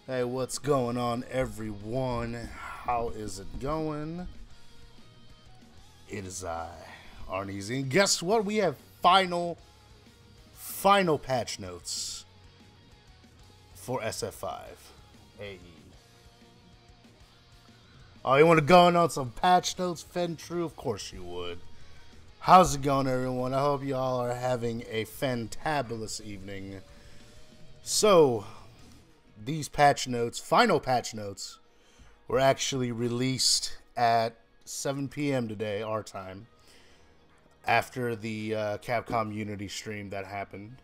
Hey, what's going on, everyone? How is it going? It is I, Arneezy, and guess what? We have final patch notes for SF5. Hey. Oh, you want to go in on some patch notes, True? Of course you would. How's it going, everyone? I hope you all are having a fantabulous evening. So, these patch notes, final patch notes, were actually released at 7 p.m. today, our time, after the Capcom Unity stream that happened,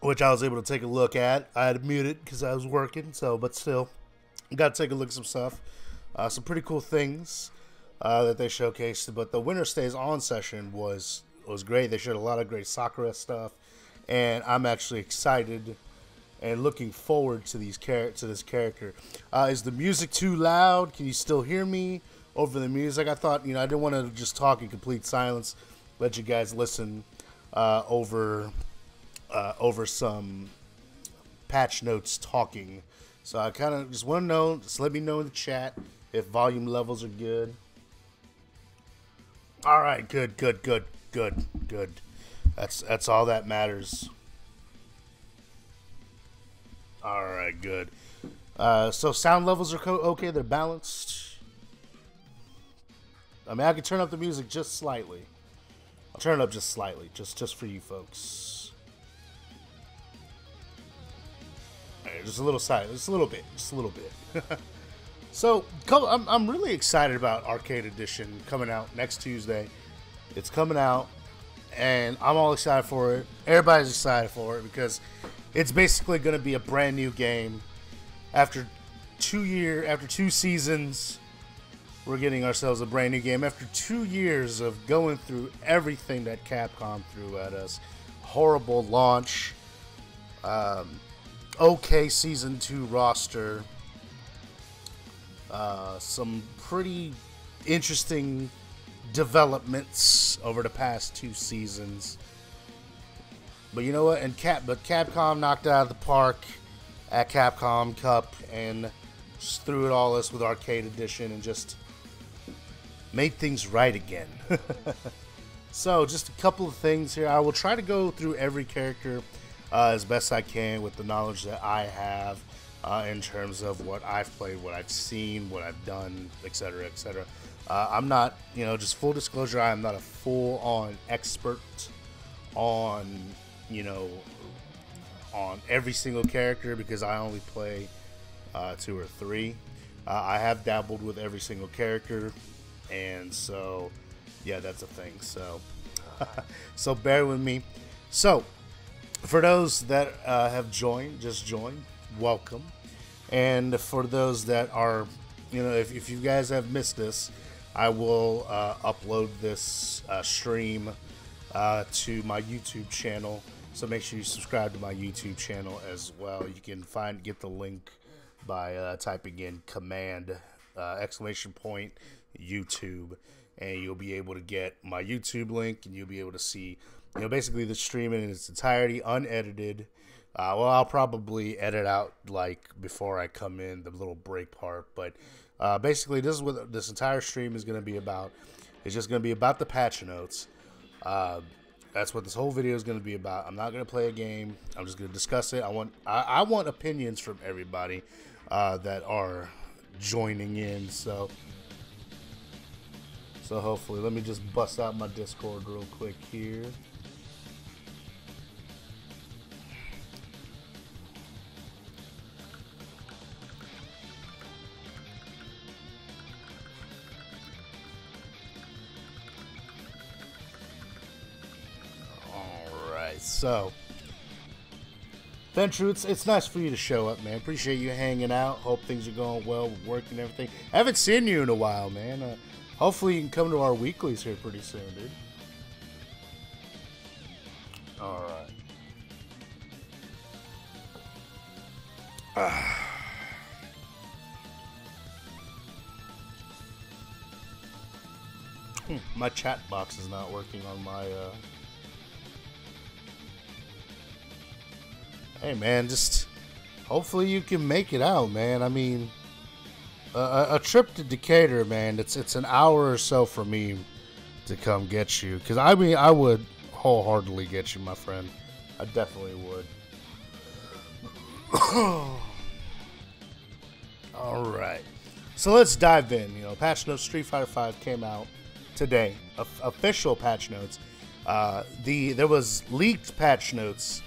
which I was able to take a look at. I had to mute it because I was working, but still, got to take a look at some stuff. Some pretty cool things that they showcased, but the Winter Stays On session was great. They showed a lot of great Sakura stuff, and I'm actually excited and looking forward to this character. Is the music too loud? Can you still hear me over the music? I thought, I didn't want to just talk in complete silence. Let you guys listen over some patch notes talking. So I kind of just want to know. Just let me know in the chat if volume levels are good. All right, good. That's all that matters. All right, good. So sound levels are okay. They're balanced. I mean, I can turn up the music just slightly. I'll turn it up just slightly, just for you folks. All right, just a little side, just a little bit. So I'm really excited about Arcade Edition coming out next Tuesday. It's coming out, and I'm all excited for it. Everybody's excited for it because it's basically going to be a brand new game. After 2 seasons, we're getting ourselves a brand new game. After 2 years of going through everything that Capcom threw at us, horrible launch, okay Season 2 roster, some pretty interesting developments over the past 2 seasons. But you know what? Capcom knocked it out of the park at Capcom Cup and just threw it all us with Arcade Edition and just made things right again. So just a couple of things here. I will try to go through every character as best I can with the knowledge that I have in terms of what I've played, what I've seen, what I've done, etc., etc. I'm not, just full disclosure, I am not a full-on expert on on every single character because I only play 2 or 3. I have dabbled with every single character, and so yeah, that's a thing. So so bear with me. So for those that have just joined, welcome. And for those that are, if you guys have missed this, I will upload this stream to my YouTube channel. So make sure you subscribe to my YouTube channel as well. You can get the link by typing in command !YouTube, and you'll be able to get my YouTube link, and you'll be able to see, basically the stream in its entirety, unedited. Well, I'll probably edit out before I come in the little break part, but basically this is what this entire stream is going to be about. It's just going to be about the patch notes. That's what this whole video is going to be about. I'm not going to play a game. I'm just going to discuss it. I want opinions from everybody that are joining in. So hopefully, let me just bust out my Discord real quick here. So, Ventrue, it's nice for you to show up, man. Appreciate you hanging out. Hope things are going well with work and everything. I haven't seen you in a while, man. Hopefully you can come to our weeklies here pretty soon, dude. Alright. My chat box is not working on my hey man, just hopefully you can make it out, man. I mean, a trip to Decatur, man. It's an hour or so for me to come get you. Because I mean, I would wholeheartedly get you, my friend. I definitely would. All right. So let's dive in. You know, patch notes Street Fighter V came out today. Official patch notes. There was leaked patch notes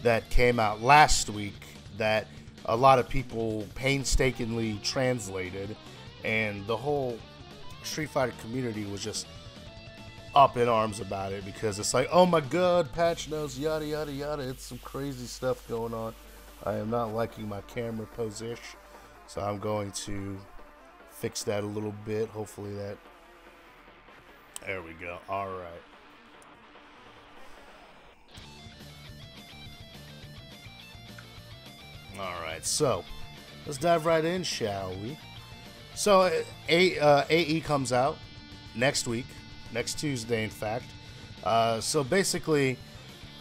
that came out last week that a lot of people painstakingly translated, and the whole Street Fighter community was just up in arms about it because it's like, oh my god, patch notes, yada yada yada. It's some crazy stuff going on. I am not liking my camera position, so I'm going to fix that a little bit. Hopefully that. There we go. All right. All right. So let's dive right in, shall we? So AE comes out next week, next Tuesday, in fact. So basically,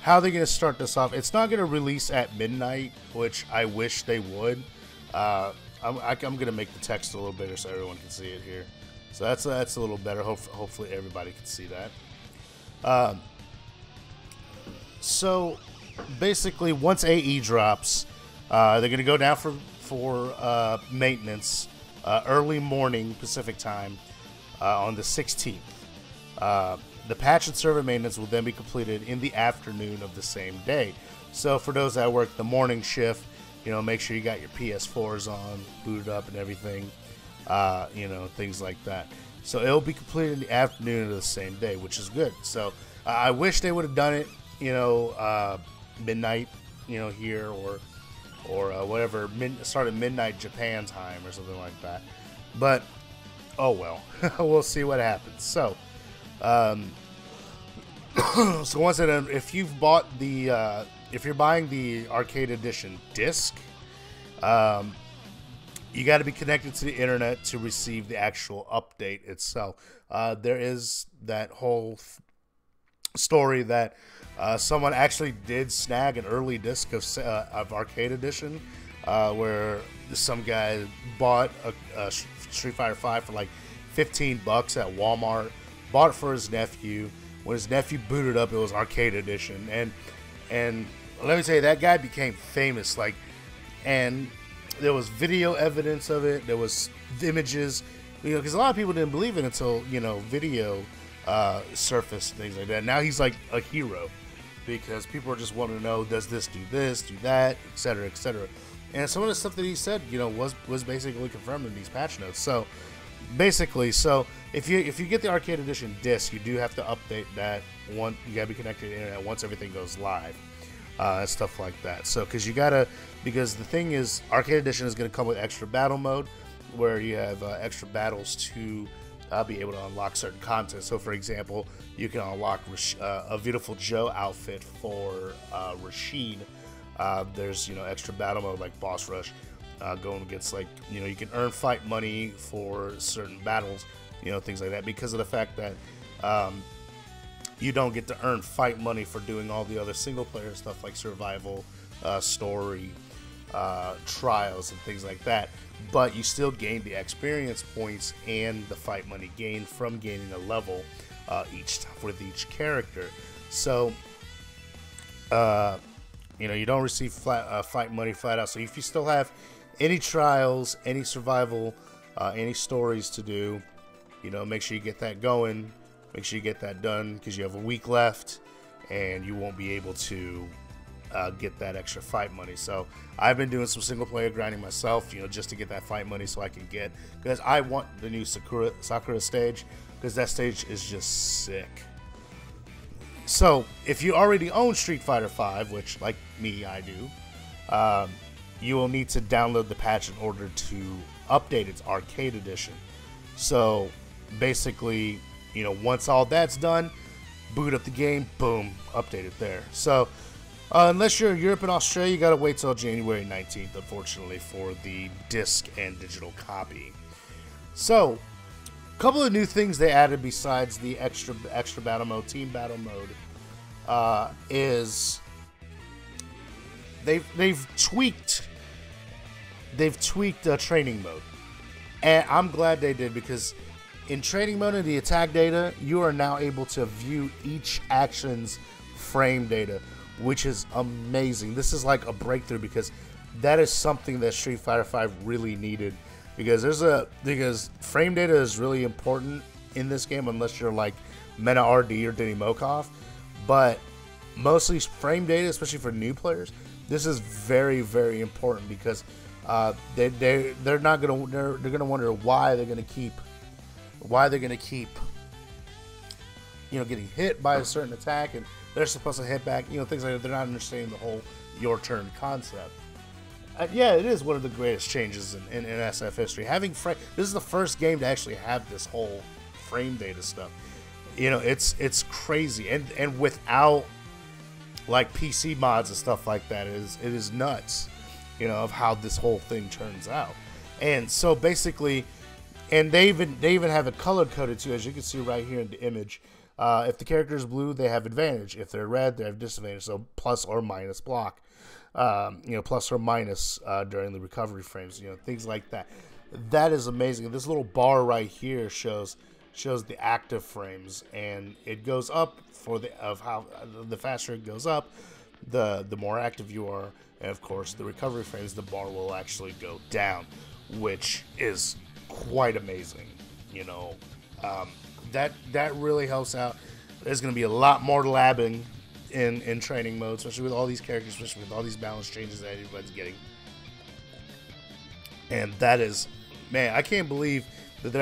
how they're going to start this off, it's not going to release at midnight, which I wish they would. I'm going to make the text a little bigger so everyone can see it here. So that's a little better. Hopefully everybody can see that. So basically, once AE drops, they're going to go down for maintenance early morning Pacific time on the 16th. The patch and server maintenance will then be completed in the afternoon of the same day. So for those that work the morning shift, you know, make sure you got your PS4s on, booted up and everything, you know, things like that. So it'll be completed in the afternoon of the same day, which is good. So I wish they would have done it, you know, midnight, you know, here or whatever, started midnight Japan time or something like that. But oh well, we'll see what happens. So, so once again, if you've bought the, if you're buying the arcade edition disc, you got to be connected to the internet to receive the actual update itself. There is that whole story that someone actually did snag an early disc of arcade edition, where some guy bought a Street Fighter V for like $15 at Walmart, bought it for his nephew. When his nephew booted up, it was arcade edition, and let me tell you, that guy became famous. Like, and there was video evidence of it. There was images, you know, because a lot of people didn't believe it until, you know, video surfaced, things like that. Now he's like a hero because people are just wanting to know, does this, do that, etc., etc. And some of the stuff that he said, you know, was basically confirmed in these patch notes. So basically, so if you get the arcade edition disc, you do have to update that one. You gotta be connected to the internet once everything goes live, and stuff like that. So because the thing is, arcade edition is gonna come with extra battle mode, where you have extra battles to be able to unlock certain content. So for example, you can unlock a Beautiful Joe outfit for Rashid. There's, you know, extra battle mode like boss rush, going against, like, you know, you can earn fight money for certain battles, you know, things like that, because of the fact that you don't get to earn fight money for doing all the other single player stuff like survival, story, trials and things like that, but you still gain the experience points and the fight money gained from gaining a level each time with each character. So you know, you don't receive fight money flat out. So if you still have any trials, any survival, any stories to do, you know, make sure you get that going. Make sure you get that done, because you have a week left and you won't be able to get that extra fight money. So I've been doing some single player grinding myself, you know, just to get that fight money so I can get, because I want the new Sakura stage, because that stage is just sick. So if you already own Street Fighter V, which, like me, I do, you will need to download the patch in order to update its arcade edition. So basically, you know, once all that's done, boot up the game, boom, update it there. So unless you're in Europe and Australia, you gotta wait till January 19th, unfortunately, for the disc and digital copy. So a couple of new things they added besides the extra battle mode, team battle mode, is they've tweaked they've tweaked training mode. And I'm glad they did, because in training mode in the attack data, you are now able to view each action's frame data, which is amazing. This is like a breakthrough, because that is something that Street Fighter V really needed, because frame data is really important in this game, unless you're like Meta RD or Diddy Mokov. But mostly frame data, especially for new players, this is very, very important, because they're gonna wonder why they're gonna keep getting hit by a certain attack, and they're supposed to hit back, things like that. They're not understanding the whole your turn concept. Yeah, it is one of the greatest changes in SF history. This is the first game to actually have this whole frame data stuff. It's crazy, and without like PC mods and stuff like that, it is nuts, of how this whole thing turns out. And so basically, and they even have it color coded too, as you can see right here in the image. If the character is blue, they have advantage. If they're red, they have disadvantage. So plus or minus block, plus or minus during the recovery frames, things like that. That is amazing. This little bar right here shows the active frames, and it goes up how the faster it goes up, the more active you are, and of course the recovery frames, the bar will actually go down, which is quite amazing. That really helps out. There's going to be a lot more labbing in training mode, especially with all these characters, especially with all these balance changes that everybody's getting. And that is, man, I can't believe that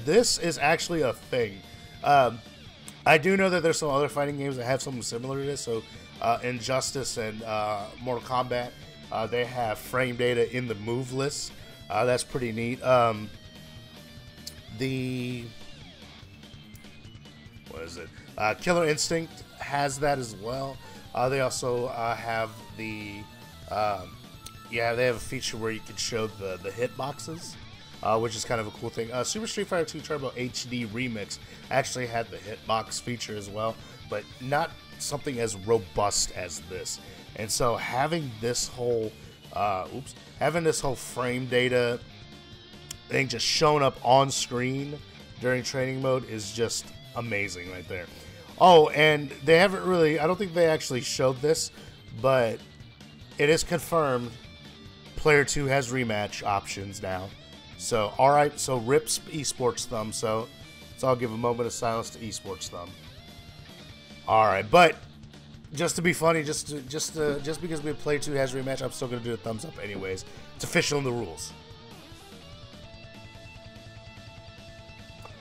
this is actually a thing. I do know that there's some other fighting games that have something similar to this. So Injustice and Mortal Kombat, they have frame data in the move list. That's pretty neat. What is it? Killer Instinct has that as well. They also have they have a feature where you can show the hitboxes, which is kind of a cool thing. Super Street Fighter 2 Turbo HD Remix actually had the hitbox feature as well, but not something as robust as this. And so having this whole frame data thing just showing up on screen during training mode is just amazing right there. Oh, and they haven't really, I don't think they actually showed this, but it is confirmed Player 2 has rematch options now. So, alright, so rips Esports Thumb, so I'll give a moment of silence to Esports Thumb. Alright, but just to be funny, just because we Player 2 has rematch, I'm still going to do a thumbs up anyways. It's official in the rules.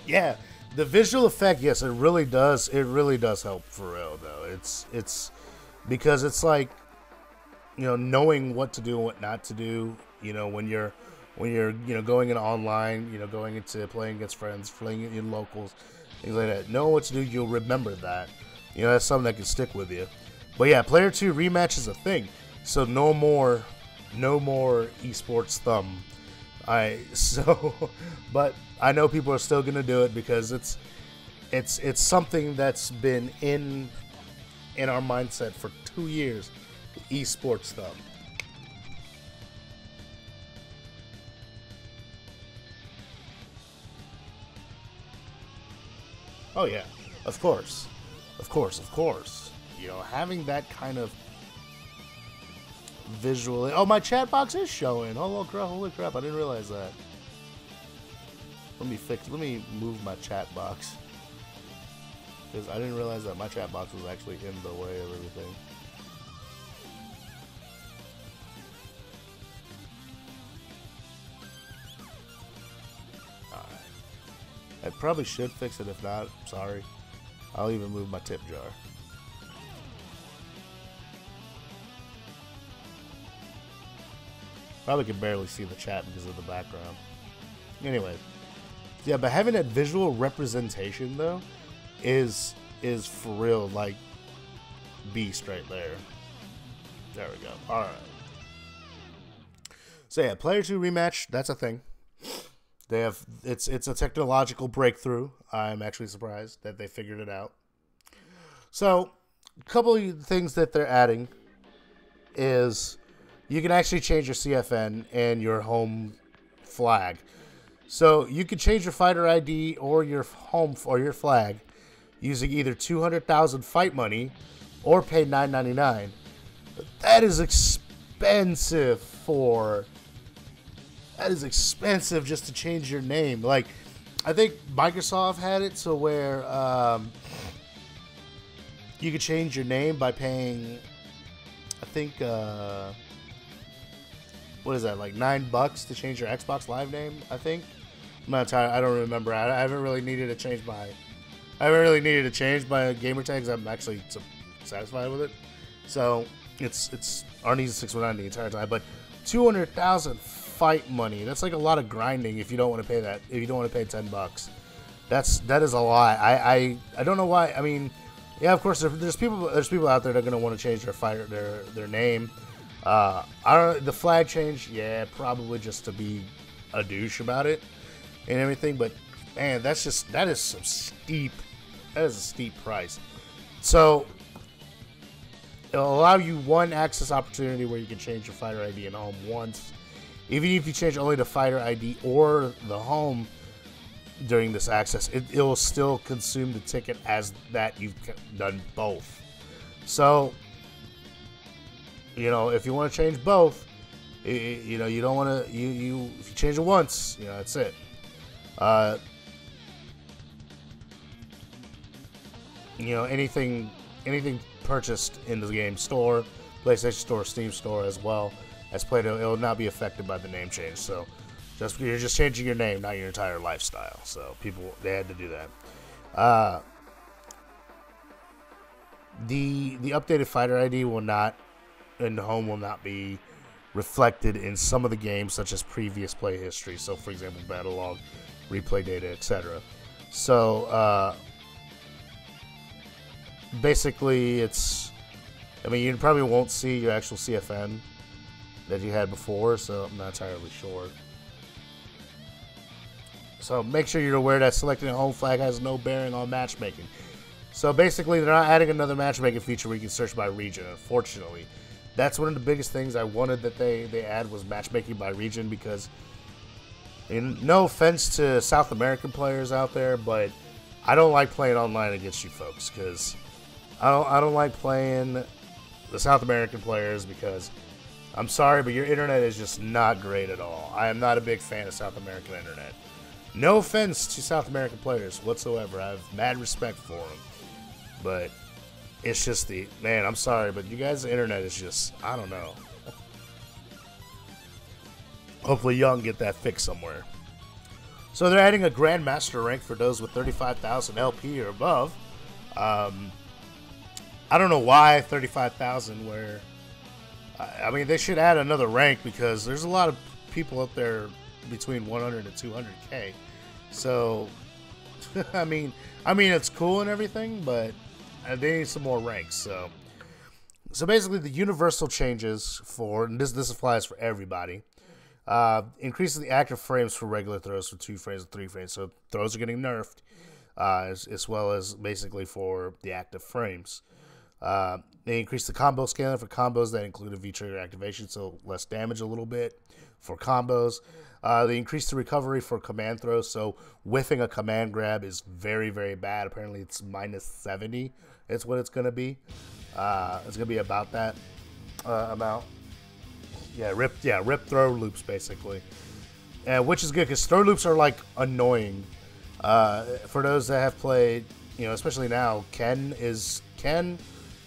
Yeah, the visual effect, yes, it really does help for real though. It's because it's like, knowing what to do and what not to do, when you're going in online, going into playing against friends, playing in locals, things like that. Knowing what to do, you'll remember that. That's something that can stick with you. But yeah, Player 2 rematch is a thing. So no more Esports Thumb. But I know people are still gonna do it because it's something that's been in our mindset for 2 years. Esports Thumb. Oh yeah, of course. Having that kind of visually. Oh, my chat box is showing. Holy crap! I didn't realize that. Let me move my chat box, because I didn't realize that my chat box was actually in the way of everything. Alright. I probably should fix it. If not, sorry. I'll even move my tip jar. Probably can barely see the chat because of the background. Anyway, yeah, but having that visual representation though is for real, like, beast right there. There we go. All right. So yeah, Player 2 rematch, that's a thing. They have it's a technological breakthrough. I'm actually surprised that they figured it out. So, a couple of things that they're adding is you can actually change your CFN and your home flag. So you can change your fighter ID or your home or your flag using either 200,000 fight money or pay $9.99. That is expensive just to change your name. Like, I think Microsoft had it to where you could change your name by paying, I think, what is that, like $9 to change your Xbox Live name, I think. I'm not tired. I don't remember. I haven't really needed to change my gamer tags. I'm actually satisfied with it. So it's Arnie's619 the entire time. But 200,000 fight money. That's like a lot of grinding if you don't want to pay that. If you don't want to pay $10, that is a lot. I don't know why. I mean, yeah, of course there's people out there that are gonna want to change their name. I don't. The flag change, yeah, probably just to be a douche about it and everything. But man, that is a steep price. So it'll allow you one access opportunity where you can change your fighter ID and home once. Even if you change only the fighter ID or the home during this access, it will still consume the ticket as that you've done both. So, you know, if you want to change both, you know, you don't want to, if you change it once, you know, that's it. You know, anything purchased in the game store, PlayStation Store, Steam Store as well as Play-Doh, it will not be affected by the name change. So you're just changing your name, not your entire lifestyle. So they had to do that. The updated fighter ID will not, and the home will not be reflected in some of the games, such as previous play history. So, for example, battle log, replay data, etc. So, basically, I mean, you probably won't see your actual CFN that you had before, so I'm not entirely sure. So make sure you're aware that selecting a home flag has no bearing on matchmaking. So basically, they're not adding another matchmaking feature where you can search by region, unfortunately. That's one of the biggest things I wanted that they add was matchmaking by region, because, no offense to South American players out there, but I don't like playing online against you folks, because I don't like playing the South American players, because I'm sorry, but your internet is just not great at all. I am not a big fan of South American internet. No offense to South American players whatsoever. I have mad respect for them. But it's just man, I'm sorry, but you guys' internet is just, I don't know. Hopefully y'all can get that fixed somewhere. So they're adding a Grandmaster rank for those with 35,000 LP or above. I don't know why 35,000 where... I mean, they should add another rank, because there's a lot of people up there between 100 and 200K. So, I mean, it's cool and everything, but they need some more ranks. So basically, the universal changes and this applies for everybody. Increases the active frames for regular throws from 2 frames to 3 frames. So throws are getting nerfed, as well as basically for the active frames. They increase the combo scaling for combos that include a V-trigger activation, so less damage a little bit for combos. They increase the recovery for command throws, so whiffing a command grab is very, very bad. Apparently it's minus 70. It's what it's going to be. It's going to be about that amount. Rip throw loops, basically. Which is good, because throw loops are, like, annoying. For those that have played, especially now, Ken,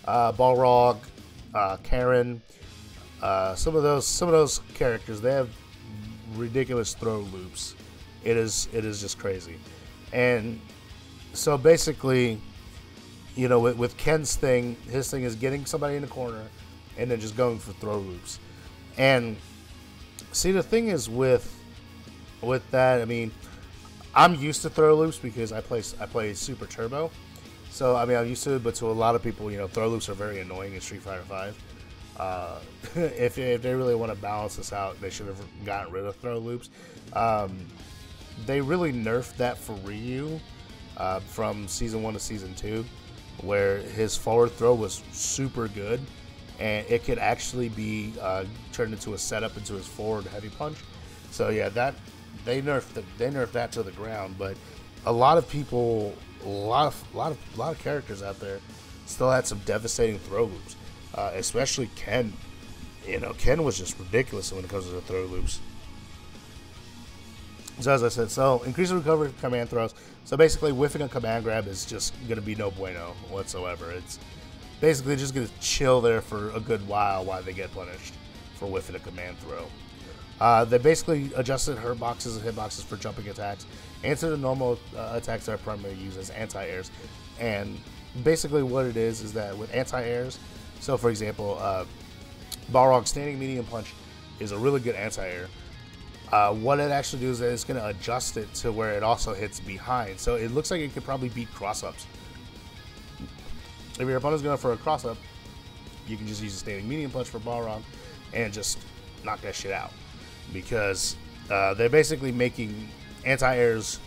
Balrog, Karen, some of those characters, they have ridiculous throw loops. It is just crazy. And so basically, with Ken's thing, his thing is getting somebody in the corner and then just going for throw loops. And see, the thing is with that, I mean, I'm used to throw loops because I play Super Turbo. So, I mean, I'm used to it, but to a lot of people, throw loops are very annoying in Street Fighter V. If they really want to balance this out, they should have gotten rid of throw loops. They really nerfed that for Ryu from Season 1 to Season 2, where his forward throw was super good, and it could actually be turned into a setup into his forward heavy punch. So yeah, that they nerfed that to the ground. But a lot of people, a lot of characters out there still had some devastating throw loops, especially Ken. Ken was just ridiculous when it comes to the throw loops. So as I said, so increase the recovery command throws. So basically, whiffing a command grab is just going to be no bueno whatsoever. It's basically just going to chill there for a good while they get punished for whiffing a command throw. They basically adjusted hurt boxes and hitboxes for jumping attacks and to the normal attacks that are primarily used as anti-airs. And basically what it is that with anti-airs, so for example, Balrog's standing medium punch is a really good anti-air. What it actually does is it's going to adjust it to where it also hits behind. So it looks like it could probably beat cross-ups. If your opponent's going for a cross-up, you can just use a standing medium punch for Balrog and just knock that shit out. Because they're basically making anti-airs,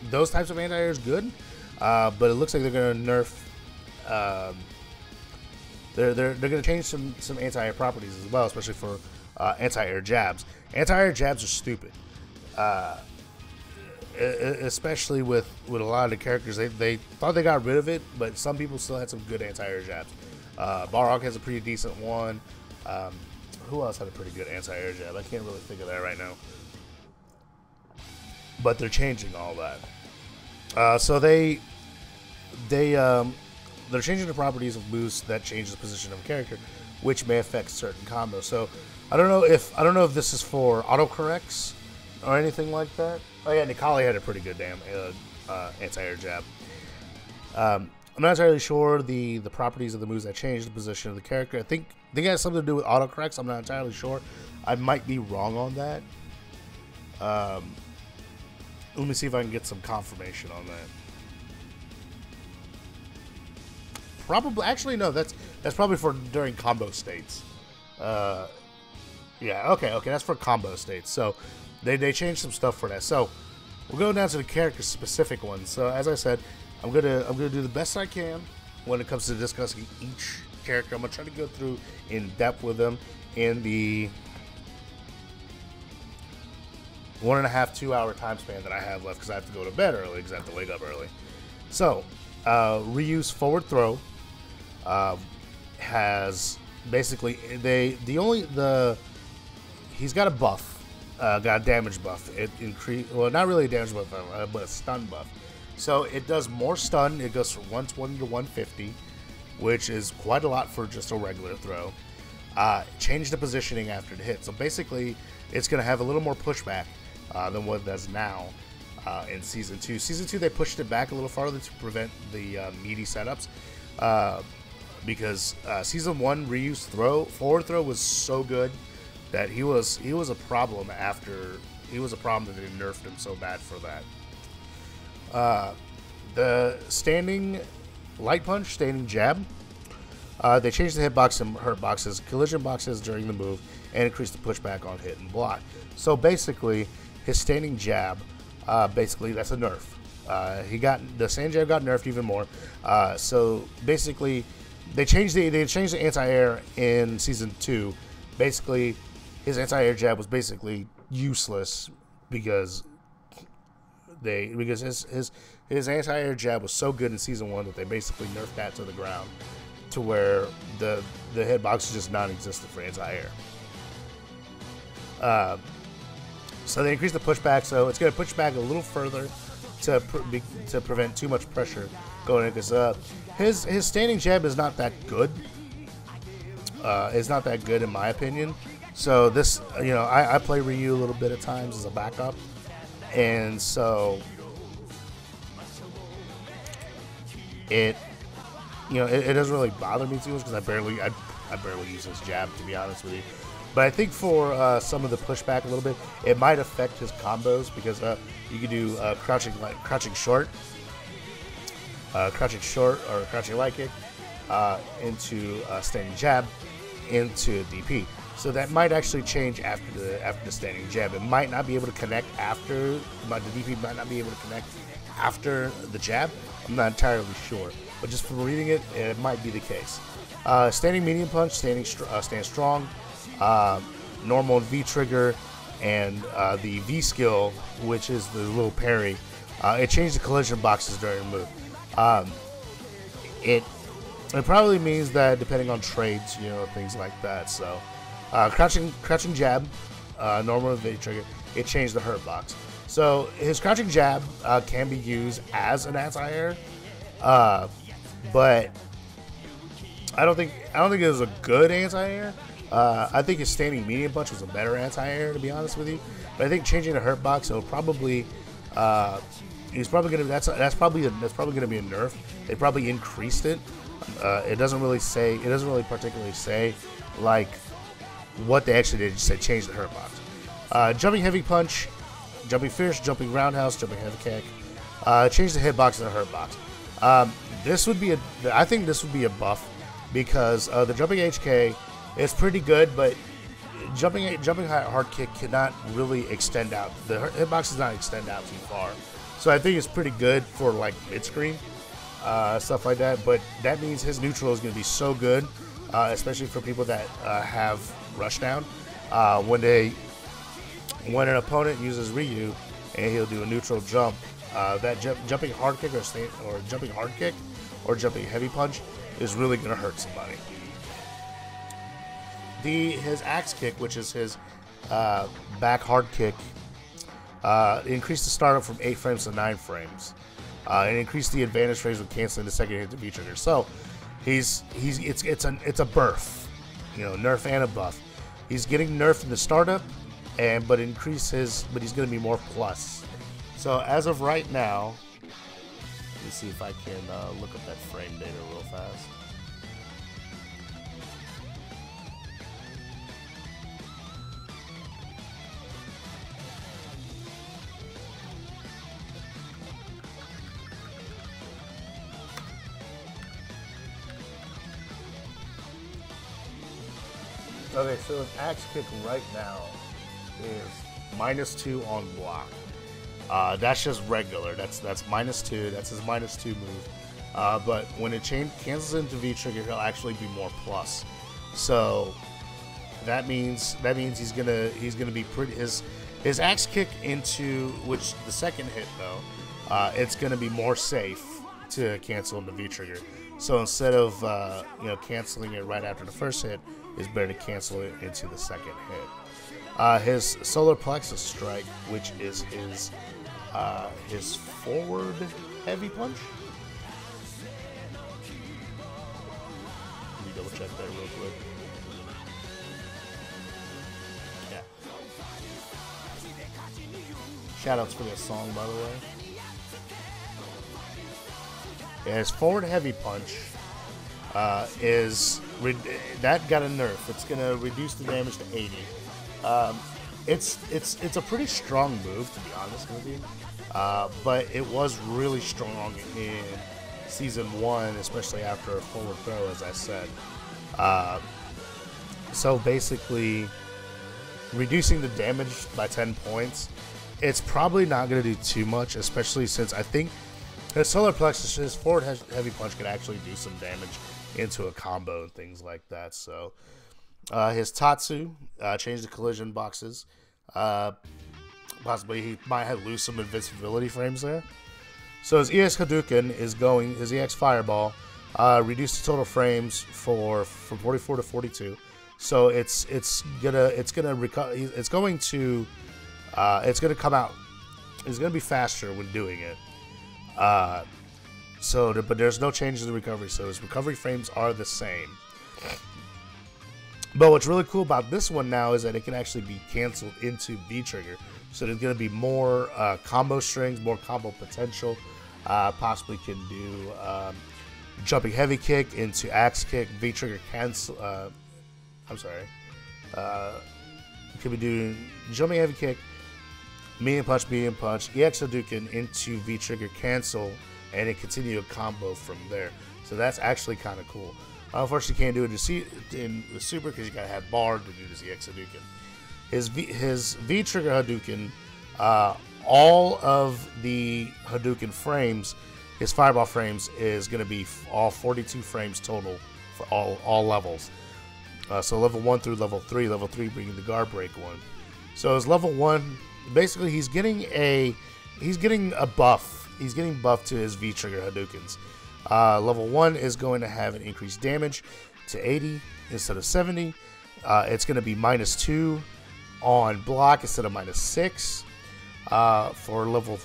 those types of anti-airs good, but it looks like they're going to nerf, they're going to change some anti-air properties as well, especially for anti-air jabs. Anti-air jabs are stupid, especially with a lot of the characters. They thought they got rid of it, but some people still had some good anti-air jabs. Balrog has a pretty decent one. Who else had a pretty good anti-air jab? I can't really think of that right now. But they're changing all that. So they're changing the properties of moves that change the position of a character, which may affect certain combos. So I don't know if this is for autocorrects or anything like that. Oh yeah, Nikali had a pretty good damn anti-air jab. I'm not entirely sure the properties of the moves that change the position of the character. I think it has something to do with autocorrects. I'm not entirely sure. I might be wrong on that. Let me see if I can get some confirmation on that. Probably, actually, no. That's probably for during combo states. Yeah, okay, that's for combo states. So they changed some stuff for that. So we'll go down to the character specific ones. So as I said, I'm gonna do the best I can when it comes to discussing each character. I'm gonna try to go through in depth with them in the 1.5 2 hour time span that I have left, because I have to go to bed early because I have to wake up early. So Ryu's forward throw has basically he's got a buff, got a damage buff. It increased, well, not really a damage buff, but a stun buff. So it does more stun. It goes from 120 to 150, which is quite a lot for just a regular throw. Change the positioning after the hit. So basically, it's going to have a little more pushback than what it does now in Season 2. Season 2, they pushed it back a little farther to prevent the meaty setups. Because Season 1, Ryu's forward throw was so good that he was a problem that they nerfed him so bad for that. The standing light punch, standing jab, they changed the hitbox and hurt boxes, collision boxes during the move, and increased the pushback on hit and block. So basically, his standing jab, basically that's a nerf. The stand jab got nerfed even more. So basically, they changed the anti-air in Season 2. Basically, his anti-air jab was basically useless because his anti-air jab was so good in Season 1 that they basically nerfed that to the ground, to where the hitbox is just non-existent for anti-air. So they increased the pushback, so it's going to push back a little further to prevent too much pressure going in, because his standing jab is not that good. It's not that good in my opinion. So this, I play Ryu a little bit at times as a backup, and so it doesn't really bother me too much because I barely use his jab, to be honest with you. But I think for some of the pushback a little bit, it might affect his combos, because you can do crouching short or crouching light kick into standing jab into DP. So that might actually change after the standing jab. It might not be able to connect after, the DP might not be able to connect after the jab. I'm not entirely sure, but just from reading it, it might be the case. Standing medium punch, stand strong, normal V trigger, and the V skill, which is the little parry. It changed the collision boxes during the move. It probably means that depending on trades, you know, things like that. So, crouching jab, normal V trigger. It changed the hurt box. So his crouching jab can be used as an anti-air, but I don't think it was a good anti-air. I think his standing medium punch was a better anti-air, to be honest with you. But I think changing the hurt box, it'll probably he's probably gonna that's probably gonna be a nerf. They probably increased it. It doesn't really particularly say like what they actually did. It just said change the hurt box. Jumping heavy punch, jumping fierce, jumping roundhouse, jumping heavy kick. Change the hitbox and the hurt box. I think this would be a buff because the jumping HK is pretty good, but jumping hard kick cannot really extend out. The hitbox does not extend out too far, so I think it's pretty good for like mid screen stuff like that. But that means his neutral is going to be so good, especially for people that have rushdown. When an opponent uses Ryu and he'll do a neutral jump, that jumping hard kick or jumping hard kick or jumping heavy punch is really going to hurt somebody. His axe kick, which is his back hard kick, increased the startup from 8 frames to 9 frames, and increased the advantage frames with canceling the second hit to V trigger. So it's a burf, you know, nerf and a buff. He's getting nerfed in the startup, but he's going to be more plus. So as of right now, let me see if I can look up that frame data real fast. Okay, so his axe kick right now is -2 on block. That's just regular. That's -2. That's his -2 move. But when it cancels into V trigger, he'll actually be more plus. So that means he's gonna be pretty. His axe kick into which the second hit though, it's gonna be more safe to cancel into V trigger. So instead of canceling it right after the first hit, it's better to cancel it into the second hit. His solar plexus strike, which is his forward heavy punch. Let me double check that real quick. Yeah. Shoutouts for this song, by the way. Yeah, his forward heavy punch that got a nerf. It's gonna reduce the damage to 80. It's a pretty strong move, to be honest with you, but it was really strong in season 1, especially after a forward throw, as I said. So basically, reducing the damage by 10 points, it's probably not going to do too much, especially since I think his solar plexus, his forward heavy punch, could actually do some damage into a combo and things like that. So his Tatsu changed the collision boxes. Possibly he might have lose some invincibility frames there. So his EX Hadouken his EX Fireball reduced the total frames from 44 to 42. So it's gonna come out. It's gonna be faster when doing it. But there's no changes in recovery, so his recovery frames are the same. But what's really cool about this one now is that it can actually be canceled into V trigger, so there's going to be more combo strings, more combo potential. Possibly can do jumping heavy kick into axe kick, V trigger cancel. Could be doing jumping heavy kick, medium punch, EX Hadouken into V trigger cancel, and it continue a combo from there. So that's actually kind of cool. Unfortunately, can't do it in the super because you gotta have bar to do this EX Hadouken. His V trigger Hadouken, all of the Hadouken frames, his fireball frames is gonna be all 42 frames total for all levels. So level 1 through level 3. Level 3 being the guard break one. So as level 1, basically he's getting a buff. He's getting buffed to his V trigger Hadoukens. Level 1 is going to have an increased damage to 80 instead of 70. It's going to be -2 on block instead of -6. For level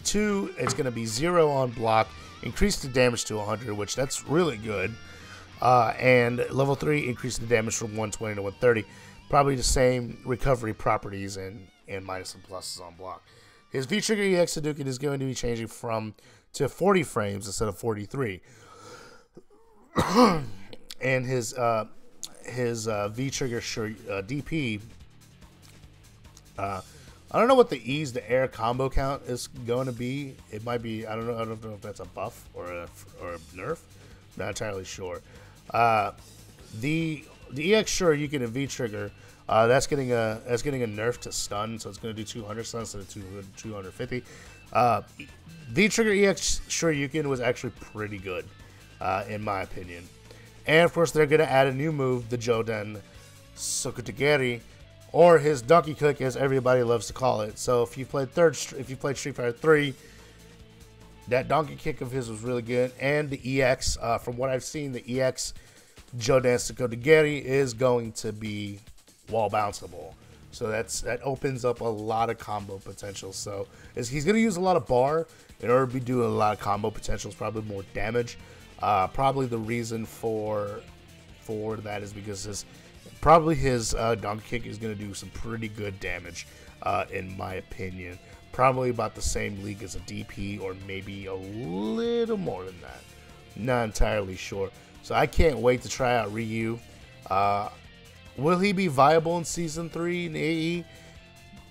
2, it's going to be 0 on block, increase the damage to 100, which that's really good. And level 3, increase the damage from 120 to 130. Probably the same recovery properties and minus and pluses on block. His V-Trigger EX Hadouken is going to be changing to 40 frames instead of 43. And his V-Trigger DP, I don't know what the ease to air combo count is going to be. It might be, I don't know if that's a buff or a nerf. Not entirely sure. The EX Sure you get a V trigger. That's getting a nerf to stun, so it's going to do 200 stun instead of 250. V trigger EX Sure Yukin was actually pretty good, in my opinion. And of course, they're going to add a new move, the Joden Sokutageri, or his Donkey Kick, as everybody loves to call it. So if you played Street Fighter 3, that Donkey Kick of his was really good. And the EX, from what I've seen, the EX Joden Sokutageri is going to be wall bounceable. So that opens up a lot of combo potential. So he's going to use a lot of bar in order to be doing a lot of combo potentials, probably more damage. Probably the reason for that is because his Donkey Kick is going to do some pretty good damage, in my opinion. Probably about the same league as a DP, or maybe a little more than that. Not entirely sure. So I can't wait to try out Ryu. Will he be viable in Season 3 in AE?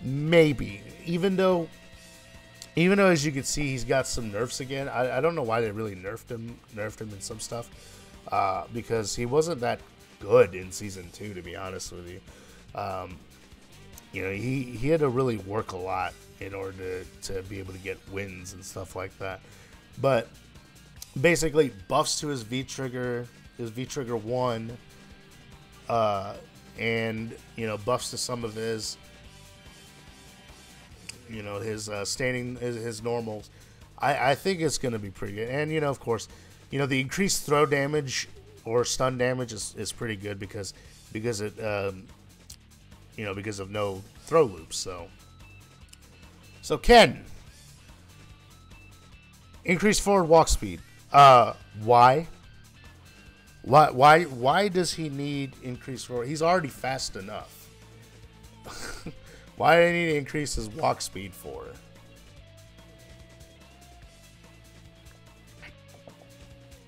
Maybe. Even though as you can see, he's got some nerfs again. I don't know why they really nerfed him in some stuff. Because he wasn't that good in Season 2, to be honest with you. You know, he had to really work a lot in order to be able to get wins and stuff like that. But basically, buffs to his V-Trigger 1, and, you know, buffs to some of his, you know, his standing, his normals. I think it's going to be pretty good. And, you know, of course, you know, the increased throw damage or stun damage is pretty good because it, you know, because of no throw loops. So Ken, increased forward walk speed. Why? Why does he need increased forward? He's already fast enough. Why do I need to increase his walk speed for?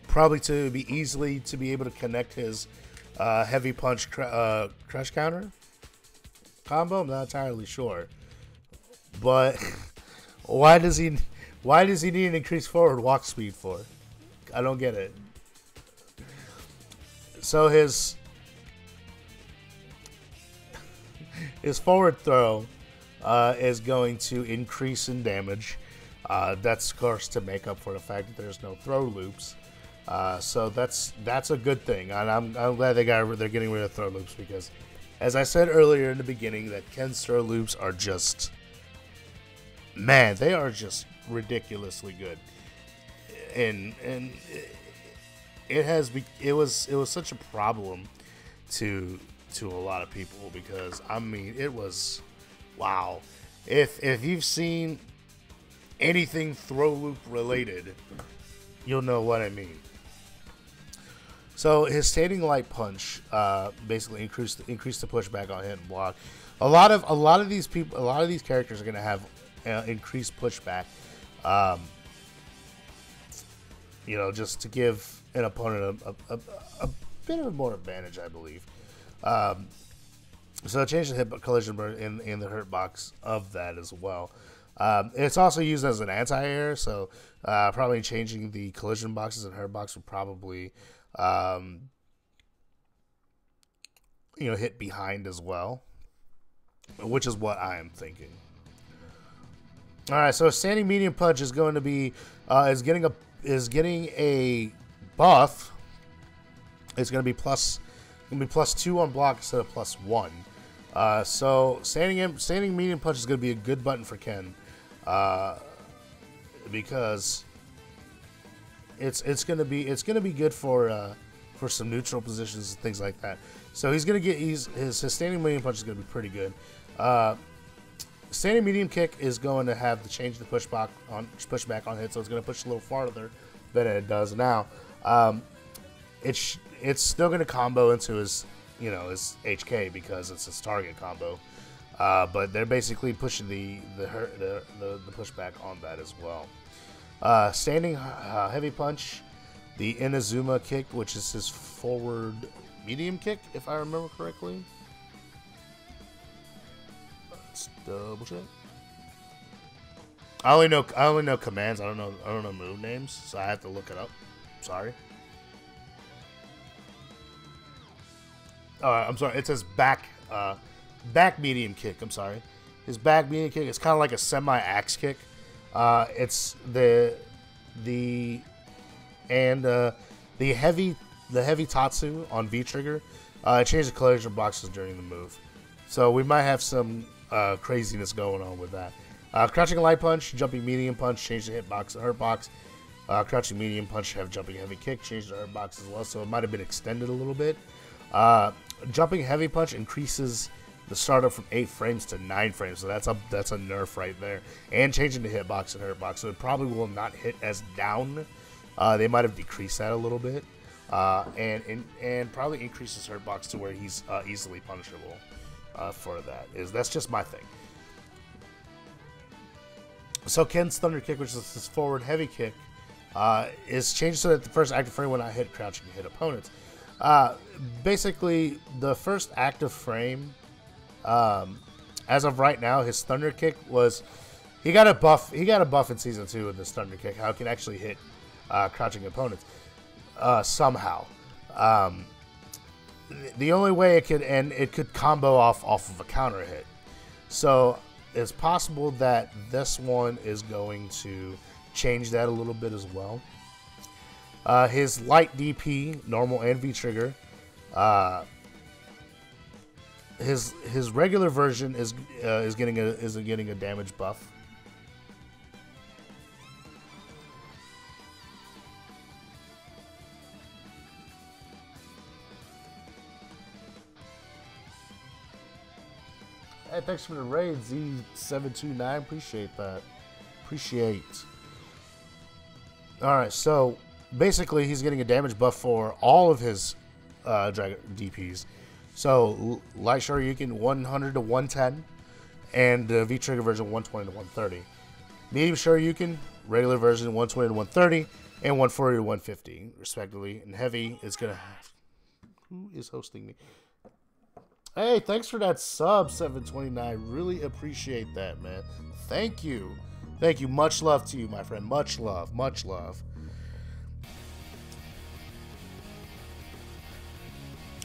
Probably to be able to connect his heavy punch crush counter combo. I'm not entirely sure, but why does he need an increased forward walk speed for? I don't get it. So his forward throw is going to increase in damage. That's of course to make up for the fact that there's no throw loops. So that's a good thing, and I'm glad they're getting rid of throw loops, because, as I said earlier in the beginning, that Ken's throw loops are just, man, they are just ridiculously good, and it was such a problem to a lot of people, because I mean, it was, wow. If you've seen anything throw loop related, you'll know what I mean. So his standing light punch basically increased the pushback on hit and block. A lot of these characters are going to have increased pushback. You know, just to give an opponent a bit of a more advantage, I believe. So change the hit collision burn in the hurt box of that as well. It's also used as an anti-air, so probably changing the collision boxes and hurt box would probably you know, hit behind as well, which is what I am thinking. All right, so standing medium punch is going to be is getting a buff It's going to be +2 on block instead of +1. So standing medium punch is going to be a good button for Ken, because it's going to be good for some neutral positions and things like that. So he's going to get his standing medium punch is going to be pretty good. Standing medium kick is going to have to change the pushback on hit, so it's going to push a little farther than it does now. It's still going to combo into his HK because it's his target combo, but they're basically pushing the pushback on that as well. Standing heavy punch, the Inazuma kick, which is his forward medium kick, if I remember correctly. Let's double check. I only know commands. I don't know move names, so I have to look it up. Sorry. I'm sorry. It says back medium kick. I'm sorry. His back medium kick is kind of like a semi-axe kick. It's the heavy Tatsu on V trigger. It changes the collision boxes during the move, so we might have some craziness going on with that. Crouching light punch, jumping medium punch, change the hitbox and hurt box. Crouching medium punch, have jumping heavy kick, change the hurt box as well, so it might have been extended a little bit. Jumping heavy punch increases the startup from 8 frames to 9 frames, so that's a nerf right there. And changing the hitbox and hurt box, so it probably will not hit as down. They might have decreased that a little bit, and probably increases hurt box to where he's easily punishable. For that that's just my thing. So Ken's thunder kick, which is his forward heavy kick, is changed so that the first active frame when I hit crouching hit opponents. Basically, the first active frame, as of right now, his thunder kick was he got a buff in season 2 with this thunder kick. How it can actually hit crouching opponents somehow. The only way it could combo off of a counter hit. So it's possible that this one is going to change that a little bit as well. His light DP, normal and V trigger. His regular version is getting a damage buff. Hey, thanks for the raid, Z729. Appreciate that. Alright, so basically he's getting a damage buff for all of his Dragon DPs. So Light Shoryuken 100 to 110, and the V Trigger version 120 to 130. Medium Shoryuken, regular version 120 to 130, and 140 to 150, respectively. And Heavy is gonna have. Who is hosting me? Hey, thanks for that sub, 729. Really appreciate that, man. Thank you. Thank you. Much love to you, my friend. Much love. Much love.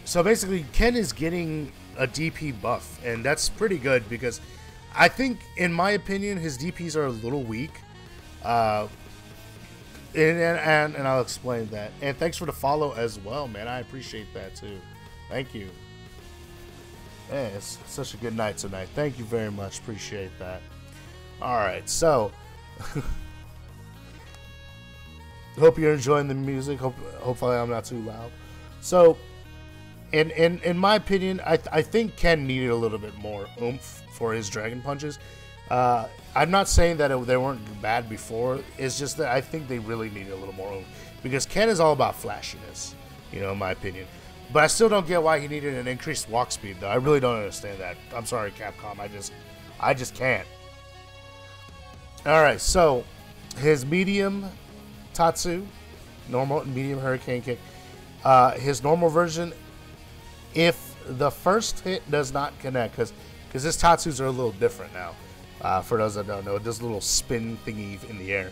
So basically, Ken is getting a DP buff, and that's pretty good because I think, in my opinion, his DPs are a little weak. And I'll explain that. And thanks for the follow as well, man. I appreciate that, too. Thank you. Man, it's such a good night tonight. Thank you very much. Appreciate that. Alright, so hope you're enjoying the music. Hopefully I'm not too loud. So in my opinion, I think Ken needed a little bit more oomph for his dragon punches. I'm not saying that they weren't bad before. It's just that I think they really needed a little more oomph, because Ken is all about flashiness, in my opinion. But I still don't get why he needed an increased walk speed, though. I really don't understand that. I'm sorry, Capcom. I just can't. Alright, so his medium Tatsu, normal and medium Hurricane Kick. His normal version, if the first hit does not connect, because his Tatsus are a little different now. For those that don't know, it does a little spin thingy in the air.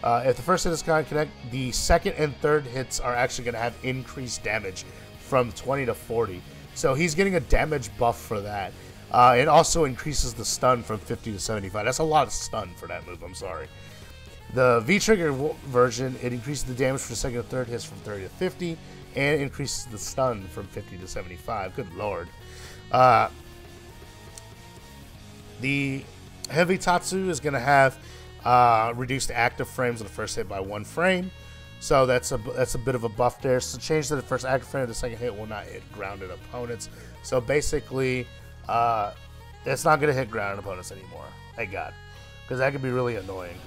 If the first hit is going to connect, the second and third hits are actually going to have increased damage from 20 to 40. So he's getting a damage buff for that. It also increases the stun from 50 to 75. That's a lot of stun for that move, I'm sorry. The V-Trigger version, it increases the damage for the second and third hits from 30 to 50. and increases the stun from 50 to 75. Good lord. The Heavy Tatsu is going to have reduced active frames on the first hit by 1 frame. So that's a bit of a buff there. So change to the first active frame, the second hit will not hit grounded opponents. So basically, it's not going to hit grounded opponents anymore. Thank God. Because that could be really annoying.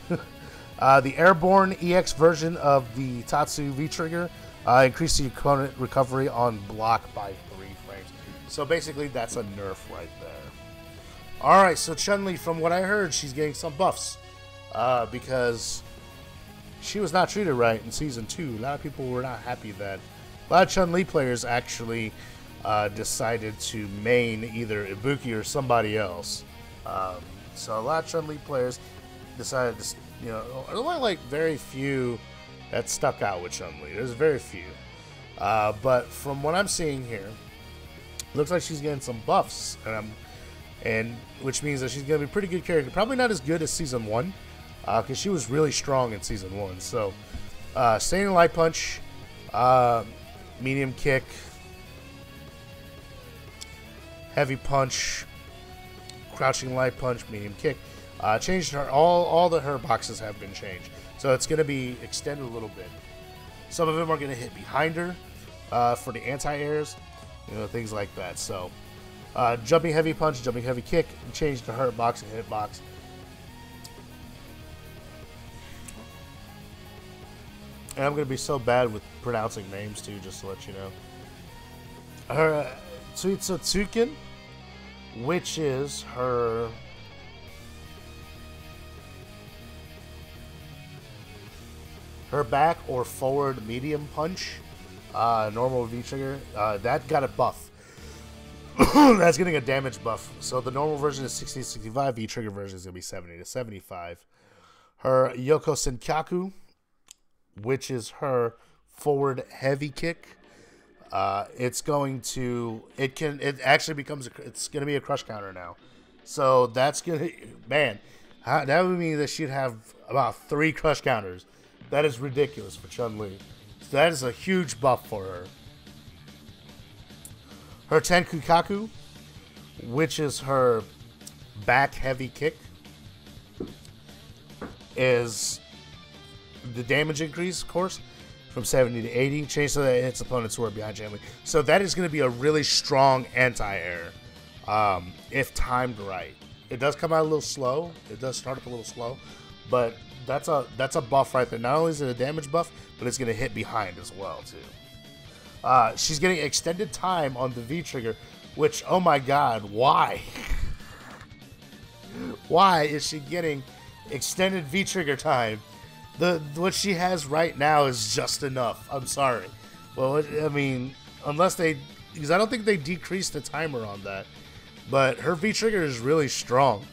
The Airborne EX version of the Tatsu V-Trigger increases the opponent recovery on block by 3 frames. So basically, that's a nerf right there. Alright, so Chun-Li, from what I heard, she's getting some buffs. Because she was not treated right in Season 2. A lot of people were not happy that a lot of Chun-Li players actually decided to main either Ibuki or somebody else. So a lot of Chun-Li players decided to, you know, there were like very few that stuck out with Chun-Li. There's very few. But from what I'm seeing here, looks like she's getting some buffs, and which means that she's going to be a pretty good character. Probably not as good as Season 1, because she was really strong in Season 1. So, Standing Light Punch, Medium Kick, Heavy Punch, Crouching Light Punch, Medium Kick. Changed her, all her boxes have been changed. So it's going to be extended a little bit. Some of them are going to hit behind her for the anti-airs, you know, things like that. So, Jumping Heavy Punch, Jumping Heavy Kick, change to hurt box and hit box. And I'm going to be so bad with pronouncing names too, just to let you know. Her Tsutsutsuken, which is her back or forward medium punch, normal V-Trigger, that got a buff. That's getting a damage buff. So the normal version is 60 to 65, V-Trigger version is going to be 70 to 75. Her Yoko Senkaku, which is her forward heavy kick, it's going to be a crush counter now. So that's gonna, man, that would mean that she'd have about 3 crush counters. That is ridiculous for Chun-Li. So that is a huge buff for her. Her Tenkukaku, which is her back heavy kick, is the damage increase, of course, from 70 to 80. Change so that it hits opponents who are behind Chun-Li. So that is going to be a really strong anti-air if timed right. It does come out a little slow. It does start up a little slow, but that's a buff right there. Not only is it a damage buff, but it's going to hit behind as well too. She's getting extended time on the V-Trigger, which, oh my god, why? Why is she getting extended V-Trigger time? What she has right now is just enough. I'm sorry. Well, I mean, because I don't think they decreased the timer on that, but her V-Trigger is really strong.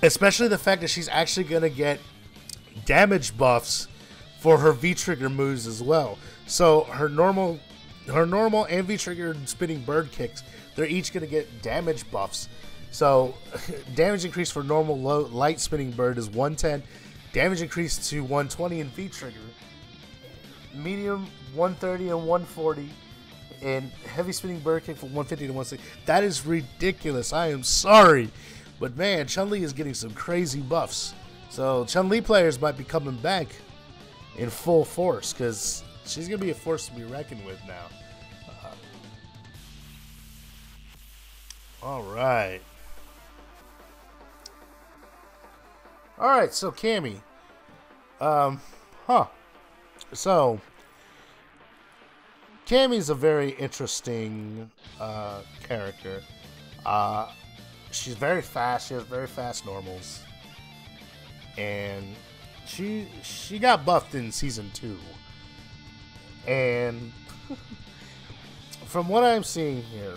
Especially the fact that she's actually going to get damage buffs for her V-Trigger moves as well. So her normal and V-Trigger spinning bird kicks, they're each going to get damage buffs. So damage increase for normal light spinning bird is 110. Damage increase to 120 in V-Trigger. Medium 130 and 140. And heavy spinning bird kick from 150 to 160. That is ridiculous. I am sorry. But man, Chun-Li is getting some crazy buffs. So Chun-Li players might be coming back in full force, because she's going to be a force to be reckoned with now. Alright. Alright, so Cammy. So, Cammy's a very interesting character. She's very fast. She has very fast normals. And she got buffed in Season 2. And from what I'm seeing here,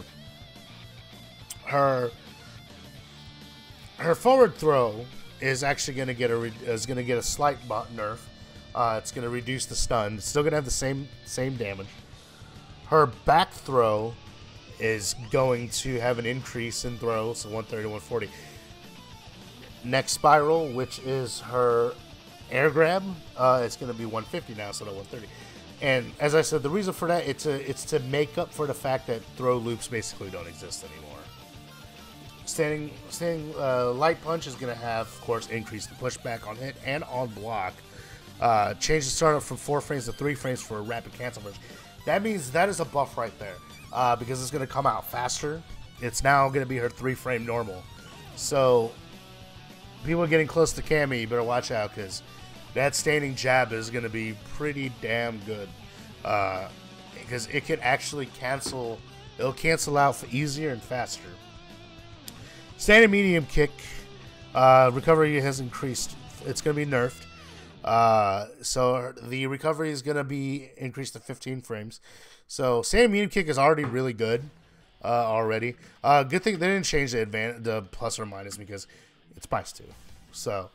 her forward throw is actually going to get a slight nerf. It's going to reduce the stun. It's still going to have the same damage. Her back throw is going to have an increase in throw, so 130 to 140. Next spiral, which is her air grab, it's going to be 150 now instead of 130. And as I said, the reason for that, it's to make up for the fact that throw loops basically don't exist anymore. Standing light punch is going to have, of course, increase the pushback on hit and on block. Change the startup from 4 frames to 3 frames for a rapid cancel version. That means that is a buff right there, because it's going to come out faster. It's now going to be her 3-frame normal. So people getting close to Cammy, you better watch out, because that standing jab is going to be pretty damn good, because it can actually cancel. It'll cancel out for easier and faster. Standing medium kick, recovery has increased. It's going to be nerfed. So the recovery is going to be increased to 15 frames. So standing medium kick is already really good already. Good thing they didn't change the plus or minus because it's biased too. So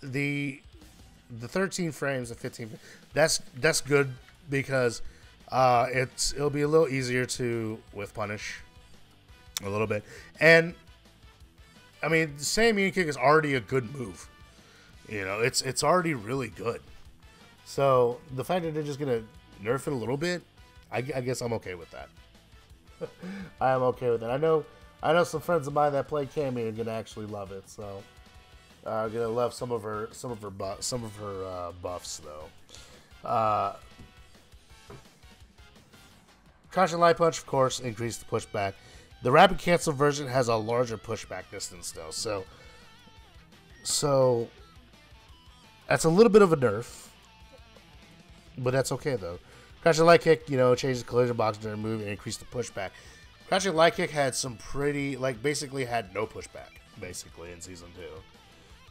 the 13 frames and 15, that's good because it'll be a little easier to whiff punish a little bit. And I mean, standing medium kick is already a good move. You know, it's already really good. So the fact that they're just gonna nerf it a little bit, I guess I'm okay with that. I am okay with it. I know some friends of mine that play Cammy are gonna actually love it. So gonna love some of her buffs though. Caution light punch, of course, increased the pushback. The rapid cancel version has a larger pushback distance though, so that's a little bit of a nerf, but that's okay though. Crouching light kick, you know, changed the collision box during move and increased the pushback. Crouching light kick had some pretty, like, basically had no pushback, basically, in Season 2.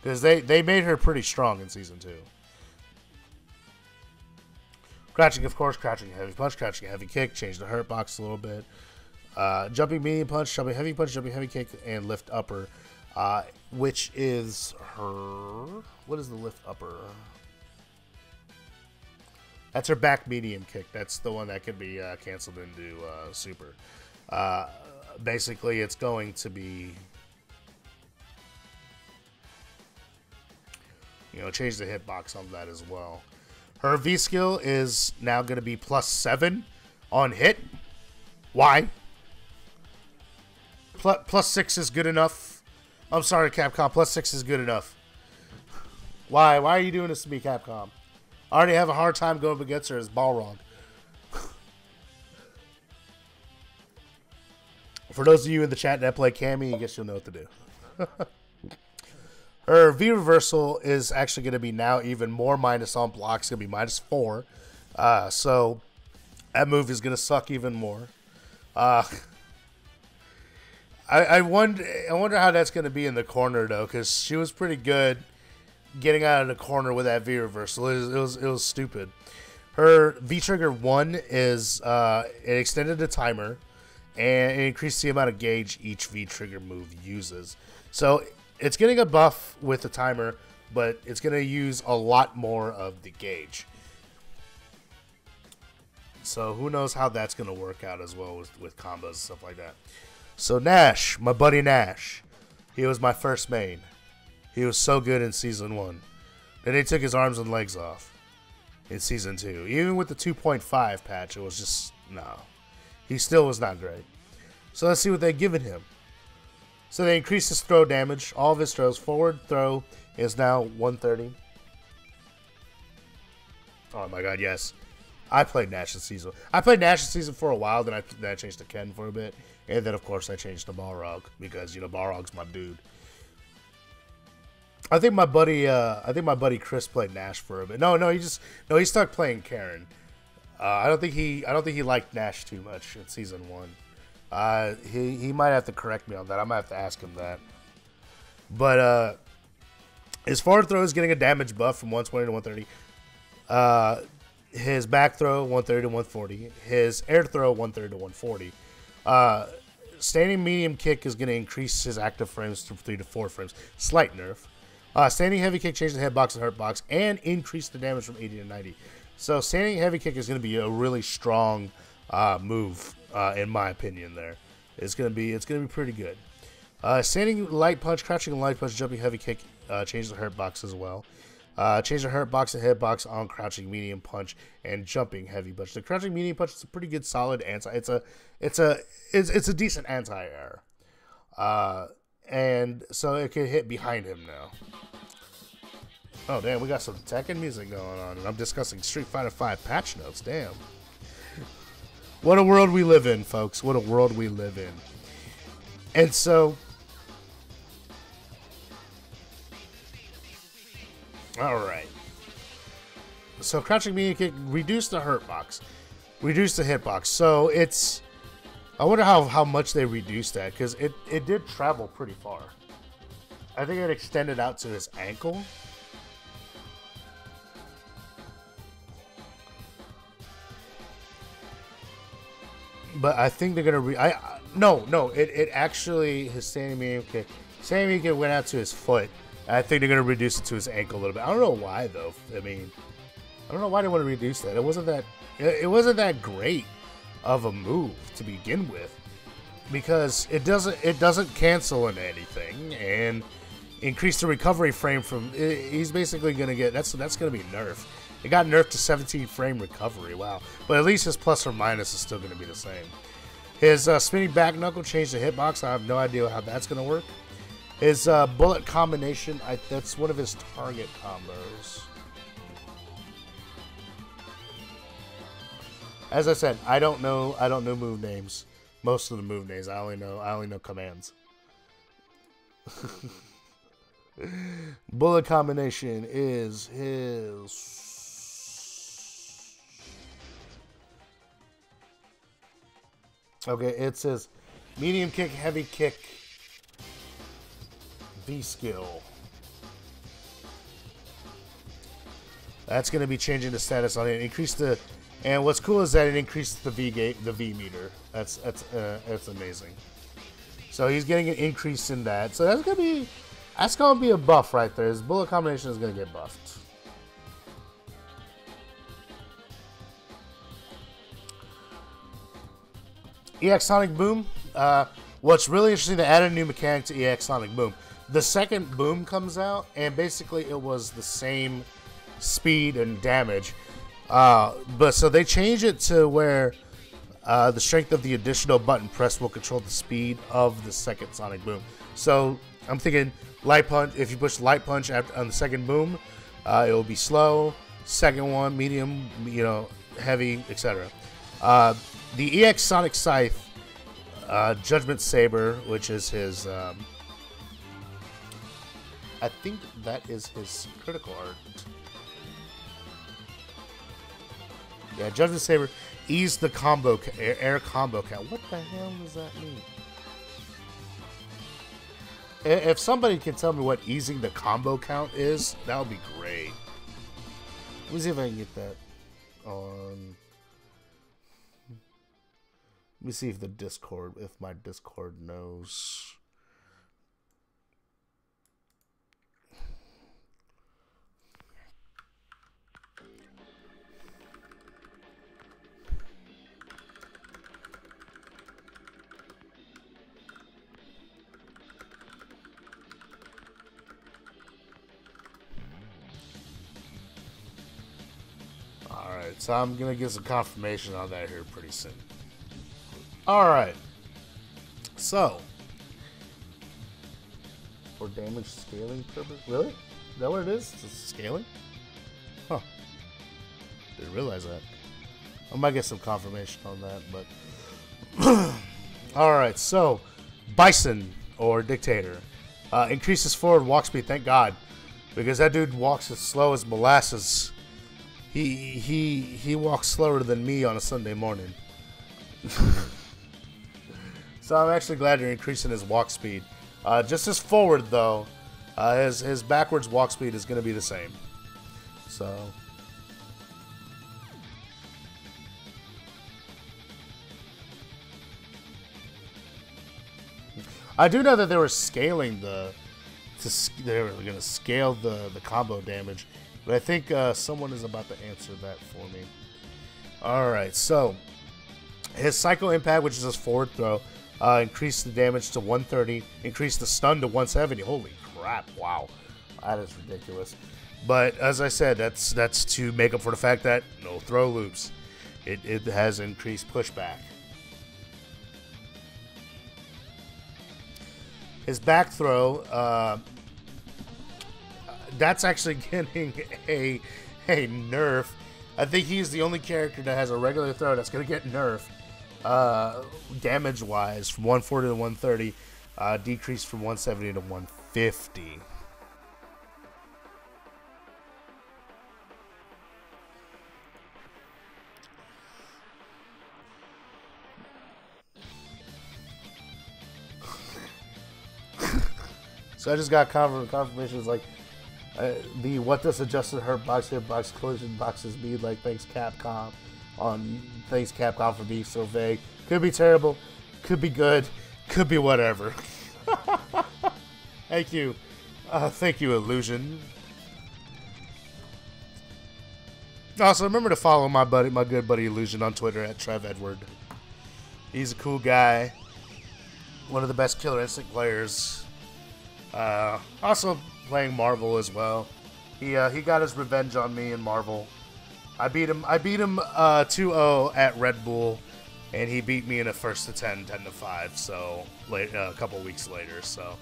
Because they made her pretty strong in Season 2. Crouching, of course, crouching heavy punch, crouching heavy kick, changed the hurt box a little bit. Jumping medium punch, jumping heavy punch, jumping heavy kick, and lift upper, which is her... What is the lift upper? That's her back medium kick. That's the one that can be canceled into super. Basically, it's going to be... You know, change the hitbox on that as well. Her V skill is now going to be +7 on hit. Why? +6 is good enough. I'm sorry, Capcom. +6 is good enough. Why? Why are you doing this to me, Capcom? I already have a hard time going up against her as Balrog. For those of you in the chat that play Cammy, I guess you'll know what to do. Her V reversal is actually going to be now even more minus on blocks. It's going to be -4. So that move is going to suck even more. I wonder how that's going to be in the corner though, because she was pretty good getting out of the corner with that V reversal. It was stupid. Her V trigger 1 is it extended the timer and it increased the amount of gauge each V trigger move uses. So it's getting a buff with the timer, but it's going to use a lot more of the gauge. So who knows how that's going to work out as well with combos and stuff like that. So Nash, my buddy Nash, he was my first main. He was so good in Season 1. Then they took his arms and legs off in Season 2. Even with the 2.5 patch, it was just, no. He still was not great. So let's see what they've given him. So they increased his throw damage. All of his throws. Forward throw is now 130. Oh my god, yes. I played Nash in Season. I played Nash in Season for a while, then I changed to Ken for a bit. And then, of course, I changed to Balrog because, you know, Balrog's my dude. I think my buddy Chris played Nash for a bit. No, he stuck playing Karen. I don't think he liked Nash too much in Season 1. He might have to correct me on that. I might have to ask him that. But his forward throw is getting a damage buff from 120 to 130. His back throw 130 to 140. His air throw 130 to 140. Standing medium kick is going to increase his active frames from 3 to 4 frames. Slight nerf. Standing heavy kick changed the hitbox and hurtbox and increased the damage from 80 to 90. So standing heavy kick is going to be a really strong move, in my opinion. There, it's going to be pretty good. Standing light punch, crouching light punch, jumping heavy kick changed the hurtbox as well. Change the hurt box to hitbox on crouching medium punch and jumping heavy punch. The crouching medium punch is a pretty good solid anti. It's a decent anti-air. And so it can hit behind him now. Oh damn, we got some Tekken music going on, and I'm discussing Street Fighter V patch notes. Damn. What a world we live in, folks. What a world we live in. And so, all right. So crouching medium kick, reduce the hurt box, reduce the hitbox. So it's, I wonder how much they reduced that, because it did travel pretty far. I think it extended out to his ankle. But I think they're gonna no, it actually, his standing medium kick went out to his foot. I think they're gonna reduce it to his ankle a little bit. I don't know why though. I mean, I don't know why they want to reduce that. It wasn't that great of a move to begin with, because it doesn't cancel on anything and increase the recovery frame from. He's basically gonna get that's gonna be nerfed. It got nerfed to 17 frame recovery. Wow. But at least his plus or minus is still going to be the same. His spinning back knuckle changed the hitbox. I have no idea how that's going to work. His bullet combination, that's one of his target combos. As I said, I don't know move names. Most of the move names, I only know commands. Bullet combination is his. Okay, it says medium kick, heavy kick, V skill. That's going to be changing the status on it. Increase the, and what's cool is that it increased the V meter. That's amazing. So he's getting an increase in that. So that's gonna be a buff right there. His bullet combination is gonna get buffed. EX Sonic Boom. What's really interesting, they added a new mechanic to EX Sonic Boom. The second boom comes out, and basically it was the same speed and damage. But so they changed it to where the strength of the additional button press will control the speed of the second Sonic Boom. So I'm thinking light punch. If you push light punch on the second boom, it will be slow. Second one, medium, heavy, etc. The EX Sonic Scythe, Judgment Saber, which is his, I think that is his critical art. Yeah, Judgment Saber, ease the combo, air combo count. What the hell does that mean? If somebody can tell me what easing the combo count is, that would be great. Let me see if I can get that on. Let me see if my Discord knows. Alright, so I'm going to get some confirmation on that here pretty soon. Alright, so, for damage scaling purpose, really? Is that what it is? It's scaling? Huh. Didn't realize that. I might get some confirmation on that, but... Alright, so, Bison, or Dictator, increases forward walk speed, thank God, because that dude walks as slow as molasses. He walks slower than me on a Sunday morning. So I'm actually glad you're increasing his walk speed. Just his forward, though, his backwards walk speed is going to be the same. So... I do know that they were scaling they were going to scale the combo damage, but I think someone is about to answer that for me. Alright, so his Psycho Impact, which is his forward throw, increased the damage to 130, increased the stun to 170. Holy crap, wow. That is ridiculous. But as I said, that's to make up for the fact that no throw loops. It has increased pushback. His back throw, that's actually getting a nerf. I think he's the only character that has a regular throw that's going to get nerfed. Damage-wise, from 140 to 130, decreased from 170 to 150. So I just got confirmation. It's like the what does adjusted hitbox collision boxes mean? Like thanks Capcom for being so vague. Could be terrible, could be good, could be whatever. Thank you, Illusion. Also, remember to follow my good buddy Illusion on Twitter at Trev Edward. He's a cool guy, one of the best Killer Instinct players. Also playing Marvel as well. He got his revenge on me in Marvel. I beat him 2-0 at Red Bull, and he beat me in a first to 10 to 5. So a couple weeks later. So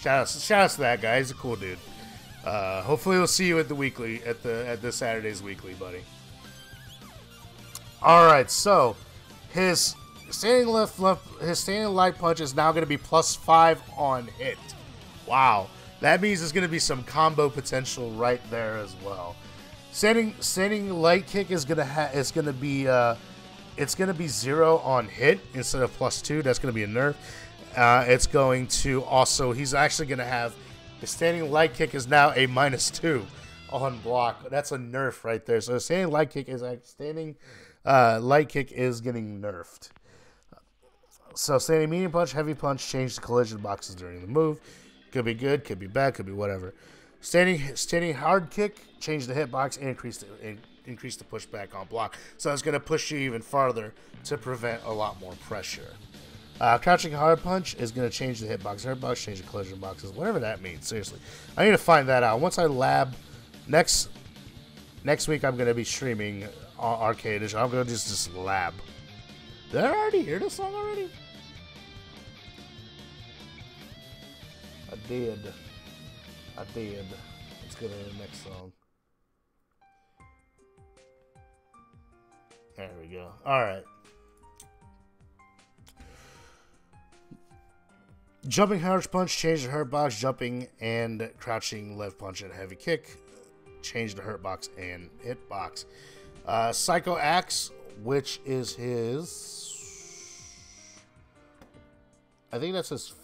shout out to that guy. He's a cool dude. Hopefully we'll see you at the weekly at this Saturday's weekly, buddy. All right, so his standing light punch is now going to be +5 on hit. Wow, that means there's going to be some combo potential right there as well. Standing light kick is going to be 0 on hit instead of +2. That's going to be a nerf. It's going to also, he's actually going to have the standing light kick is now a -2 on block. That's a nerf right there. So the standing light kick is getting nerfed. So standing medium punch, heavy punch, change the collision boxes during the move. Could be good, could be bad, could be whatever. Standing hard kick, change the hitbox and increase the pushback on block. So it's going to push you even farther to prevent a lot more pressure. Crouching hard punch is going to change the hitbox, change the collision boxes, whatever that means. Seriously, I need to find that out. Once I lab next week, I'm going to be streaming Arcade Edition. I'm going to just lab. Did I already hear this song already? I did. Let's go to the next song. There we go. All right. Jumping hard punch, change the hurt box. Jumping and crouching left punch and heavy kick, change the hurt box and hit box. Psycho Axe, which is his, I think that's his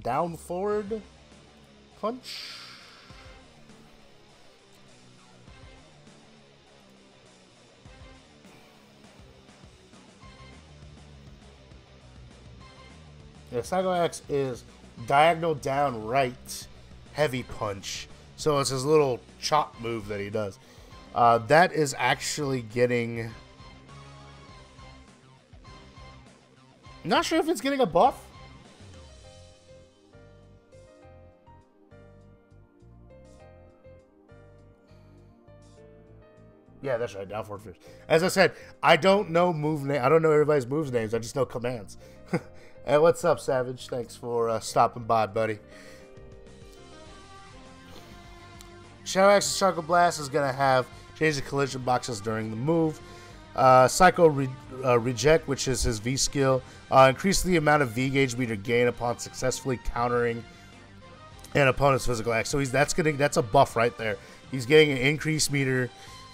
down forward punch. Yeah, Psycho Axe is diagonal down right heavy punch. So it's his little chop move that he does. That is actually getting... Not sure if it's getting a buff. Yeah, that's right. Down forward first. As I said, I don't know move name. I don't know everybody's moves names. I just know commands. Hey, what's up, Savage? Thanks for stopping by, buddy. Shadow Axe's Chocolate Blast is going to have change the collision boxes during the move. Psycho Reject, which is his V skill, increase the amount of V gauge meter gain upon successfully countering an opponent's physical act. So that's a buff right there. He's getting an increased meter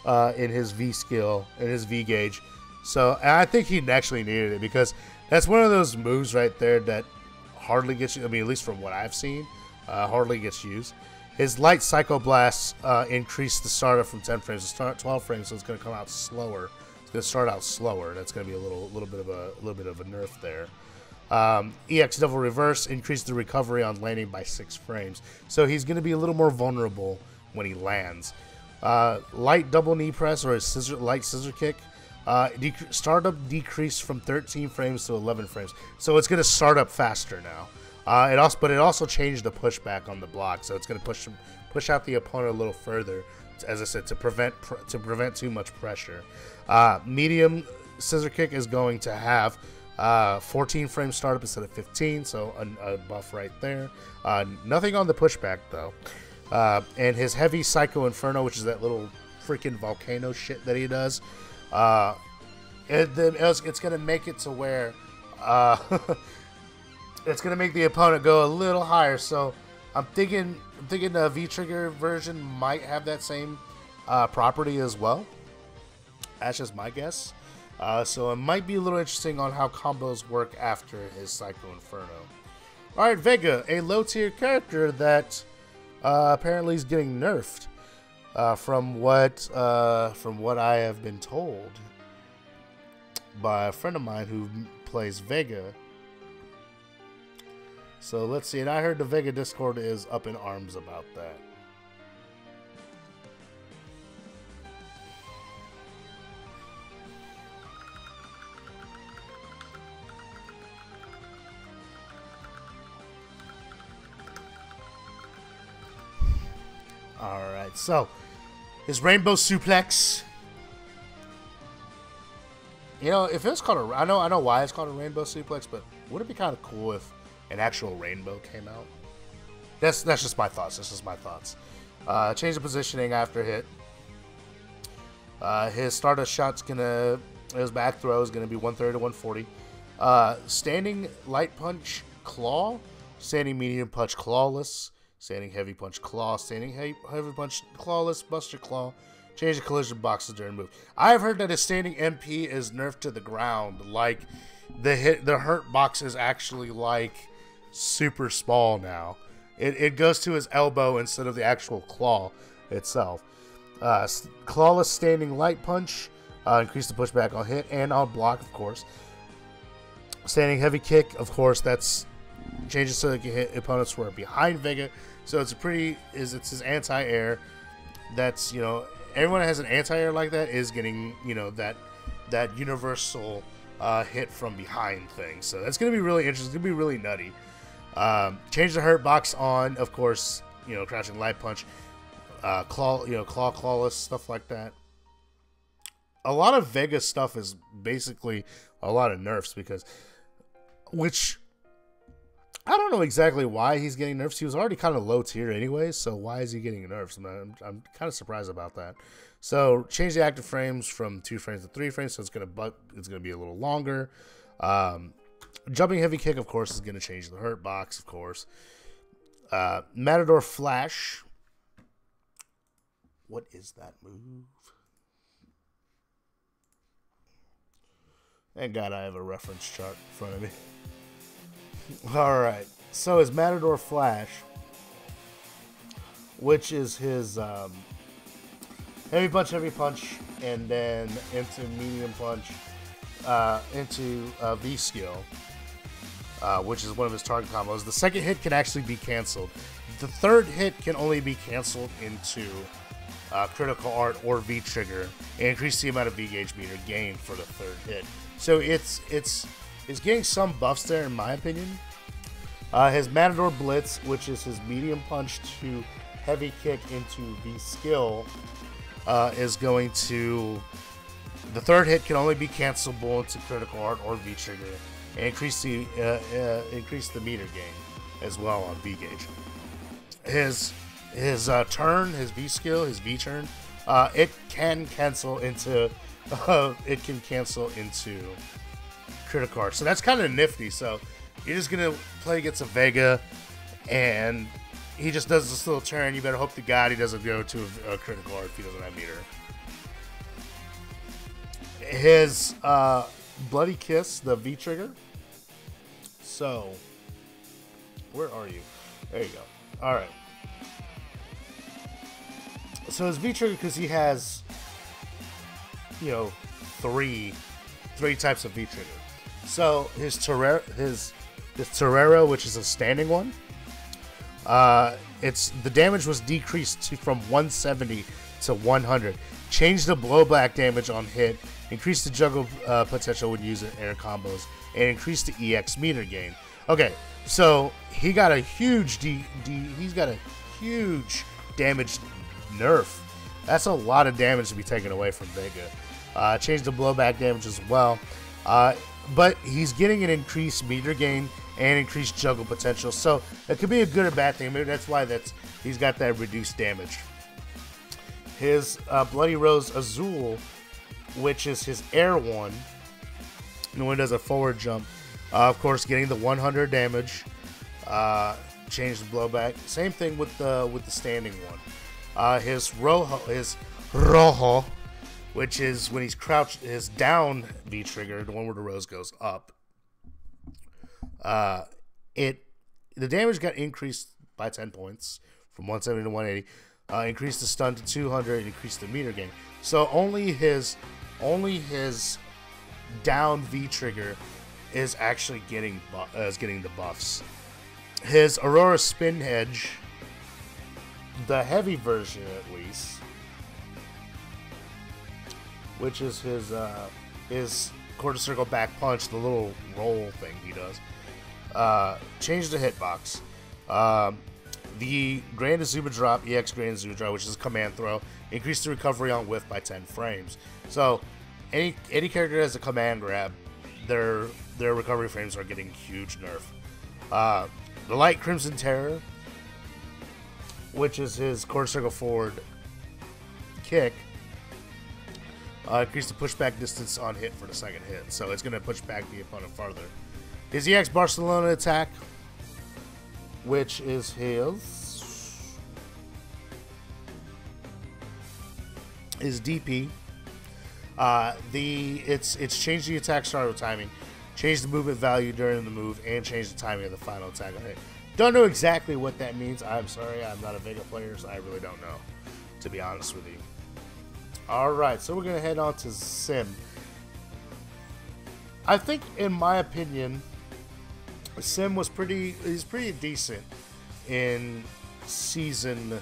in his V skill, in his V gauge. So I think he actually needed it because that's one of those moves right there that hardly gets you. I mean, at least from what I've seen, hardly gets used. His light Psycho Blast increased the startup from 10 frames to 12 frames, so it's going to come out slower. It's going to start out slower. That's going to be a little bit of a nerf there. EX Devil Reverse increased the recovery on landing by 6 frames, so he's going to be a little more vulnerable when he lands. Light Double Knee Press or his light scissor kick. Startup decreased from 13 frames to 11 frames, so it's going to start up faster now. But it also changed the pushback on the block, so it's going to push out the opponent a little further as I said, to prevent too much pressure. Medium scissor kick is going to have 14 frame startup instead of 15, so a buff right there. Nothing on the pushback though. And his heavy Psycho Inferno, which is that little freaking volcano shit that he does, it's gonna make it to where it's gonna make the opponent go a little higher. So I'm thinking the V-Trigger version might have that same property as well. That's just my guess. So it might be a little interesting on how combos work after his Psycho Inferno. Alright, Vega, a low-tier character that apparently is getting nerfed from what I have been told by a friend of mine who plays Vega. So let's see, and I heard the Vega Discord is up in arms about that. Alright, so his Rainbow Suplex. You know, if it's called I know why it's called a Rainbow Suplex, but would it be kind of cool if an actual rainbow came out? That's just my thoughts. That's just my thoughts. Change the positioning after hit. His Stardust shot's gonna, his back throw is gonna be 130 to 140. Standing light punch claw, standing medium punch clawless, standing heavy punch claw, standing heavy punch clawless, buster claw. Change the collision boxes during move. I've heard that a standing MP is nerfed to the ground. Like the hurt box is actually like super small now. It goes to his elbow instead of the actual claw itself. Clawless standing light punch, increase the pushback on hit and on block, of course. Standing heavy kick, of course, that's changes so they can hit opponents who are behind Vega. So it's it's his anti-air. That's, you know, everyone that has an anti-air like that is getting, you know, that universal hit from behind thing. So that's gonna be really interesting. It's gonna be really nutty. Change the hurt box on, of course, you know, crouching light punch, clawless, stuff like that. A lot of Vega stuff is basically a lot of nerfs which I don't know exactly why he's getting nerfs. He was already kind of low tier anyway, so why is he getting nerfs? I'm kind of surprised about that. So change the active frames from 2 frames to 3 frames, so it's gonna be a little longer. Jumping heavy kick, of course, is gonna change the hurt box, of course. Matador Flash. What is that move? Thank God I have a reference chart in front of me. Alright, so his Matador Flash, which is his heavy punch, and then into medium punch, into V skill, which is one of his target combos. The second hit can actually be canceled. The third hit can only be canceled into critical art or V trigger, and increase the amount of V gauge meter gained for the third hit. So it's getting some buffs there, in my opinion. His Matador Blitz, which is his medium punch to heavy kick into V skill, is going to... The third hit can only be cancelable into critical art or V trigger, and increase the meter gain as well on V gauge. His turn, his V skill, his V turn, it can cancel into critical art. So that's kind of nifty. So you're just gonna play against a Vega, and he just does this little turn. You better hope to God he doesn't go to a critical art if he doesn't have meter. His Bloody Kiss, the V trigger. So where are you? There you go. All right. So his V trigger, because he has, you know, three types of V trigger. So his Torero, which is a standing one, the damage was decreased from 170 to 100. Change the blowback damage on hit, increase the juggle potential when using air combos, and increase the EX meter gain. Okay, so he got a huge he's got a huge damage nerf That's a lot of damage to be taken away from Vega. Changed the blowback damage as well. But he's getting an increased meter gain and increased juggle potential. So it could be a good or bad thing. Maybe that's why he's got that reduced damage. His Bloody Rose Azul, which is his air one, and when it does a forward jump, of course, getting the 100 damage. Change the blowback. Same thing with the standing one. His Rojo, which is when he's crouched, his down V trigger, the one where the rose goes up. The damage got increased by 10 points from 170 to 180. Increased the stun to 200. Increased the meter gain. So only his down V trigger is actually getting the buffs. His Aurora Spin Hedge, the heavy version at least, which is his quarter circle back punch, the little roll thing he does, changed the hitbox. The Grand Azuma Drop, EX Grand Azuma Drop, which is a command throw, increased the recovery on whiff by 10 frames. So any character that has a command grab, their recovery frames are getting huge nerf. The Light Crimson Terror, which is his quarter circle forward kick, increased the pushback distance on hit for the second hit. So it's going to push back the opponent farther. His EX Barcelona attack, which is his DP. It's changed the attack start timing, changed the movement value during the move, and changed the timing of the final attack. Okay. Don't know exactly what that means. I'm sorry, I'm not a Vega player, so I really don't know, to be honest with you. Alright, so we're going to head on to Sim. I think, in my opinion, Sim was pretty decent in season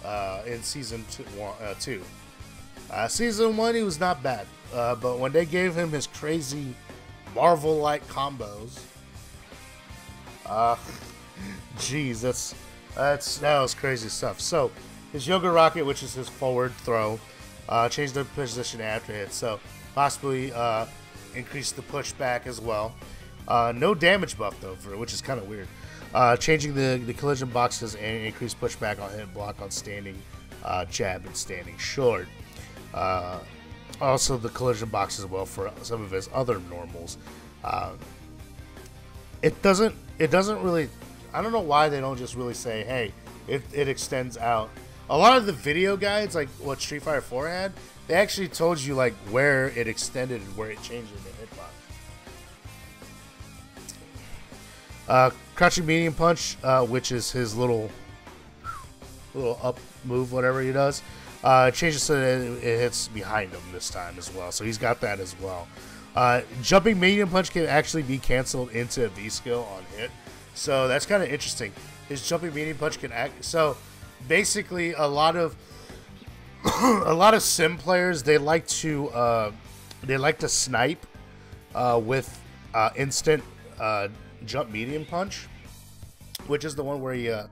2. Season 1, he was not bad, but when they gave him his crazy Marvel-like combos, jeez, that was crazy stuff. So his Yoga Rocket, which is his forward throw, changed the position after hit, so possibly increased the pushback as well. No damage buff though, which is kind of weird. Changing the collision boxes and increased pushback on hit block on standing jab and standing short. Also the collision box as well for some of his other normals. It doesn't really, I don't know why they don't just really say, hey, it extends out. A lot of the video guides, like what Street Fighter 4 had, they actually told you like where it extended and where it changed in the hitbox. Crouching medium punch, which is his little up move, whatever he does. Changes so that it hits behind him this time as well. So he's got that as well. Jumping medium punch can actually be canceled into a V skill on hit. So that's kind of interesting. His jumping medium punch can act. So basically, a lot of sim players, they like to snipe with instant jump medium punch, which is the one where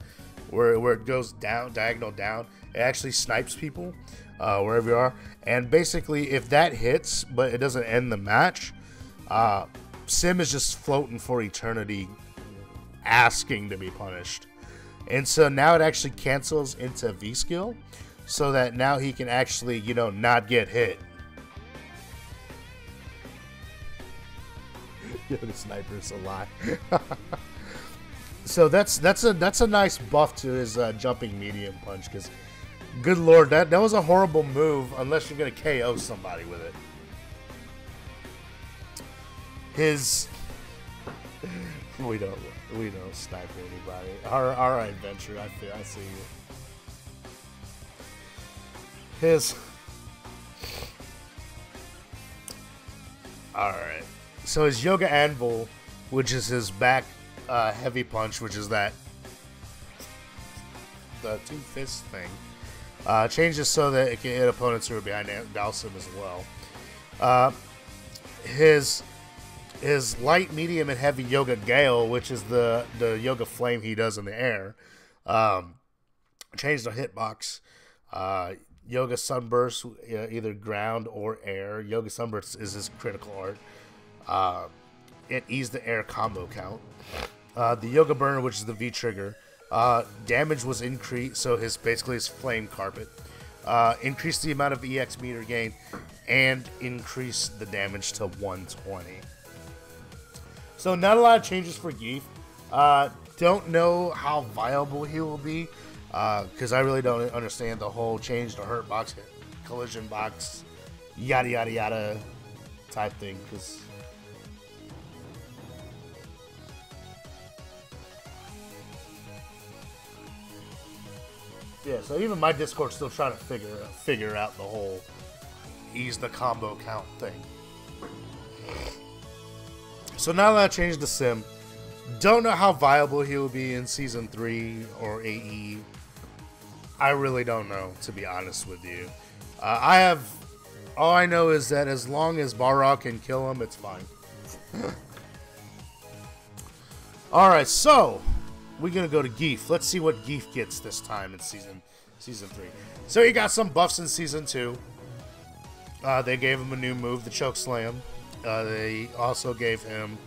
where it goes down, diagonal down. It actually snipes people wherever you are. And basically, if that hits, but it doesn't end the match, Sim is just floating for eternity, asking to be punished. And so now it actually cancels into V skill, so that now he can actually, you know, not get hit. Yeah, the sniper's a lie. So that's a nice buff to his jumping medium punch, because good lord, that was a horrible move unless you're gonna KO somebody with it. His we don't snipe anybody. All right, Venture, I see you. His all right. So his Yoga Anvil, which is his back heavy punch, which is the two fist thing, changes so that it can hit opponents who are behind Dalsim as well. His light, medium, and heavy Yoga Gale, which is the Yoga Flame he does in the air, changed the hitbox. Yoga Sunburst, either ground or air. Yoga Sunburst is his critical art. It eased the air combo count. The Yoga Burner, which is the V trigger, damage was increased, so basically his Flame Carpet. Increased the amount of EX meter gain, and increased the damage to 120. So not a lot of changes for Geef. Don't know how viable he will be, because I really don't understand the whole change to hurt box, collision box, yada yada yada type thing. Because yeah, so even my Discord's still trying to figure out the whole ease the combo count thing. So now that I changed the sim, don't know how viable he will be in Season 3 or AE. I really don't know, to be honest with you. All I know is that as long as Balrog can kill him, it's fine. Alright, so we're going to go to Geef. Let's see what Geef gets this time in Season 3. So he got some buffs in Season 2. They gave him a new move, the Choke Slam. They also gave him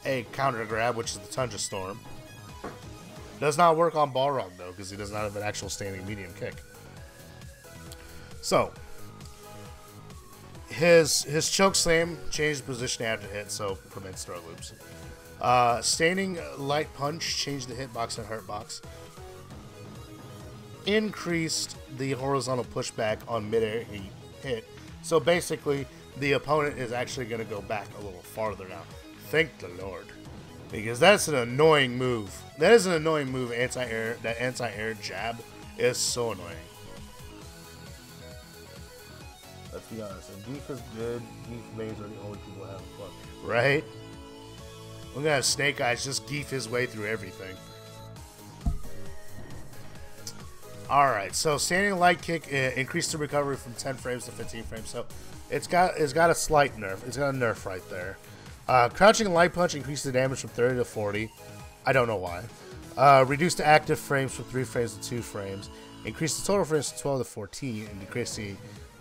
a counter grab, which is the Tundra Storm. Does not work on Balrog, though, because he does not have an actual standing medium kick. So, his Choke Slam changed position after hit, so prevents throw loops. Standing Light Punch changed the hitbox and hurtbox. Increased the horizontal pushback on mid-air hit. So basically, the opponent is actually going to go back a little farther now. Thank the Lord. Because that's an annoying move. That is an annoying move, anti-air. That anti-air jab is so annoying. Let's be honest. If Geef is good, Geef mains are the only people having fun. Right? We're going to have Snake Eyes just Geef his way through everything. Alright, so standing light kick increased the recovery from 10 frames to 15 frames. So it's got a slight nerf. It's got a nerf right there. Crouching light punch increased the damage from 30 to 40. I don't know why. Reduced the active frames from 3 frames to 2 frames. Increased the total frames from 12 to 14 and decreased the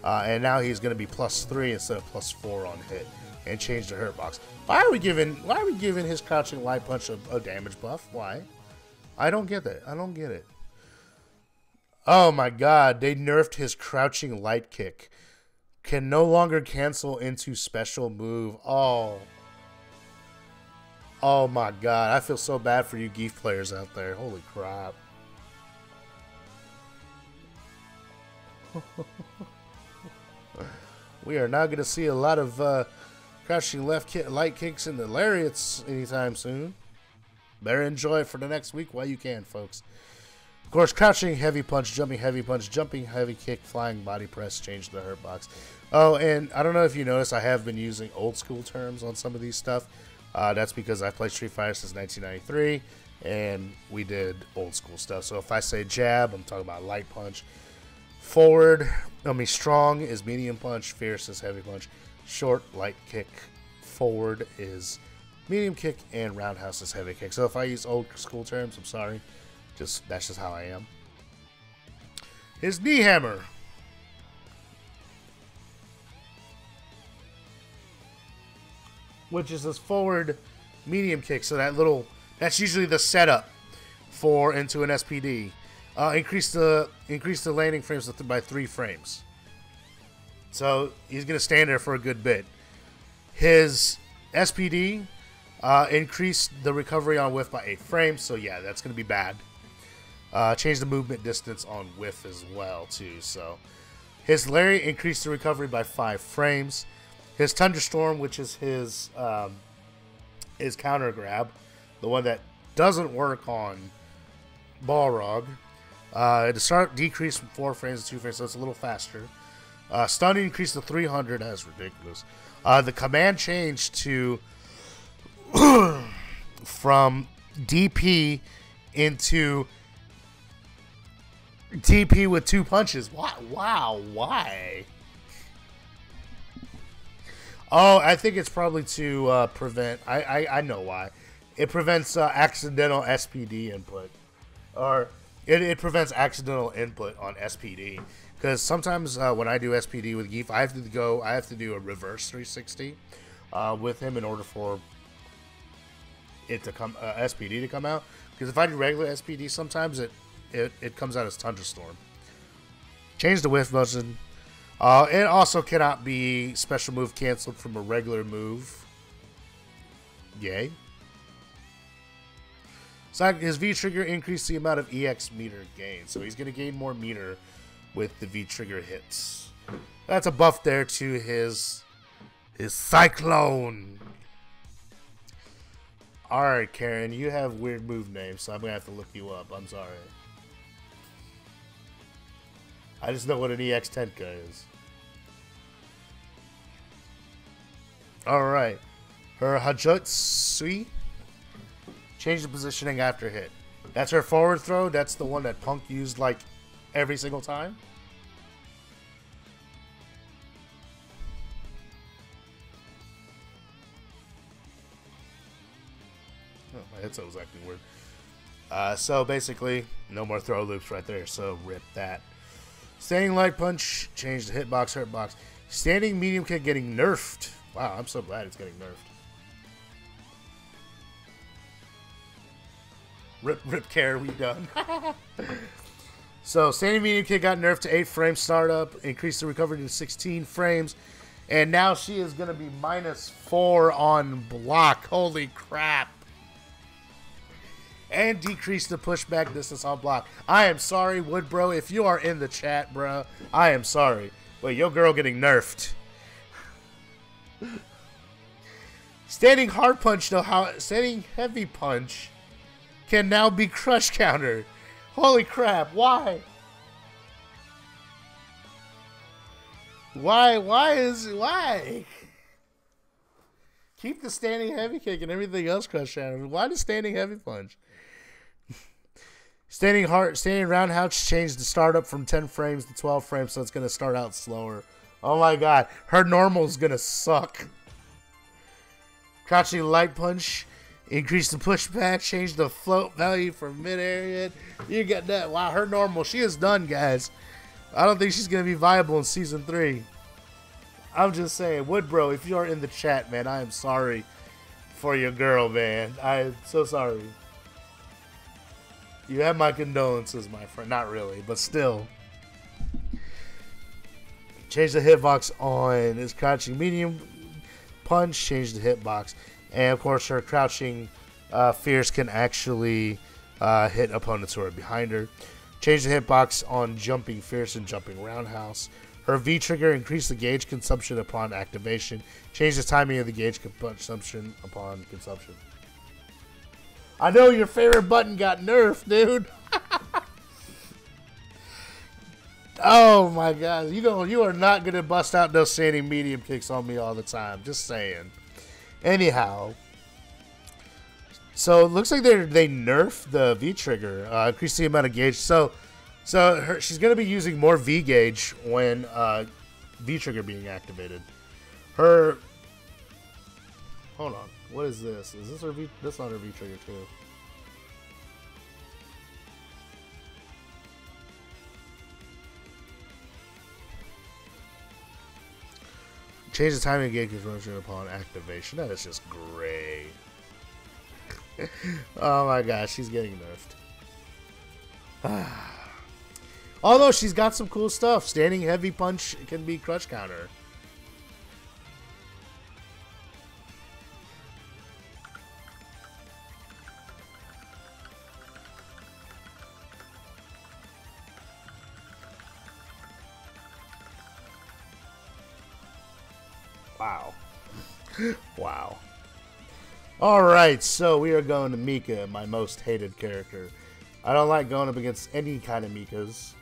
and now he's going to be +3 instead of +4 on hit, and change the hurt box. Why are we giving his crouching light punch a damage buff? Why? I don't get that. I don't get it. Oh my god, they nerfed his crouching light kick. Can no longer cancel into special move. Oh my god, I feel so bad for you Geef players out there. Holy crap. We are not going to see a lot of crouching light kicks in the lariats anytime soon. Better enjoy it for the next week while you can, folks. Of course, crouching heavy punch, jumping heavy kick, flying body press, change the hurt box. Oh, and I don't know if you noticed, I have been using old school terms on some of these stuff. That's because I played Street Fighter since 1993, and we did old school stuff. So if I say jab, I'm talking about light punch. Strong is medium punch, fierce is heavy punch, short, light kick, forward is medium kick, and roundhouse is heavy kick. So if I use old school terms, I'm sorry. That's just how I am. His knee hammer. Which is his forward medium kick. So that's usually the setup for into an SPD. Increase the landing frames by 3 frames. So he's gonna stand there for a good bit. His SPD increased the recovery on whiff by 8 frames. So yeah, that's gonna be bad. Change the movement distance on whiff as well too. So his Larry increased the recovery by 5 frames. His Thunderstorm, which is his counter grab, the one that doesn't work on Balrog, the start decreased from 4 frames to 2 frames, so it's a little faster. Stun increased to 300. That's ridiculous. The command changed to from DP into DP with 2 punches. Wow, why? Oh, I think it's probably to prevent... I know why. It prevents accidental SPD input. Or It prevents accidental input on SPD. Because sometimes when I do SPD with Geef, I have to do a reverse 360 with him in order for it to come SPD to come out. Because if I do regular SPD, sometimes it comes out as Thunderstorm. Change the whiff button. It also cannot be special move canceled from a regular move. Yay. So his V trigger increased the amount of EX meter gain, so he's going to gain more meter with the V trigger hits. That's a buff there to his Cyclone. Alright, Karen, you have weird move names, so I'm going to have to look you up. I'm sorry. I just know what an EX Tenka is. Alright. Her Hajutsui. Change the positioning after hit. That's her forward throw. That's the one that Punk used like every single time. Oh, my headset was acting weird. So basically, no more throw loops right there. So rip that. Standing light punch. Change the hitbox, hurtbox. Standing medium kick getting nerfed. Wow, I'm so glad it's getting nerfed. Rip care, we done. So, standing medium kick got nerfed to 8 frames startup, increased the recovery to 16 frames, and now she is going to be -4 on block. Holy crap. And decrease the pushback distance on block. I am sorry, Wood Bro, if you are in the chat, bro. I am sorry. Wait, your girl getting nerfed. Standing hard punch, though, standing heavy punch can now be crush counter. Holy crap, why? Why? Keep the standing heavy kick and everything else crush counter. Why the standing heavy punch? Standing roundhouse changed the startup from 10 frames to 12 frames, so it's going to start out slower. Oh my god, her normal's going to suck. Crouching light punch. Increase the pushback, change the float value from mid-air. You get that. Wow, her normal. She is done, guys. I don't think she's going to be viable in Season 3. I'm just saying. Wood Bro, if you are in the chat, man, I am sorry for your girl, man. I am so sorry. You have my condolences, my friend. Not really, but still. Change the hitbox on his crouching medium punch. Change the hitbox. And, of course, her crouching fierce can actually hit opponents who are behind her. Change the hitbox on jumping fierce and jumping roundhouse. Her V-trigger increased the gauge consumption upon activation. Change the timing of the gauge consumption upon consumption. I know your favorite button got nerfed, dude. Oh, my God. You are not going to bust out those standing medium kicks on me all the time. Just saying. Anyhow, so it looks like they nerfed the V trigger, increased the amount of gauge. So she's gonna be using more V gauge when V trigger being activated. Hold on, what is this? Is this her V? That's not her V trigger too. Change the timing of gauge conversion upon activation. That is just great. Oh my gosh, she's getting nerfed. Although she's got some cool stuff. Standing heavy punch can be crush counter. Wow. Wow. Alright, so we are going to Mika, my most hated character. I don't like going up against any kind of Mikas,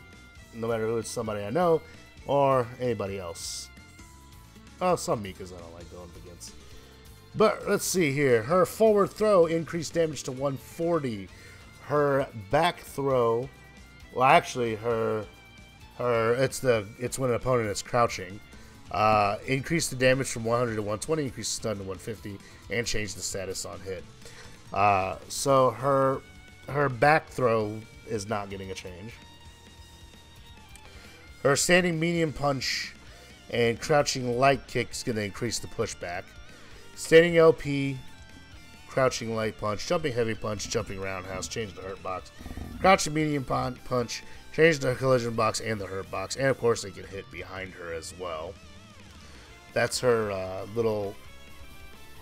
no matter who it's somebody I know, or anybody else. Oh, some Mikas I don't like going up against. But let's see here. Her forward throw increased damage to 140. Her back throw, well actually it's when an opponent is crouching. Increase the damage from 100 to 120, increase the stun to 150, and change the status on hit. So her back throw is not getting a change. Her standing medium punch and crouching light kick is going to increase the pushback. Standing LP, crouching light punch, jumping heavy punch, jumping roundhouse, change the hurt box. Crouching medium punch, change the collision box and the hurt box. And of course, they can hit behind her as well. That's her little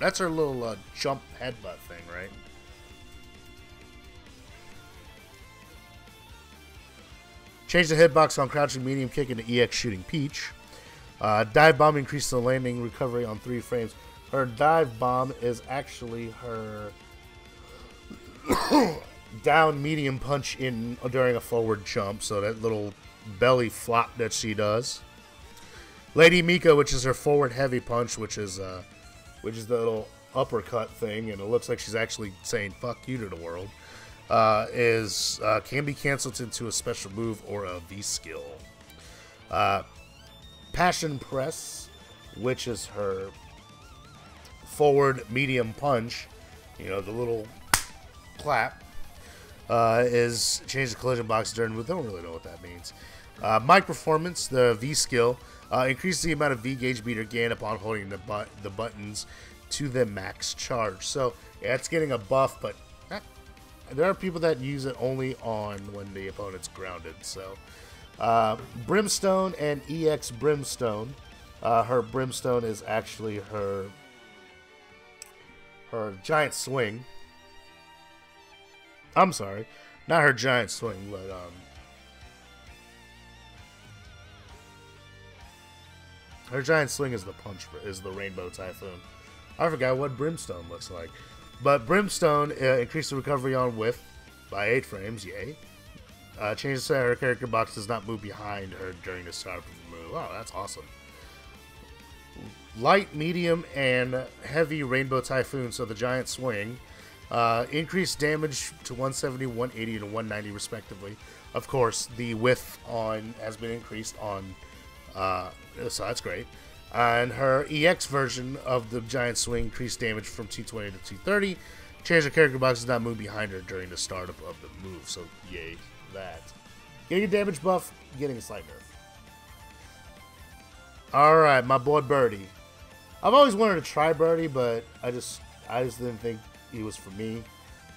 jump headbutt thing, right? Change the hitbox on crouching medium kick into EX shooting peach. Dive bomb increases the landing recovery on 3 frames. Her dive bomb is actually her down medium punch in during a forward jump. So that little belly flop that she does. Lady Mika, which is her forward heavy punch, which is the little uppercut thing, and it looks like she's actually saying "fuck you" to the world. Can be canceled into a special move or a V skill. Passion Press, which is her forward medium punch, the little clap, is change the collision box during move. Don't really know what that means. Mic Performance, the V skill, increases the amount of V gauge meter gain upon holding the buttons to the max charge. So yeah, it's getting a buff, but there are people that use it only on when the opponent's grounded. So Brimstone and EX Brimstone. Her Brimstone is actually her giant swing. I'm sorry, not her giant swing, but her giant swing is the Rainbow Typhoon. I forgot what Brimstone looks like. But Brimstone increased the recovery on whiff by 8 frames, yay. Changes to her character box does not move behind her during the start of the move. Oh, that's awesome. Light, medium, and heavy Rainbow Typhoon, so the giant swing. Increased damage to 170, 180, and 190 respectively. Of course, the width has been increased on, so that's great. And her EX version of the giant swing increased damage from 220 to 230. Change the character box does not move behind her during the start of the move, so yay that. Getting a damage buff, getting a slight nerf. Alright, my boy Birdie. I've always wanted to try Birdie, but I just didn't think he was for me.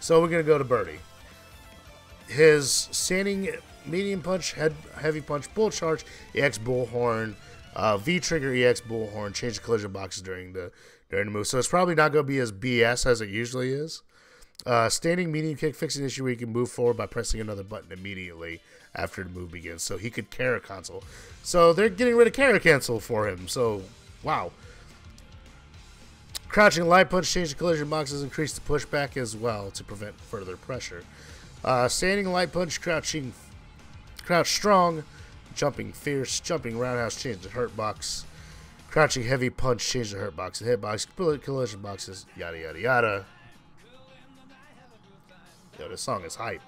So we're gonna go to Birdie. His standing medium punch, heavy punch, bull charge, EX bullhorn, V trigger, EX bullhorn, change the collision boxes during the move. So it's probably not gonna be as BS as it usually is. Standing medium kick, fixing issue where you can move forward by pressing another button immediately after the move begins. So he could Kara cancel. So they're getting rid of Kara cancel for him. So wow. Crouching light punch, change the collision boxes, increase the pushback as well to prevent further pressure. Standing light punch, crouch strong, jumping fierce, jumping roundhouse, change the hurt box. Crouching heavy punch, change the hurt box, the hit box, collision boxes, yada yada yada. Yo, this song is hype.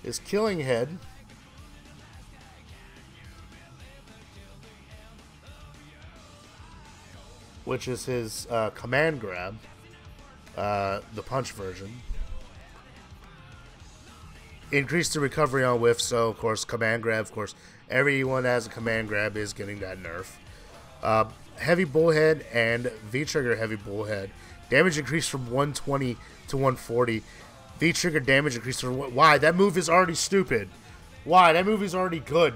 His killing head. Which is his command grab, the punch version. Increase the recovery on whiff, so of course command grab, of course everyone that has a command grab is getting that nerf. Heavy bullhead and V-trigger heavy bullhead. Damage increased from 120 to 140. V-trigger damage increased from... Why? That move is already stupid. Why? That move is already good.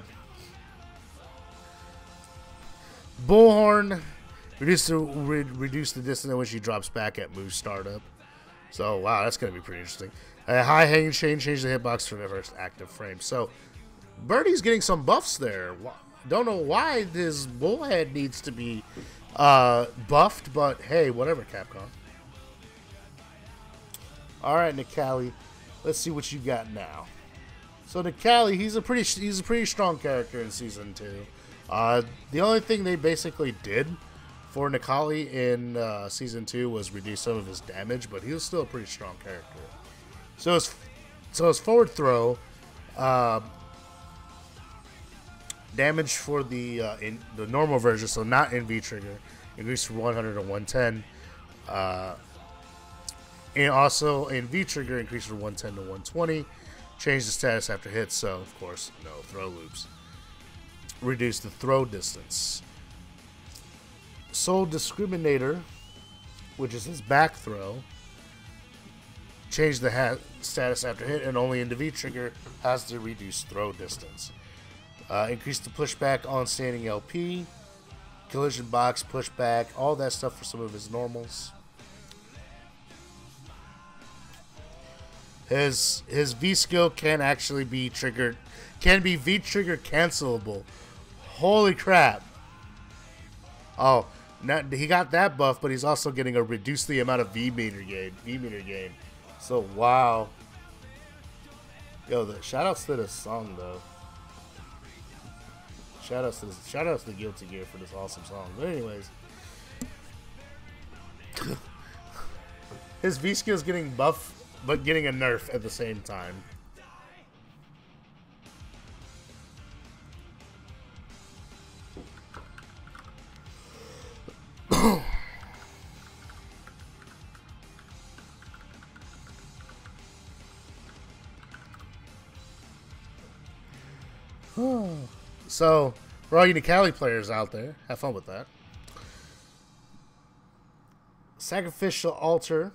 Bullhorn... Reduce the distance in which he drops back at move startup. So, wow, that's going to be pretty interesting. High hanging chain, change the hitbox for the first active frame. So, Birdie's getting some buffs there. Don't know why his bullhead needs to be buffed, but hey, whatever, Capcom. Alright, Nikali, let's see what you got now. So, Nikali, he's a pretty strong character in Season 2. The only thing they basically did for Nikali in Season 2 was reduce some of his damage, but he was still a pretty strong character. So his forward throw, damage for in the normal version, so not in V-Trigger, increased from 100 to 110. And also in V trigger, increase from 110 to 120. Change the status after hits, so of course, no throw loops. Reduce the throw distance. Soul Discriminator, which is his back throw. Change the status after hit, and only in the V trigger has the reduced throw distance. Increase the pushback on standing LP. Collision box, pushback, all that stuff for some of his normals. His V skill can actually be triggered, can be V trigger cancelable. Holy crap! Oh, he got that buff, but he's also getting a reduce the amount of V meter gain. So wow. Yo, the shoutouts to this song though. Shoutouts to Guilty Gear for this awesome song. But anyways, his V skill's getting buff, but getting a nerf at the same time. So, for all you Cali players out there, have fun with that. Sacrificial Altar.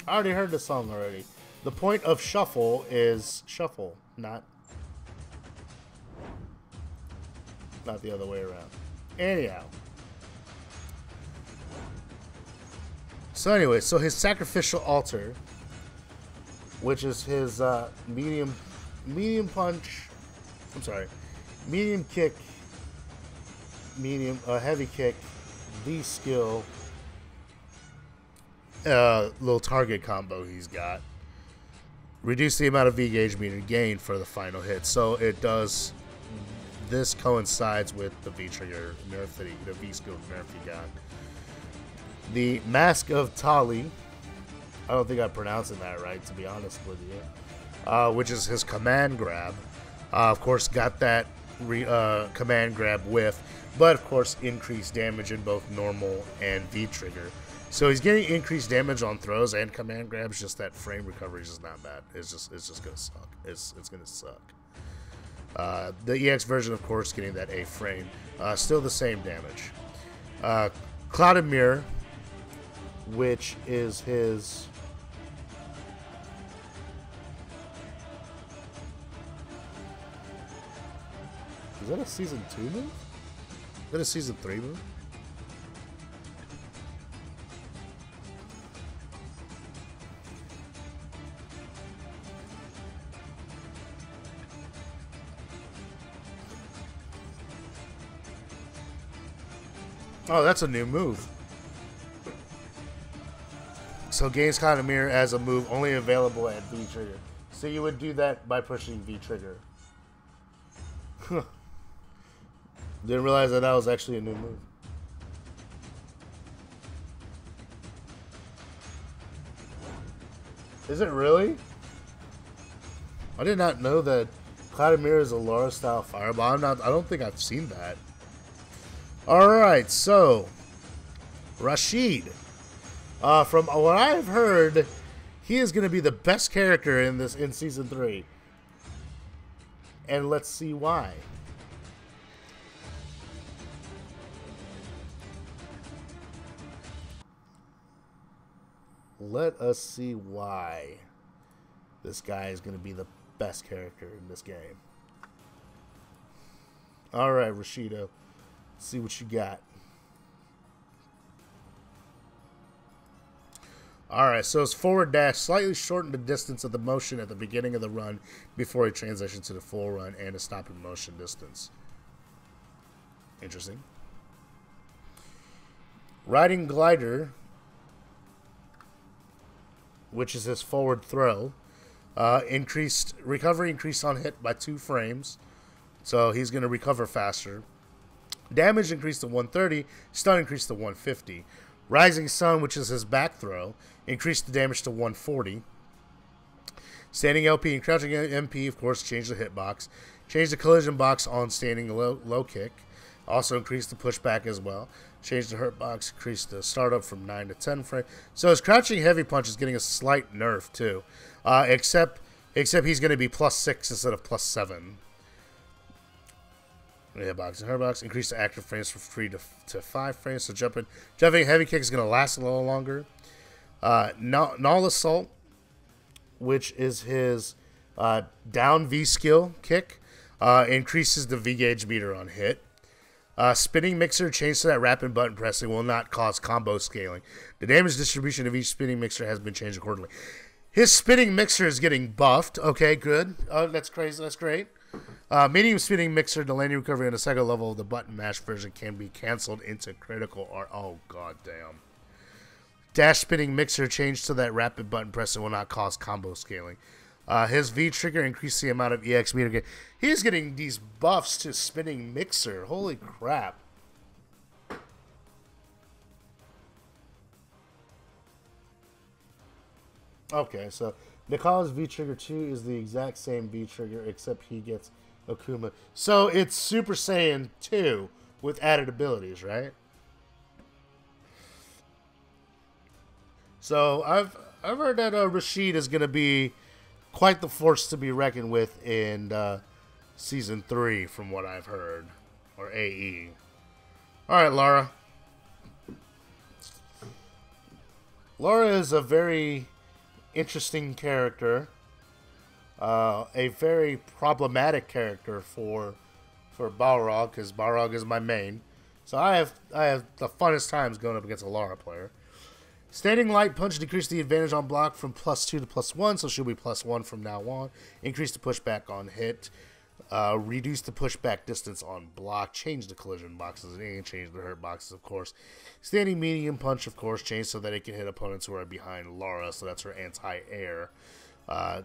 I already heard this song already. The point of shuffle is shuffle, not the other way around. Anyhow. So anyway, so his Sacrificial Altar, which is his medium punch, medium kick, heavy kick, V skill, little target combo he's got. Reduce the amount of V gauge meter gain for the final hit. So it does, this coincides with the V trigger nerf that the V skill nerf he got. The Mask of Tali, I don't think I'm pronouncing that right, to be honest with you, which is his command grab. Of course, got that command grab whiff, but of course increased damage in both normal and V trigger. So he's getting increased damage on throws and command grabs. Just that frame recovery is just not bad. It's just gonna suck. It's gonna suck. The EX version, of course, getting that A frame, still the same damage. Clouded Mirror, which is his. Is that a season 2 move? Is that a season 3 move? Oh, that's a new move. So gains Clouded Mirror as a move only available at V trigger. So you would do that by pushing V trigger. Didn't realize that was actually a new move. Is it really? I did not know that Clouded Mirror is a Laura style fireball. I don't think I've seen that. Alright, so Rashid. From what I've heard, he is going to be the best character in season 3. And let's see why. Let us see why this guy is going to be the best character in this game. Alright, Rashido. Let's see what you got. Alright, so his forward dash slightly shortened the distance of the motion at the beginning of the run before he transitioned to the full run and a stopping motion distance. Interesting. Riding Glider, which is his forward throw, recovery increased on hit by 2 frames, so he's going to recover faster. Damage increased to 130, stun increased to 150. Rising Sun, which is his back throw, increased the damage to 140. Standing LP and crouching MP, of course, changed the hitbox. Changed the collision box on standing low kick. Also increased the pushback as well. Change the hurt box, increase the startup from 9 to 10 frames. So his crouching heavy punch is getting a slight nerf too. Except he's going to be +6 instead of +7. Yeah, box and hurt box. Increase the active frames from 3 to 5 frames. So jumping heavy kick is going to last a little longer. Null assault, which is his down V skill kick, increases the V gauge meter on hit. Spinning mixer changed to that rapid button pressing will not cause combo scaling. The damage distribution of each spinning mixer has been changed accordingly. His spinning mixer is getting buffed. Okay, good. That's crazy. That's great. Medium spinning mixer, the landing recovery on the second level of the button mash version can be canceled into critical or oh god damn. Dash spinning mixer changed to that rapid button pressing will not cause combo scaling. His V trigger increased the amount of EX meter gain. He's getting these buffs to spinning mixer. Holy crap. Okay, so Nikala's V trigger 2 is the exact same V trigger except he gets Akuma. So it's Super Saiyan 2 with added abilities, right? So I've heard that Rashid is going to be quite the force to be reckoned with in Season 3, from what I've heard. Or AE. Alright, Lara. Lara is a very interesting character. A very problematic character for Balrog, because Balrog is my main. So I have the funnest times going up against a Lara player. Standing light punch decreased the advantage on block from +2 to +1, so she'll be +1 from now on. Increase the pushback on hit. Reduce the pushback distance on block. Change the collision boxes and change the hurt boxes, of course. Standing medium punch, of course, changed so that it can hit opponents who are behind Lara, so that's her anti-air.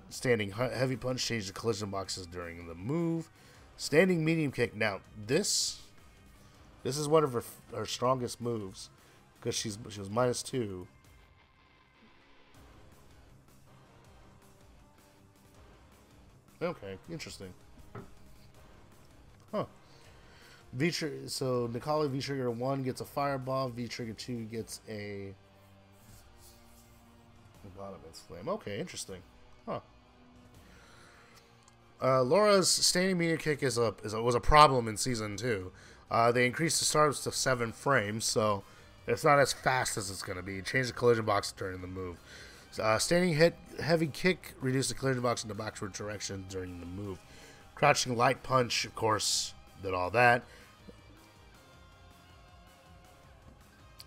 Standing heavy punch, change the collision boxes during the move. Standing medium kick. Now, this is one of her strongest moves because she was -2. Okay, interesting. Huh. So Nikali V trigger 1 gets a fireball, V trigger 2 gets a Godman's flame. Okay, interesting. Huh. Laura's standing medium kick was a problem in season 2. They increased the startups to 7 frames, so it's not as fast as it's going to be. Change the collision box during the move. Standing heavy kick, reduce the collision box in the backward direction during the move. Crouching light punch, of course, did all that.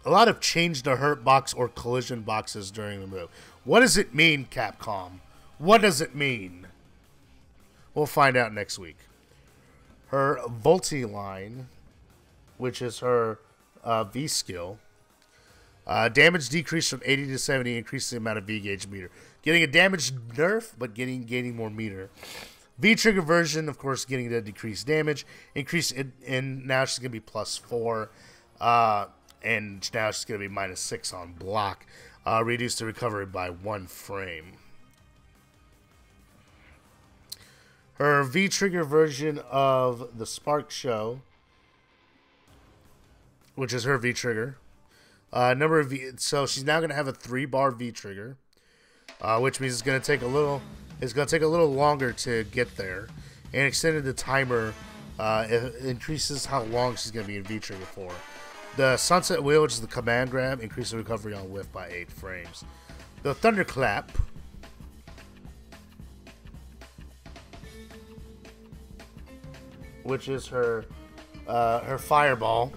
A lot of change the hurt box or collision boxes during the move. What does it mean, Capcom? What does it mean? We'll find out next week. Her Volti line, which is her V skill. Damage decrease from 80 to 70, increases the amount of V gauge meter. Getting a damage nerf, but gaining more meter. V trigger version, of course, getting the decreased damage. Increase it, and now she's gonna be +4, and now she's gonna be -6 on block. Reduce the recovery by 1 frame. Her V trigger version of the Spark Show, which is her V trigger. Number of V, so she's now gonna have a 3-bar V trigger, which means it's gonna take a little longer to get there, and extended the timer. It increases how long she's gonna be in V trigger for. The Sunset Wheel, which is the command grab, increases the recovery on whiff by 8 frames. The Thunderclap, which is her fireball.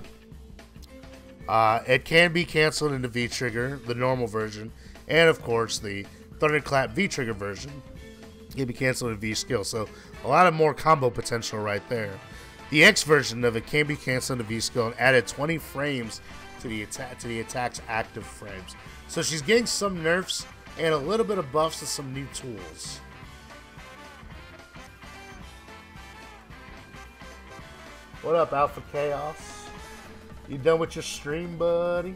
It can be canceled into V-Trigger, the normal version, and of course the Thunderclap V-Trigger version can be canceled in V-Skill, so a lot of more combo potential right there. The X version of it can be canceled into V-Skill and added 20 frames to the attack's active frames. So she's getting some nerfs and a little bit of buffs to some new tools. What up, Alpha Chaos? You done with your stream, buddy?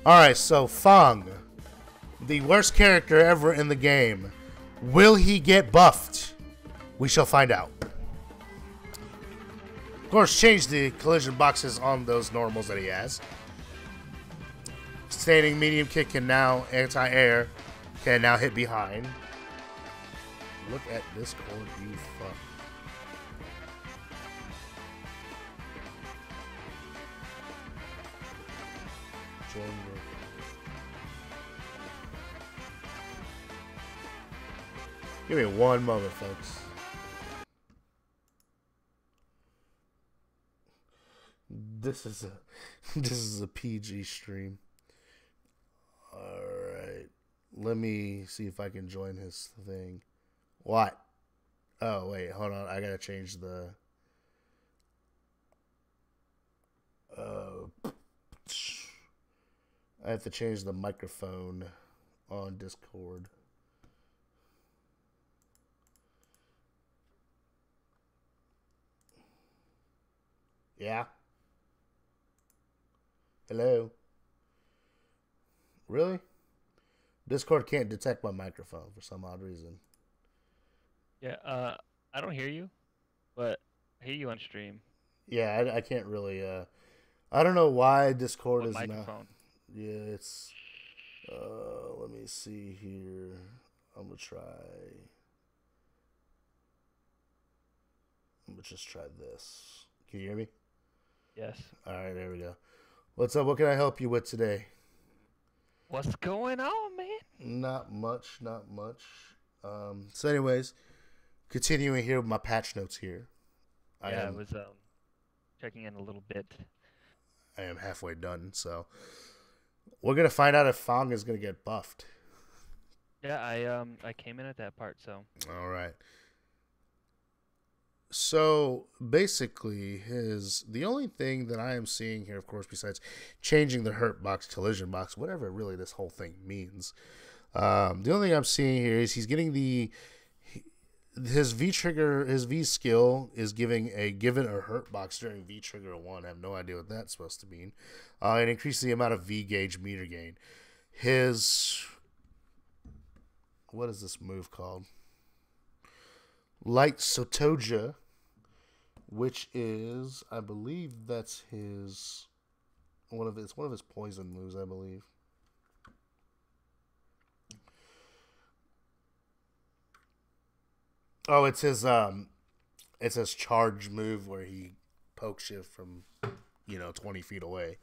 Alright, so Fang, the worst character ever in the game. Will he get buffed? We shall find out. course, change the collision boxes on those normals that he has. Standing medium kick can now anti-air, can now hit behind. Look at this cord, you fuck. Join your... Give me one moment, folks. This is a PG stream. Alright. Let me see if I can join his thing. What? Oh, wait, hold on. I gotta change the... I have to change the microphone on Discord. Yeah? Hello? Really? Discord can't detect my microphone for some odd reason. Yeah, I don't hear you, but I hear you on stream. Yeah, I can't really, I don't know why Discord What is not... microphone? Yeah, it's... let me see here. I'm gonna just try this. Can you hear me? Yes. Alright, there we go. What's up? What can I help you with today? What's going on, man? Not much. So anyways, continuing here with my patch notes here. I was checking in a little bit. I am halfway done, so we're gonna find out if Fong is gonna get buffed. Yeah, I came in at that part, so. All right. So basically, the only thing that I am seeing here, of course, besides changing the hurt box, collision box, whatever really this whole thing means, the only thing I'm seeing here is he's getting his V trigger, his V skill is given a hurt box during V trigger 1. I have no idea what that's supposed to mean. It increases the amount of V gauge meter gain. What is this move called? Light Sotoja, which is, I believe that's one of his poison moves, I believe. Oh, it's his charge move where he pokes you from 20 feet away.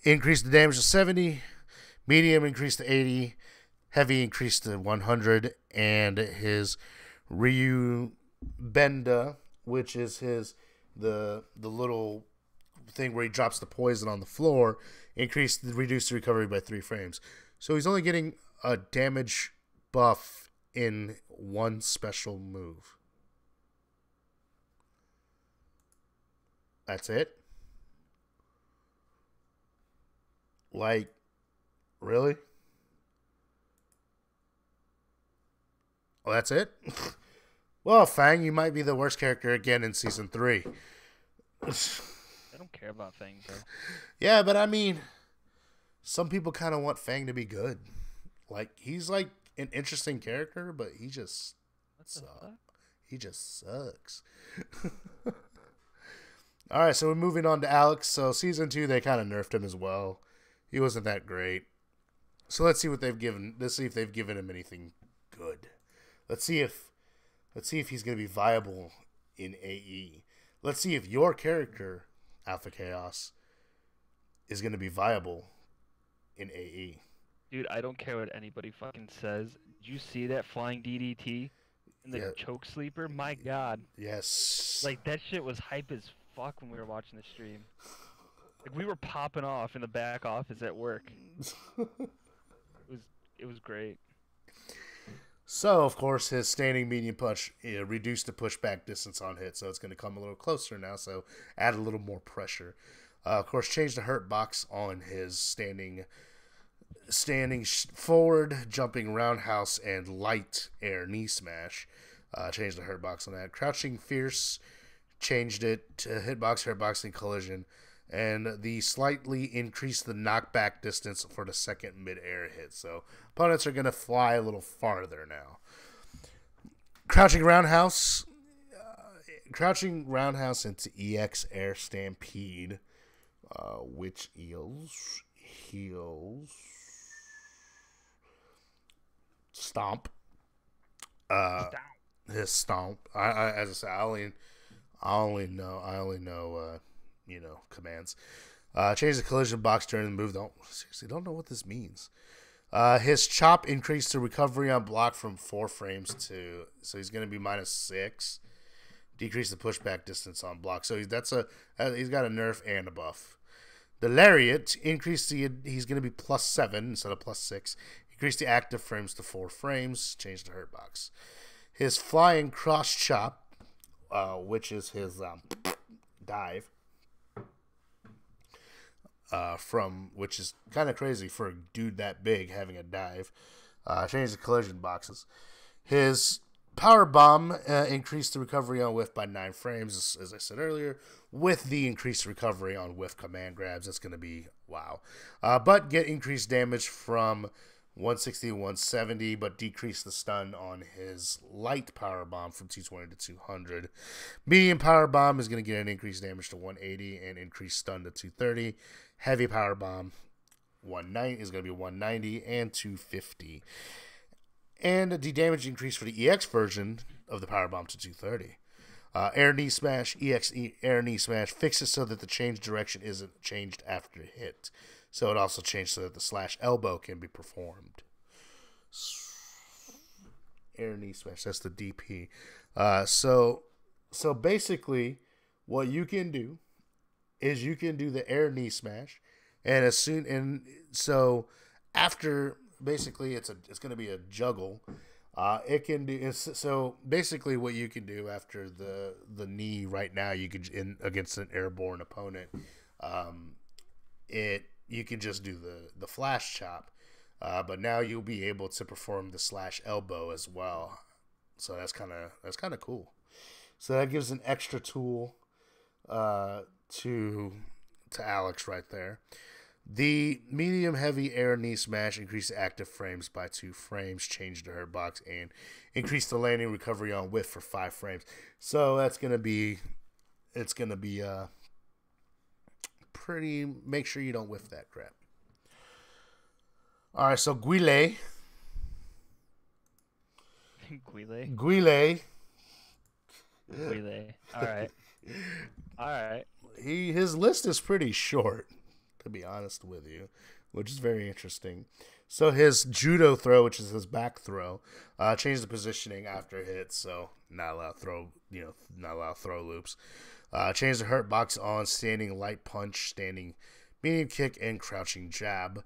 Increase the damage to 70, medium increase to 80, heavy increase to 100, and his Ryu Benda, which is the little thing where he drops the poison on the floor, reduce the recovery by 3 frames. So he's only getting a damage buff in one special move. That's it? Like, really? Oh, that's it? Well, Fang, you might be the worst character again in Season 3. I don't care about Fang, bro. Yeah, but I mean, some people kind of want Fang to be good. Like, he's like an interesting character, but he just sucks. All right, so we're moving on to Alex. So Season 2, they kind of nerfed him as well. He wasn't that great. So let's see what they've given. Let's see if they've given him anything good. Let's see if he's going to be viable in AE. Let's see if your character, Alpha Chaos, is going to be viable in AE. Dude, I don't care what anybody fucking says. Did you see that flying DDT in the choke sleeper? My God. Yes. Like, that shit was hype as fuck when we were watching the stream. Like, we were popping off in the back office at work. It was great. So, of course, his standing medium punch reduced the pushback distance on hit, so it's going to come a little closer now, so add a little more pressure. Of course, change the hurt box on his standing forward, jumping roundhouse, and light air knee smash. Change the hurt box on that. Crouching fierce, changed it to hitbox, and collision. And the slightly increased the knockback distance for the second mid-air hit. So opponents are going to fly a little farther now. Crouching roundhouse crouching roundhouse into EX Air Stampede, which heals Stomp. Stop. His Stomp. I as I said, I only know commands. Change the collision box during the move. Don't know what this means. His chop increased the recovery on block from 4 frames to, so he's going to be -6. Decrease the pushback distance on block. So he's got a nerf and a buff. The lariat increased he's going to be +7 instead of +6. Increase the active frames to 4 frames. Change the hurt box. His flying cross chop, which is his dive. Which is kind of crazy for a dude that big having a dive. Change the collision boxes. His power bomb increased the recovery on whiff by 9 frames, as I said earlier. With the increased recovery on whiff command grabs, that's going to be wow. But get increased damage from 160 to 170, but decrease the stun on his light power bomb from 220 to 200. Medium power bomb is going to get an increased damage to 180 and increased stun to 230. Heavy power bomb 190 is going to be 190 and 250. And the damage increase for the EX version of the power bomb to 230. Air knee smash, EX air knee smash fixes so that the change direction isn't changed after hit. So it also changed so that the slash elbow can be performed. Air knee smash, that's the DP. So basically, what you can do is you can do the air knee smash, and so after basically it's going to be a juggle. It can do so. Basically, what you can do after the knee right now, you could against an airborne opponent, you can just do the flash chop, but now you'll be able to perform the slash elbow as well. So that's kind of cool. So that gives an extra tool to Alex right there. The medium heavy air knee smash increased the active frames by 2 frames, changed the hurt box, and increased the landing recovery on whiff for 5 frames. So that's gonna be pretty. Make sure you don't whiff that crap. All right, so Guile. All right. His list is pretty short, to be honest with you, which is very interesting. So his judo throw, which is his back throw, changed the positioning after hits, so not allow throw loops. Changed the hurt box on standing light punch, standing medium kick, and crouching jab.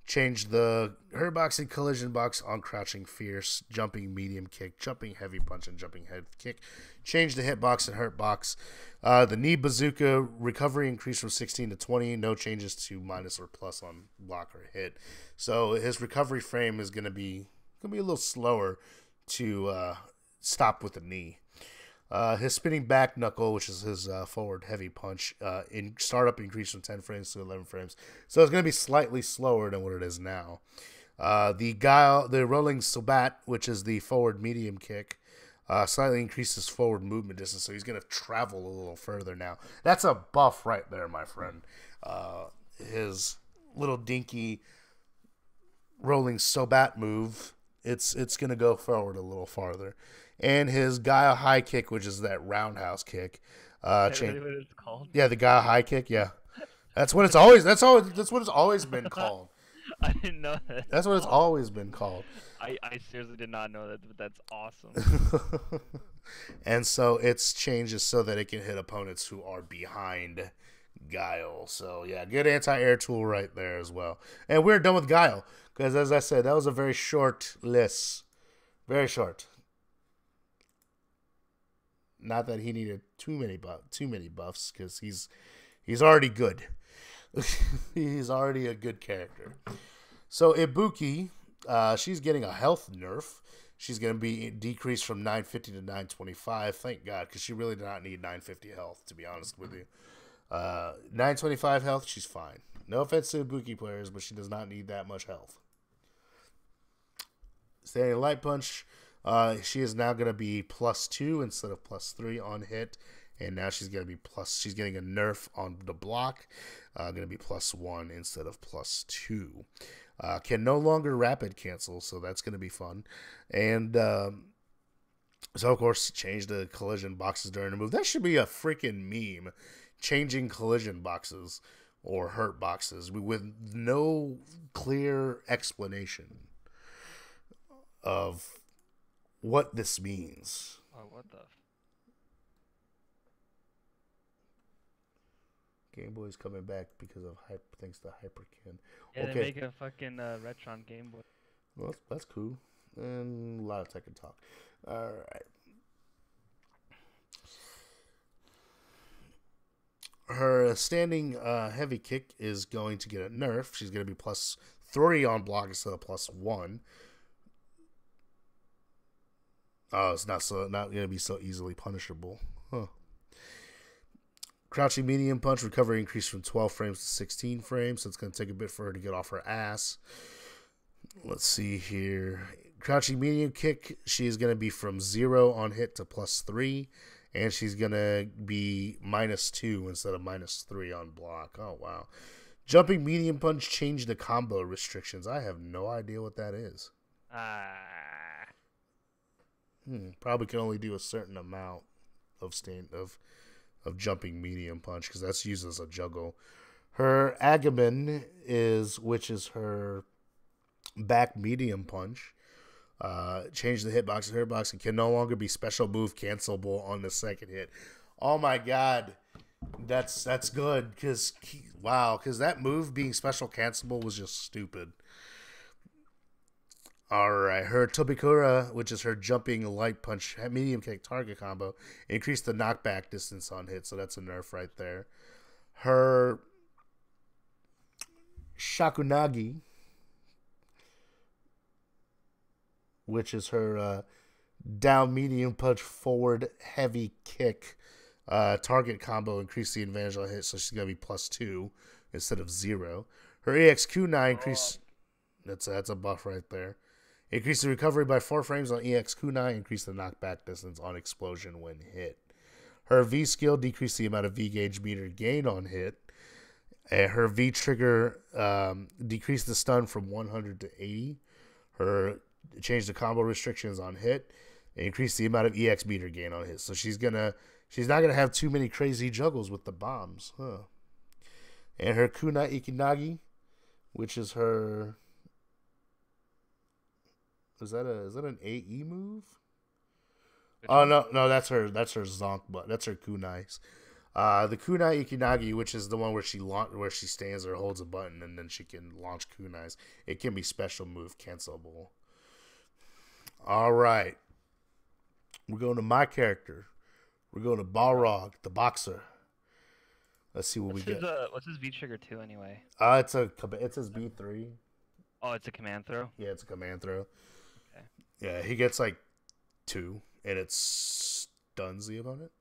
Changed the hurt box and collision box on crouching fierce, jumping medium kick, jumping heavy punch, and jumping head kick. Changed the hit box and hurt box. The knee bazooka recovery increased from 16 to 20. No changes to minus or plus on block or hit. So his recovery frame is going to be a little slower to stop with the knee. His spinning back knuckle, which is his forward heavy punch, in startup increased from 10 frames to 11 frames. So it's going to be slightly slower than what it is now. The rolling sabat, which is the forward medium kick, slightly increases forward movement distance. So he's going to travel a little further now. That's a buff right there, my friend. His little dinky rolling sabat move, it's going to go forward a little farther. And his Gaia high kick, which is that roundhouse kick. What it's called? Yeah, the Gaia high kick. Yeah, that's what it's always been called. I didn't know that. That's what it's always been called. I seriously did not know that, but that's awesome. And so it's changes so that it can hit opponents who are behind Guile. So yeah, good anti-air tool right there as well. And we're done with Guile because, as I said, that was a very short list. Very short. Not that he needed too many buffs, because he's already good. He's already a good character. So Ibuki, she's getting a health nerf. She's going to be decreased from 950 to 925. Thank God, because she really did not need 950 health, to be honest with you. 925 health, she's fine. No offense to Ibuki players, but she does not need that much health. Standing light punch. She is now going to be +2 instead of +3 on hit, and now she's going to be she's getting a nerf on the block, going to be +1 instead of +2. Can no longer rapid cancel, so that's going to be fun. And so, of course, change the collision boxes during the move. That should be a freaking meme. Changing collision boxes or hurt boxes with no clear explanation of what this means. Oh, what the? Game Boy's coming back because of thanks to Hyperkin. Yeah, okay. They make a fucking Retron Game Boy. Well, that's cool. And a lot of tech and talk. All right. Her standing heavy kick is going to get a nerf. She's going to be +3 on block instead of +1. Oh, it's not going to be so easily punishable. Huh. Crouching medium punch recovery increased from 12 frames to 16 frames, so it's going to take a bit for her to get off her ass. Let's see here. Crouching medium kick, she's going to be from 0 on hit to +3, and she's going to be -2 instead of -3 on block. Oh, wow. Jumping medium punch changed the combo restrictions. I have no idea what that is. Probably can only do a certain amount of jumping medium punch because that's used as a juggle. Her Agamen which is her back medium punch. Change the hitbox to hitbox and can no longer be special move cancelable on the second hit. Oh my god, that's good because that move being special cancelable was just stupid. Alright, her Tobikura, which is her jumping light punch medium kick target combo, increased the knockback distance on hit, so that's a nerf right there. Her Shakunagi, which is her down medium punch forward heavy kick target combo, increased the advantage on hit, so she's going to be +2 instead of 0. Her EX Kunai increased... That's a buff right there. Increase the recovery by 4 frames on EX Kunai. Increase the knockback distance on explosion when hit. Her V skill decreased the amount of V gauge meter gain on hit. Her V trigger decreased the stun from 100 to 80. Her changed the combo restrictions on hit. Increased the amount of EX meter gain on hit. So she's not gonna have too many crazy juggles with the bombs, huh? And her Kunai Ikinagi, which is her... Is that an AE move? Oh no, that's her Zonk, but that's her Kunais. The Kunai Ikinagi, which is the one where she stands or holds a button and then she can launch kunais. It can be special move cancelable. All right, we're going to my character. We're going to Balrog, the boxer. Let's see what we get. What's his V trigger 2 anyway? It's his B3. Oh, it's a command throw. Yeah, it's a command throw. Okay. Yeah, he gets like 2, and it stuns the opponent.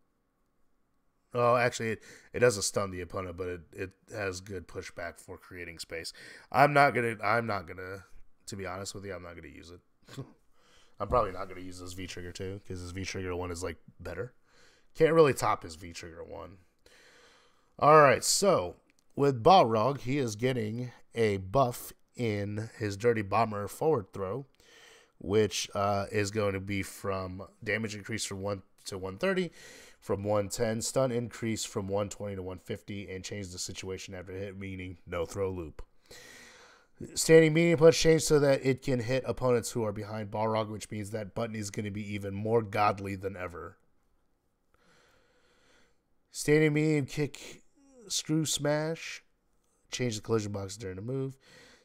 Oh, actually, it doesn't stun the opponent, but it has good pushback for creating space. I'm not gonna. To be honest with you, I'm not gonna use it. I'm probably not gonna use this V trigger 2 because his V trigger 1 is like better. Can't really top his V trigger 1. All right, so with Balrog, he is getting a buff in his Dirty Bomber forward throw, which is going to be from damage increase from 1 to 130, from 110, stun increase from 120 to 150, and change the situation after hit, meaning no throw loop. Standing medium punch changed so that it can hit opponents who are behind Balrog, which means that button is going to be even more godly than ever. Standing medium kick screw smash, change the collision box during the move.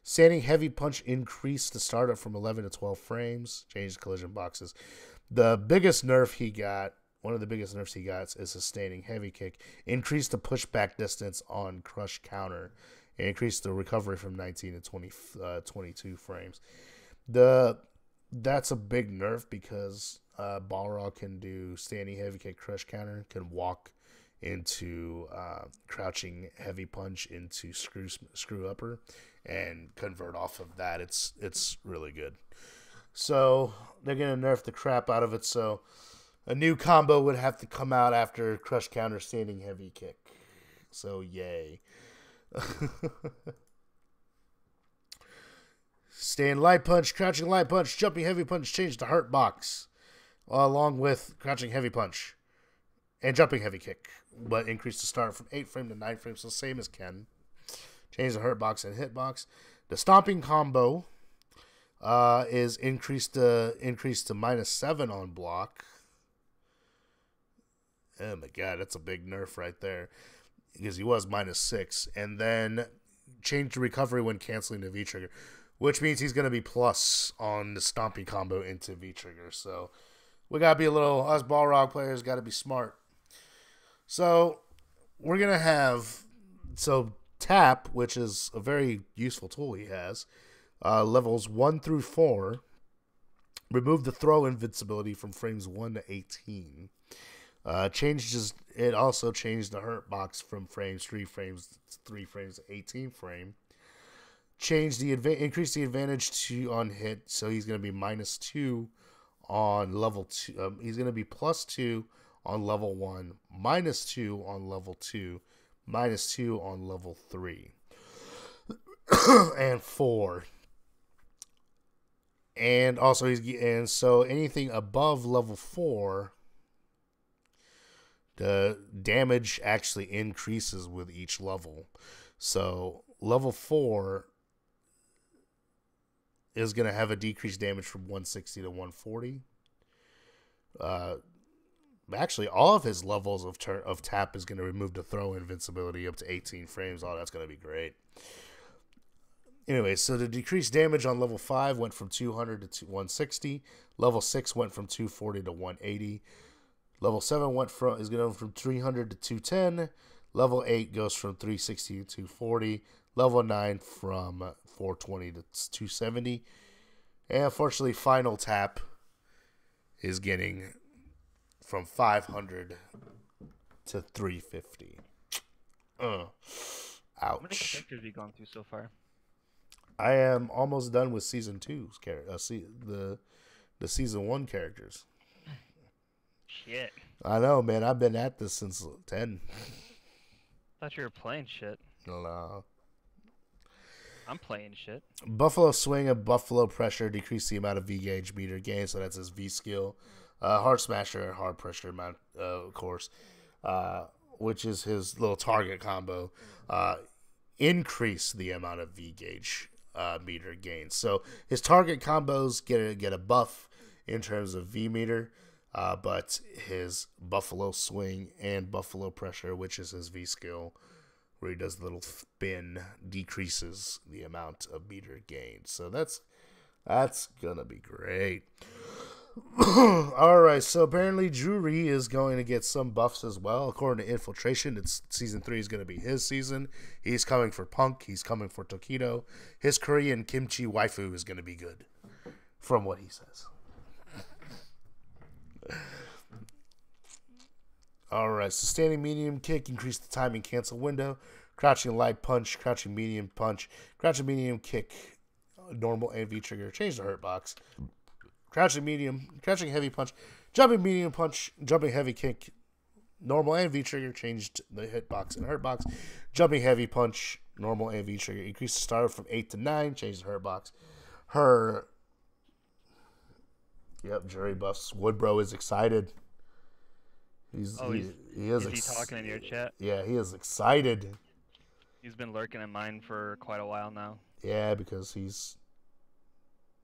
Standing heavy punch increased the startup from 11 to 12 frames, change the collision boxes. The biggest nerf he got, one of the biggest nerfs he got, is a standing heavy kick. Increased the pushback distance on crush counter. And increased the recovery from 19 to 22 frames. That's a big nerf because Balrog can do standing heavy kick crush counter, can walk into crouching heavy punch into screw upper and convert off of that. It's really good. So they're going to nerf the crap out of it. So a new combo would have to come out after crush counter standing heavy kick. So yay. Stand light punch, crouching light punch, jumping heavy punch, change to hurt box. Along with crouching heavy punch and jumping heavy kick. But increase the start from 8 frame to 9 frames, so same as Ken. Change the hurt box and hit box. The stomping combo is increased to -7 on block. Oh my god, that's a big nerf right there. Because he was -6. And then change the recovery when canceling the V-trigger. Which means he's going to be plus on the stomping combo into V-trigger. So we got to be a little, us Balrog players got to be smart. So we're going to have, so Tap, which is a very useful tool he has, levels 1 through 4, remove the throw invincibility from frames 1 to 18. It also changed the hurt box from three frames to 18 frame. Increase the advantage on hit, so he's going to be -2 on level 2. He's going to be +2 on level 1, -2 on level 2, -2 on level 3, and 4. And also so anything above level 4, the damage actually increases with each level. So level 4 is going to have a decreased damage from 160 to 140. Actually, all of his levels of tap is going to remove the throw invincibility up to 18 frames. Oh, that's going to be great. Anyway, so the decreased damage on level 5 went from 200 to 160. Level 6 went from 240 to 180. Level 7 is going from 300 to 210. Level 8 goes from 360 to 240. Level 9 from 420 to 270. And unfortunately, final tap is getting from 500 to 350. Ouch. How many characters have you gone through so far? I am almost done with season 2's the season 1 characters. Shit. I know, man. I've been at this since 10. Thought you were playing shit. No. I'm playing shit. Buffalo Swing and Buffalo Pressure decrease the amount of V gauge meter gain, so that's his V skill. Hard Smasher and Hard Pressure amount, of course, which is his little target combo, increase the amount of V gauge meter gain. So his target combos get a buff in terms of V meter, but his Buffalo Swing and Buffalo Pressure, which is his V skill, where he does the little spin, decreases the amount of meter gain. So that's gonna be great. Alright, so apparently Drury is going to get some buffs as well. According to Infiltration, it's season 3 is going to be his season. He's coming for Punk. He's coming for Tokido. His Korean kimchi waifu is going to be good, from what he says. Alright, so standing medium kick, increase the timing cancel window. Crouching light punch, crouching medium punch, crouching medium kick, normal and V trigger. Change the hurt box. Crouching medium, crouching heavy punch, jumping medium punch, jumping heavy kick, normal and V trigger. Changed the hit box and hurt box. Jumping heavy punch, normal and V trigger. Increase the starter from 8 to 9. Change the hurt box. Jury buffs. Woodbro is excited. He is he talking in your chat? Yeah, he is excited. He's been lurking in mine for quite a while now. Yeah, because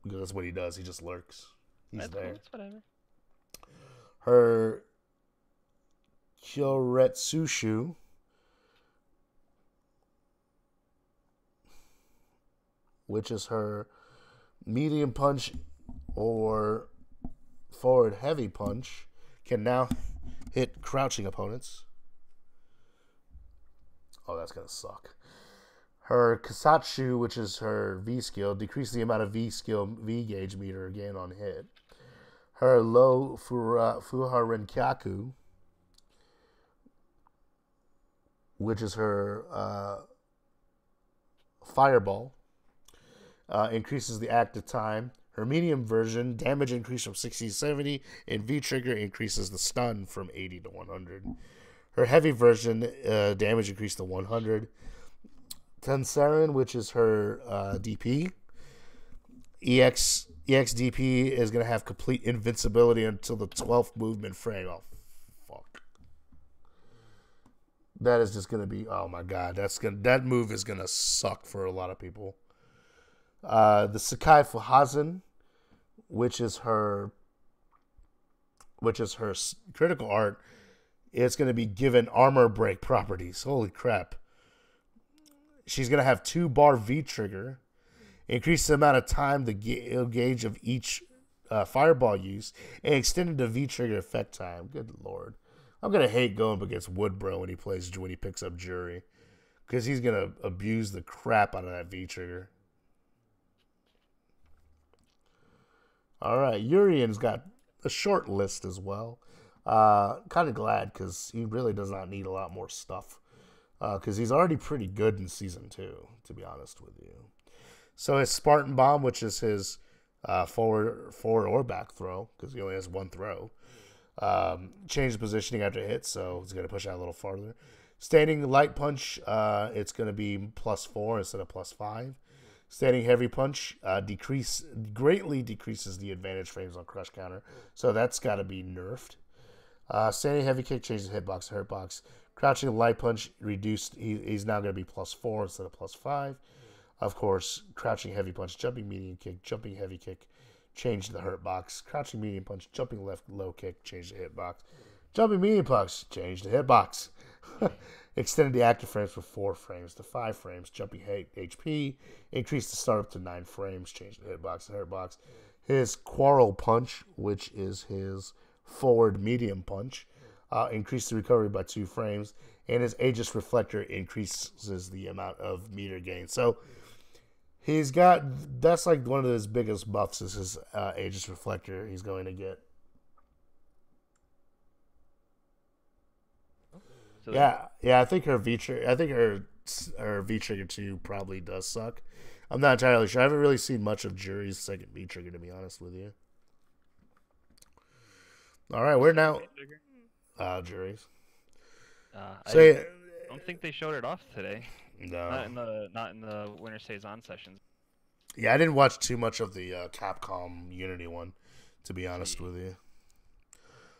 that's what he does. He just lurks. He's there. Cool. It's whatever. Her Kyoretsushu, which is her medium punch or forward heavy punch, can now hit crouching opponents. Oh, that's gonna suck. Her Kasatsu, which is her V skill, decreases the amount of V gauge meter again on hit. Her low Fuharenkyaku, which is her Fireball, increases the active time. Her medium version, damage increase from 60 to 70, and V-Trigger increases the stun from 80 to 100. Her heavy version, damage increase to 100. Tensarin, which is her DP. EXDP is going to have complete invincibility until the 12th movement frame. Oh, fuck. That is just going to be, oh my god, that move is going to suck for a lot of people. The Sakai Fuhazen, which is her critical art, it's going to be given armor break properties. Holy crap. She's going to have 2-bar V-Trigger. Increase the amount of time the gauge of each fireball use, and extended the V-Trigger effect time. Good lord. I'm going to hate going up against Woodbro when he picks up Jury, because he's going to abuse the crap out of that V-Trigger. Alright, Urian's got a short list as well. Kind of glad, because he really does not need a lot more stuff. Because he's already pretty good in Season 2, to be honest with you. So his Spartan Bomb, which is his forward or back throw, because he only has one throw. Change the positioning after a hit, so it's going to push out a little farther. Standing Light Punch, it's going to be +4 instead of +5. Standing Heavy Punch greatly decreases the advantage frames on Crush Counter, so that's got to be nerfed. Standing Heavy Kick changes hitbox to hurtbox. Crouching Light Punch reduced, he's now going to be +4 instead of +5. Of course, Crouching Heavy Punch, Jumping Medium Kick, Jumping Heavy Kick, change the hurtbox. Crouching Medium Punch, Jumping Left Low Kick, change the hitbox. Jumping Medium Punch, change the hitbox. Extended the active frames from 4 frames to 5 frames. Jumping HP, increase the startup to 9 frames, change the hitbox to hurtbox. His Quarrel Punch, which is his forward medium punch, increase the recovery by 2 frames. And his Aegis Reflector increases the amount of meter gain. So he's got, that's like one of his biggest buffs is his Aegis Reflector he's going to get. So yeah, I think her V-Trigger 2 probably does suck. I'm not entirely sure. I haven't really seen much of Jury's second V-Trigger, to be honest with you. All right, we're now Jury's. I don't think they showed it off today. No, not in the Winter Stays On sessions. Yeah, I didn't watch too much of the Capcom Unity one, to be honest with you.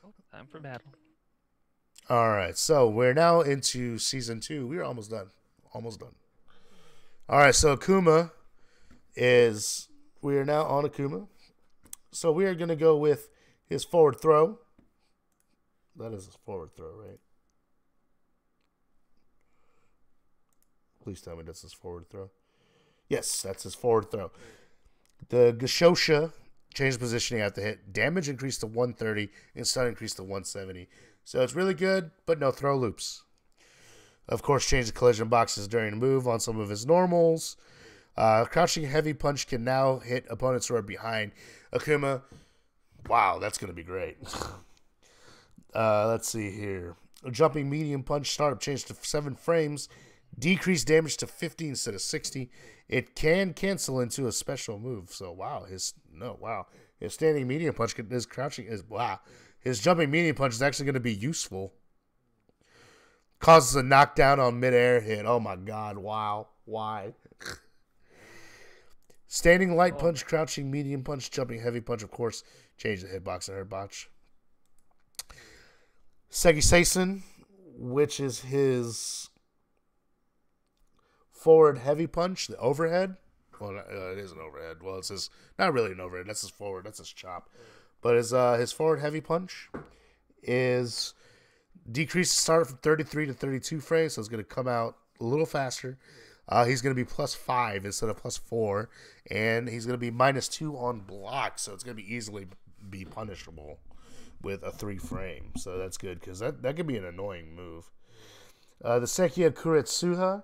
Oh, time for battle. All right, so we're now into Season 2. We're almost done. Almost done. All right, so we are now on Akuma. So we are going to go with his forward throw. That is his forward throw, right? Please tell me that's his forward throw. Yes, that's his forward throw. The Gashosha changed positioning after hit. Damage increased to 130 and stun increased to 170. So it's really good, but no throw loops. Of course, change the collision boxes during the move on some of his normals. Crouching Heavy Punch can now hit opponents who are behind Akuma. Wow, that's going to be great. Let's see here. Jumping Medium Punch startup changed to 7 frames. Decrease damage to 50 instead of 60. It can cancel into a special move. So his standing medium punch his crouching is his jumping medium punch is actually going to be useful. Causes a knockdown on midair hit. Oh my god, wow. Why? Standing light punch, crouching medium punch, jumping heavy punch, of course, change the hitbox and hurtbox. Segi Seisen, which is his forward heavy punch, the overhead. Well, it is an overhead. Well, it's his, not really an overhead. That's his forward. That's his chop. But his forward heavy punch is decrease the start from 33 to 32 frames, so it's going to come out a little faster. He's going to be +5 instead of +4, and he's going to be -2 on block, so it's going to be easily be punishable with a 3 frame. So that's good because that could be an annoying move. The Sekia Kuretsuha,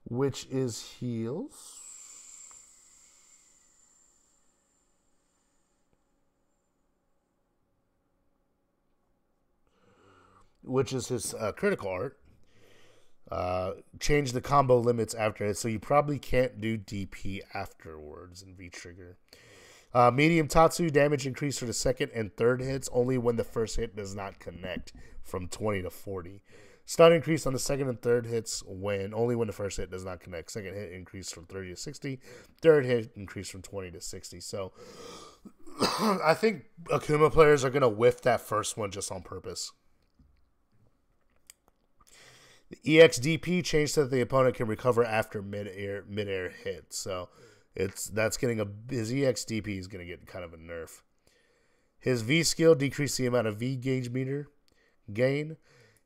which is heals. Which is his critical art. Change the combo limits after it, so you probably can't do DP afterwards in V-Trigger. Medium Tatsu damage increase for the second and third hits only when the first hit does not connect from 20 to 40. Stun increase on the second and third hits only when the first hit does not connect. Second hit increase from 30 to 60. Third hit increase from 20 to 60. So I think Akuma players are going to whiff that first one just on purpose. The EXDP changed so that the opponent can recover after mid-air hit. So that's getting his EXDP is going to get kind of a nerf. His V skill decreased the amount of V gauge meter gain.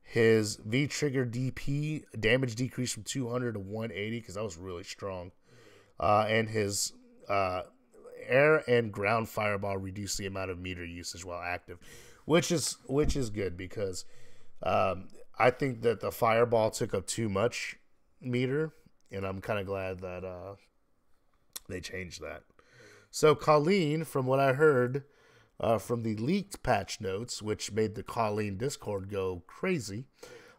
His V trigger DP damage decreased from 200 to 180 because that was really strong. And his air and ground fireball reduced the amount of meter usage while active, which is good because I think that the fireball took up too much meter, and I'm kind of glad that they changed that. So Colleen, from what I heard from the leaked patch notes, which made the Colleen Discord go crazy,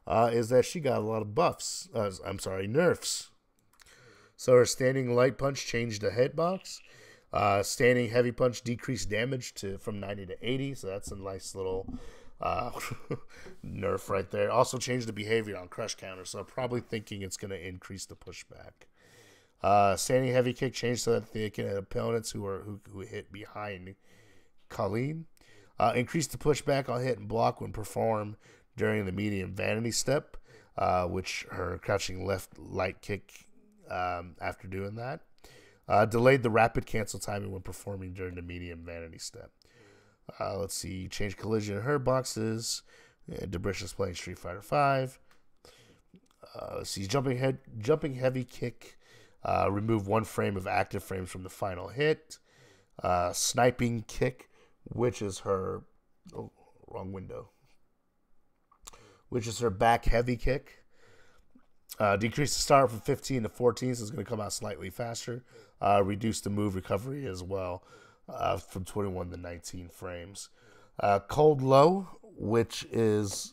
is that she got a lot of buffs. Nerfs. So her standing light punch changed the hitbox. Standing heavy punch decreased damage from 90 to 80, so that's a nice little nerf right there. Also changed the behavior on crush counter, so I'm probably thinking it's going to increase the pushback. Standing heavy kick changed so that they can hit opponents who hit behind Colleen. Increase the pushback on hit and block when performed during the medium vanity step, which her crouching left light kick after doing that. Delayed the rapid cancel timing when performing during the medium vanity step. Let's see. Change collision in her boxes. Debricious playing Street Fighter V. Let's see. Jumping heavy kick. Remove 1 frame of active frames from the final hit. Sniping kick, which is her wrong window. Which is her back heavy kick. Decrease the start from 15 to 14, so it's going to come out slightly faster. Reduce the move recovery as well from 21 to 19 frames. Cold Low, which is,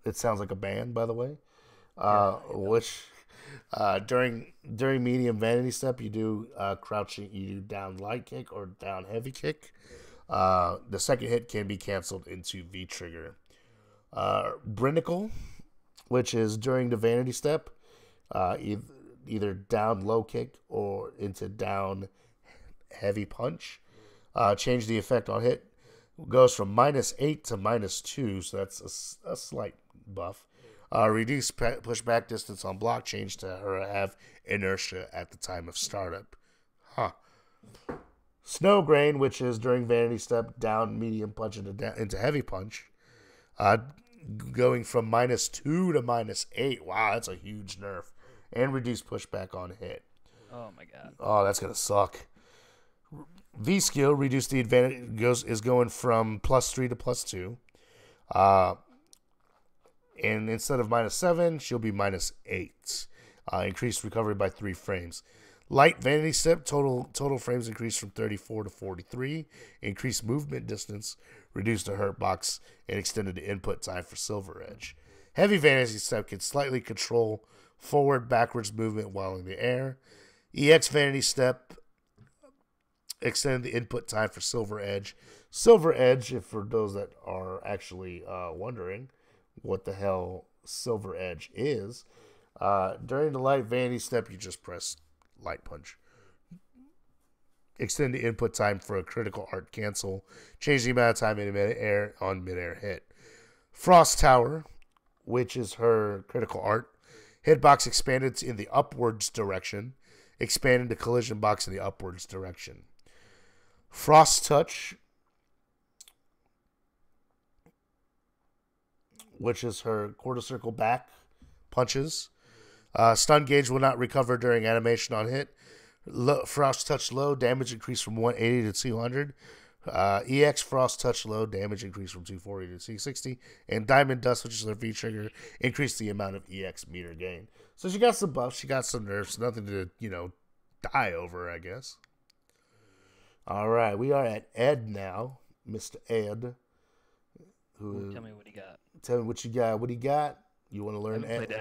it sounds like a band, by the way. Which during medium vanity step, you do crouching, you do down light kick or down heavy kick. The second hit can be canceled into V trigger. Brinicle, which is during the vanity step, either down low kick or into down heavy punch. Change the effect on hit. Goes from -8 to -2, so that's a slight buff. Reduce pushback distance on block. Change to her have inertia at the time of startup. Snow Grain, which is during vanity step, down medium punch into heavy punch. Going from -2 to -8. Wow, that's a huge nerf. And reduce pushback on hit. Oh my god. Oh, that's gonna suck. V skill, reduce the advantage, is going from +3 to +2. And instead of -7, she'll be -8. Increased recovery by 3 frames. Light vanity step, total frames increased from 34 to 43. Increased movement distance, reduced the hurt box, and extended the input time for Silver Edge. Heavy vanity step can slightly control forward, backwards movement while in the air. EX vanity step extended the input time for Silver Edge. Silver Edge, if for those that are actually wondering what the hell Silver Edge is, during the light vanity step, you just press light punch. Extend the input time for a critical art cancel. Change the amount of time in mid-air on mid-air hit. Frost Tower, which is her critical art. Hitbox expanded in the upwards direction. Expanded the collision box in the upwards direction. Frost Touch, which is her quarter circle back punches. Stun gauge will not recover during animation on hit. Frost Touch Low, damage increase from 180 to 200. EX Frost Touch Low, damage increase from 240 to 260. And Diamond Dust, which is her V trigger, increase the amount of EX meter gain. So she got some buffs, she got some nerfs, nothing to, die over, I guess. All right, we are at Ed now, Mr. Ed. Tell me what he got. Tell me what you got. What do you got? You want to learn Ed?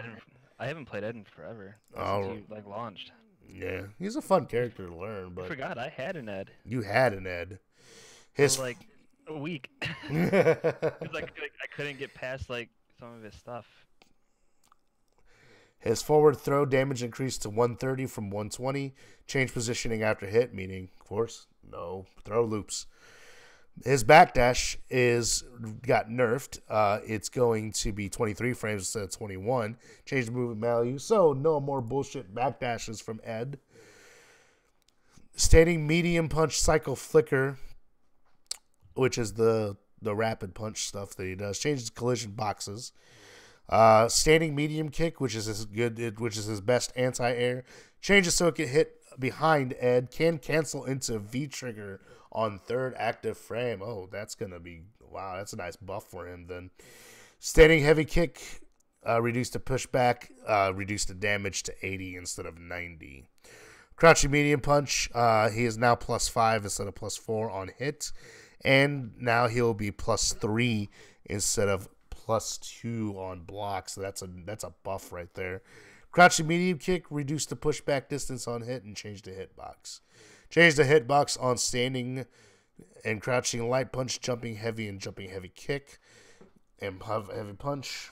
I haven't played Ed in forever. Since you launched. Yeah, he's a fun character to learn, I but forgot I had an Ed you had an Ed. for His like a week because I couldn't get past like some of his stuff. his forward throw damage increased to 130 from 120. Change positioning after hit, meaning, of course, no throw loops. His backdash is got nerfed. It's going to be 23 frames instead of 21. Change the movement value, so no more bullshit backdashes from Ed. Standing medium punch cycle flicker, which is the rapid punch stuff that he does. Changes collision boxes. Standing medium kick, which is his best anti-air. Changes so it can hit behind Ed. Can cancel into V trigger on third active frame. Oh, that's gonna be wow. That's a nice buff for him then. Standing heavy kick, reduced the pushback, reduced the damage to 80 instead of 90. Crouching medium punch, he is now +5 instead of +4 on hit, and now he'll be +3 instead of +2 on block. So that's a buff right there. Crouching medium kick, reduce the pushback distance on hit and change the hitbox. Change the hitbox on standing and crouching light punch, jumping heavy and jumping heavy kick, and heavy punch.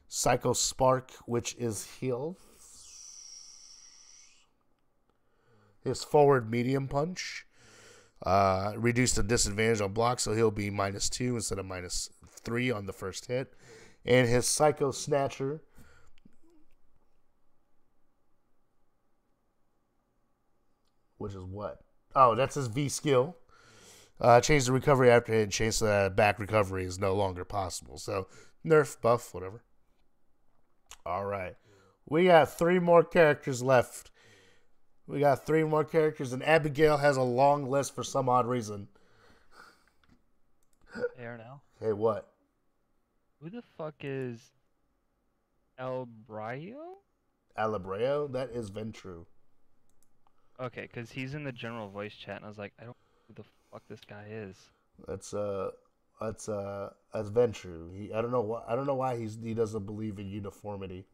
Psycho spark, which is his forward medium punch. Reduce the disadvantage on block, so he'll be -2 instead of -3 on the first hit. And his Psycho Snatcher, which is what? Oh, that's his V skill. Change the recovery after hit, change so that back recovery is no longer possible. So, nerf, buff, whatever. All right. We got 3 more characters left. We got 3 more characters, and Abigail has a long list for some odd reason. Hey, Arnell. Hey, what? Who the fuck is El Brio? Alabreo? That is Ventru. Okay, because he's in the general voice chat, and I was like, I don't know who the fuck this guy is. That's Ventru. I don't know why he doesn't believe in uniformity.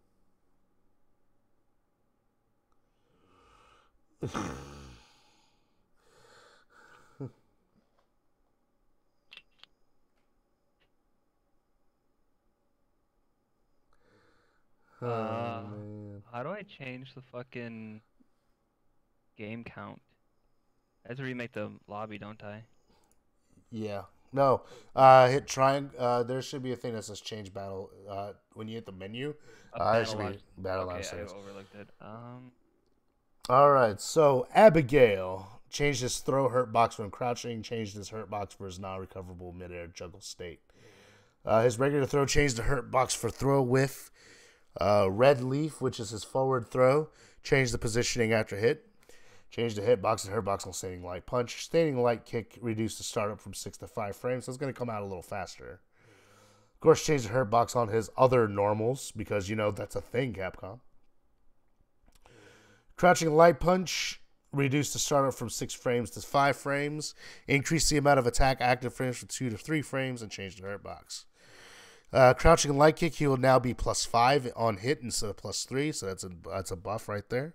Man. How do I change the fucking game count? I have to remake the lobby, don't I? Yeah. No. Hit triangle. There should be a thing that says change battle. When you hit the menu, it should be battle line Okay, I settings. overlooked it. All right. So Abigail changed his throw hurt box when crouching. Changed his hurt box for his non-recoverable midair juggle state. His regular throw changed the hurt box for throw whiff. Red leaf, which is his forward throw, changed the positioning after hit. Changed the hitbox and hurt box on standing light punch. Standing light kick reduced the startup from 6 to 5 frames, so it's going to come out a little faster. Of course, changed the hurt box on his other normals because, that's a thing, Capcom. Crouching light punch reduced the startup from 6 frames to 5 frames. Increased the amount of attack active frames from 2 to 3 frames and changed the hurt box. Crouching light kick, he will now be +5 on hit instead of +3, so that's a buff right there.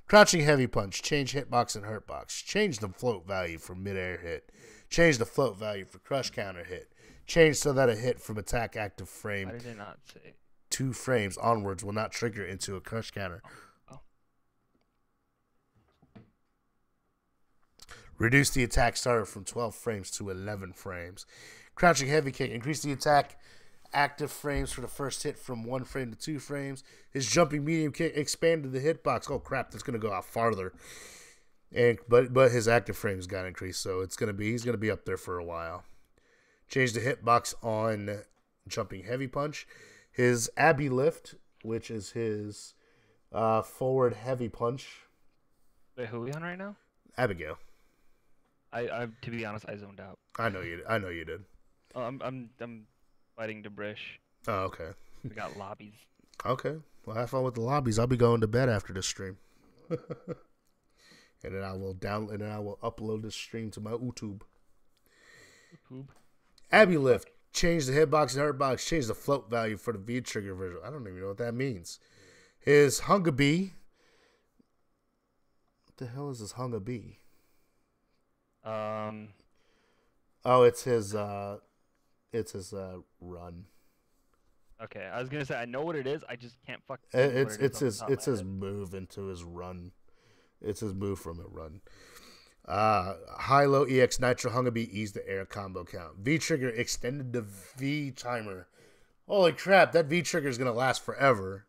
Crouching heavy punch, change hitbox and hurtbox. Change the float value for midair hit. Change the float value for crush counter hit. Change so that a hit from attack active frame Why did it not say? 2 frames onwards will not trigger into a crush counter. Oh. Reduce the attack starter from 12 frames to 11 frames. Crouching heavy kick, increase the attack active frames for the first hit from 1 frame to 2 frames. His jumping medium kick expanded the hitbox. Oh crap, that's gonna go out farther. But his active frames got increased, so he's gonna be up there for a while. Change the hitbox on jumping heavy punch. His Abby lift, which is his forward heavy punch. Wait, who are we on right now? Abigail. I to be honest, I zoned out. I know you did. Oh, I'm fighting Debrish. Oh, okay. We got lobbies. Okay. Well, have fun with the lobbies. I'll be going to bed after this stream. And then I will upload this stream to my YouTube. Abby lift. Change the hitbox and hurtbox. Change the float value for the V trigger version. I don't even know what that means. His Hunger Bee. the hell is this Hunga B? Um, Oh, it's his run. okay, I was gonna say I know what it is. I just can't fucking think what it is off the top of It's my his head. move into his run. It's his move from a run. High low EX Nitro Hunga B ease the air combo count. V trigger extended the V timer. Holy crap, that V trigger is gonna last forever.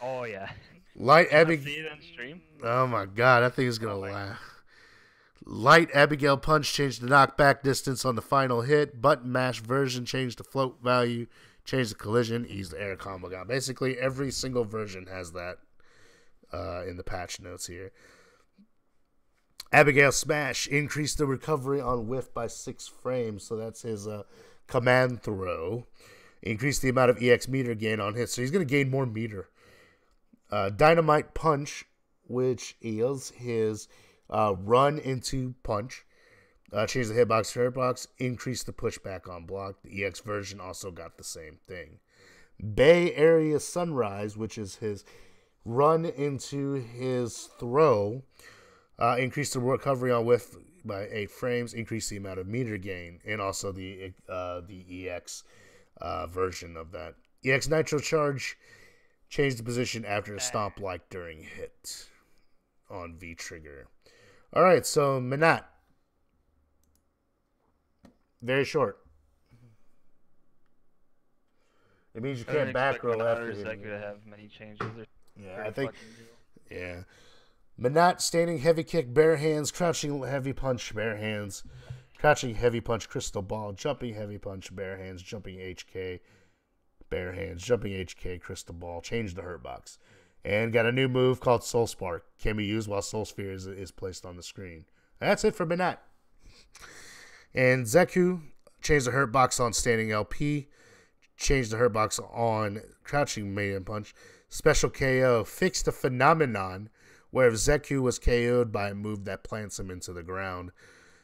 Oh yeah. Light Did you not Abigail. see it on stream? Oh my god, that thing is gonna Oh my. last. Light Abigail punch changed the knockback distance on the final hit. Button mash version changed the float value. Changed the collision. Ease the air combo count. Basically, every single version has that in the patch notes here. Abigail Smash increased the recovery on whiff by 6 frames. So that's his command throw. Increased the amount of EX meter gain on hits. So he's going to gain more meter. Dynamite Punch, which is his run into punch. Changed the hitbox to hitbox. Increased the pushback on block. The EX version also got the same thing. Bay Area Sunrise, which is his run into his throw. Increased the recovery on whiff by 8 frames. Increased the amount of meter gain. And also the EX version of that. EX Nitro Charge changed the position after a stomp like during hit on V trigger. All right, so Minat. Very short. It means you I didn't can't back expect row Minot after or Zeku hitting. to have many changes. They're Yeah, pretty I think. fucking new. Yeah. Minat, standing heavy kick, bare hands, crouching heavy punch, bare hands, crouching heavy punch, crystal ball, jumping heavy punch, bare hands, jumping HK, bare hands, jumping HK, crystal ball, change the hurt box. And got a new move called Soul Spark. Can be used while Soul Sphere is placed on the screen. That's it for Minat. And Zeku changed the hurt box on standing LP. Changed the hurt box on crouching medium punch. Special KO fixed the phenomenon where if Zeku was KO'd by a move that plants him into the ground.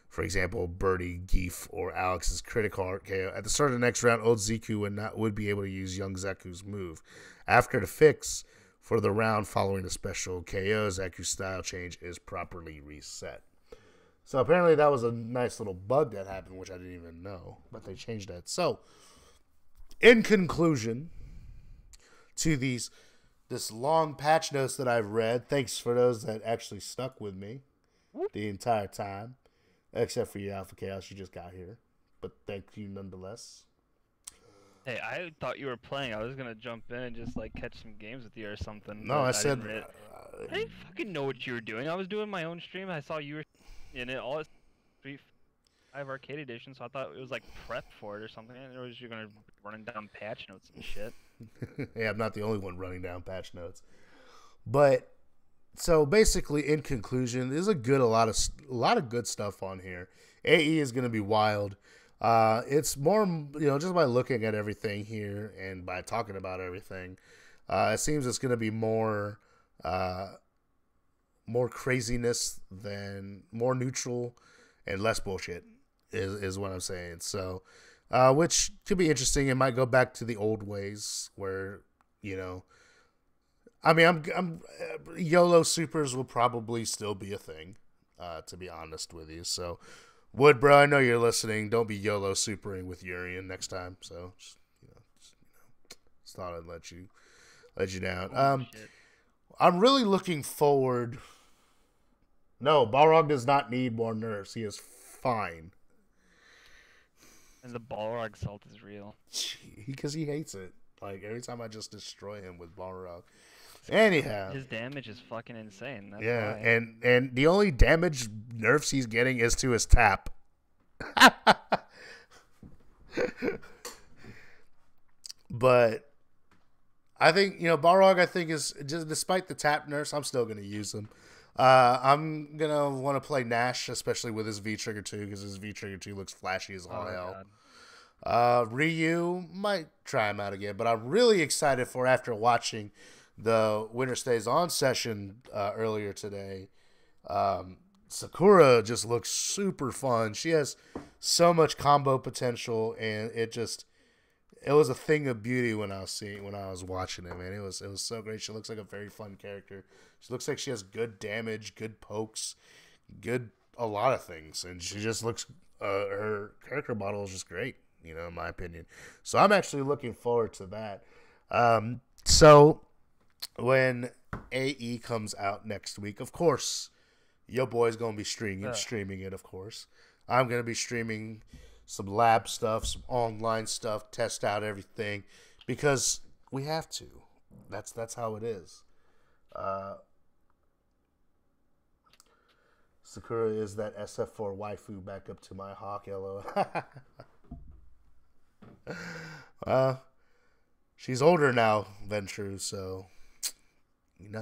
For example, Birdie, Geef, or Alex's critical art KO. At the start of the next round, old Zeku would be able to use young Zeku's move. After the fix for the round following the special KO, Zeku's style change is properly reset. So apparently that was a nice little bug that happened, which I didn't even know. But they changed that. So, in conclusion to this long patch notes that I've read, thanks for those that actually stuck with me the entire time. Except for your Alpha Chaos, you just got here. But thank you nonetheless. Hey, I thought you were playing. I was gonna jump in and just like catch some games with you or something. No, but I said... I didn't fucking know what you were doing. I was doing my own stream. I saw you were in it. All Street 5 Arcade Edition, so I thought it was like prep for it or something. And it was you're gonna be running down patch notes and shit. Yeah, I'm not the only one running down patch notes. But so basically, in conclusion, there's a lot of good stuff on here. AE is going to be wild. It's more, just by looking at everything here and by talking about everything, it seems it's going to be more craziness than more neutral and less bullshit is what I'm saying. So, which could be interesting. It might go back to the old ways where, I mean, I'm YOLO supers will probably still be a thing, to be honest with you. So, Wood, bro, I know you're listening. Don't be YOLO supering with Urian next time. So, just thought I'd let you down. Shit. I'm really looking forward. No, Balrog does not need more nerfs. He is fine. And the Balrog salt is real. Because he hates it. Like, every time I just destroy him with Balrog. Anyhow. His damage is fucking insane. That's Yeah, why. and the only damage nerfs he's getting is to his tap. But I think, Balrog, I think, is just, despite the tap nerfs, I'm still going to use him. I'm going to want to play Nash, especially with his V-Trigger 2, because his V-Trigger 2 looks flashy as all hell. Ryu, might try him out again, but I'm really excited for, after watching the Winter Stays On session earlier today, Sakura just looks super fun. She has so much combo potential, and it was a thing of beauty when I was watching it, man. It was so great. She looks like a very fun character. She looks like she has good damage, good pokes, good a lot of things, and she just looks. Her character model is just great, in my opinion. So I'm actually looking forward to that. So when AE comes out next week, of course, your boy's gonna be streaming it. Of course, I'm gonna be streaming some lab stuff, some online stuff, test out everything, because we have to. That's how it is. Sakura is that SF4 waifu back up to my hawk, LO. She's older now, Ventru, so A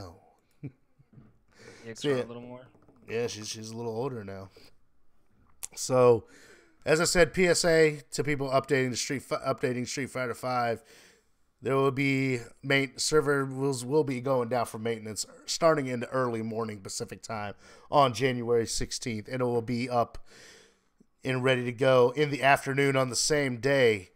little more. Yeah, she's a little older now. So, as I said, PSA to people updating Street Fighter V. There will be servers will be going down for maintenance starting in the early morning Pacific time on January 16th, and it will be up and ready to go in the afternoon on the same day.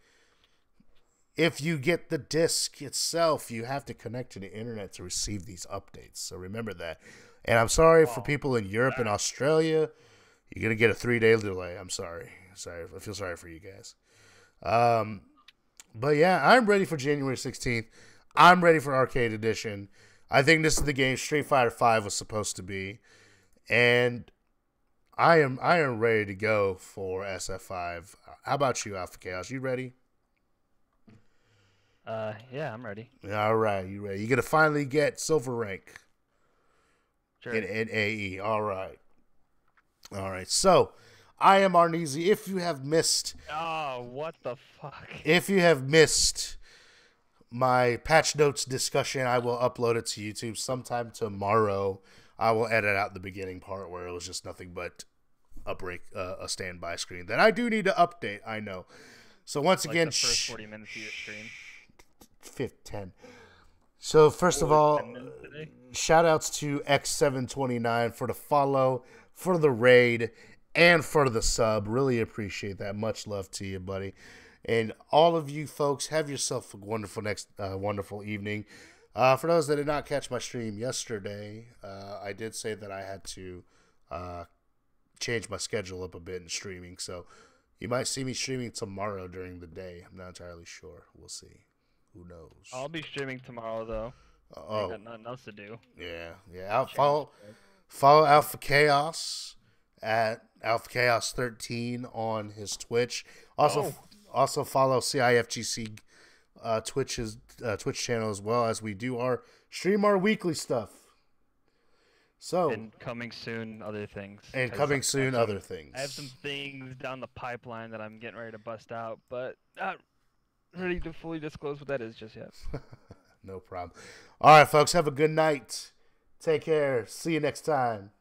If you get the disc itself, you have to connect to the internet to receive these updates. So remember that. And I'm sorry for people in Europe and Australia. You're going to get a 3-day delay. I'm sorry. I feel sorry for you guys. But yeah, I'm ready for January 16th. I'm ready for Arcade Edition. I think this is the game Street Fighter V was supposed to be. And I am ready to go for SF5. How about you, Alpha Chaos? You ready? Yeah, I'm ready. All right, you ready? You're going to finally get silver rank. Sure. In AE. All right. So, I am Arneezy. If you have missed... Oh, what the fuck? If you have missed my patch notes discussion, I will upload it to YouTube sometime tomorrow. I will edit out the beginning part where it was just nothing but a standby screen that I do need to update, I know. So once again... the first 40 minutes of your stream. 10. So first of all, shout outs to X729 for the follow, for the raid, and for the sub. Really appreciate that. Much love to you, buddy. And all of you folks, have yourself a wonderful evening. For those that did not catch my stream yesterday, I did say that I had to change my schedule up a bit in streaming. So you might see me streaming tomorrow during the day. I'm not entirely sure. We'll see. Who knows? I'll be streaming tomorrow, though. I got nothing else to do. Yeah. Follow Alpha Chaos at Alpha Chaos 13 on his Twitch. Also follow CIFGC Twitch channel as well, as we do stream our weekly stuff. So and coming soon, other things. I have some things down the pipeline that I'm getting ready to bust out, but not ready to fully disclose what that is just yet. No problem. All right, folks, have a good night. Take care. See you next time.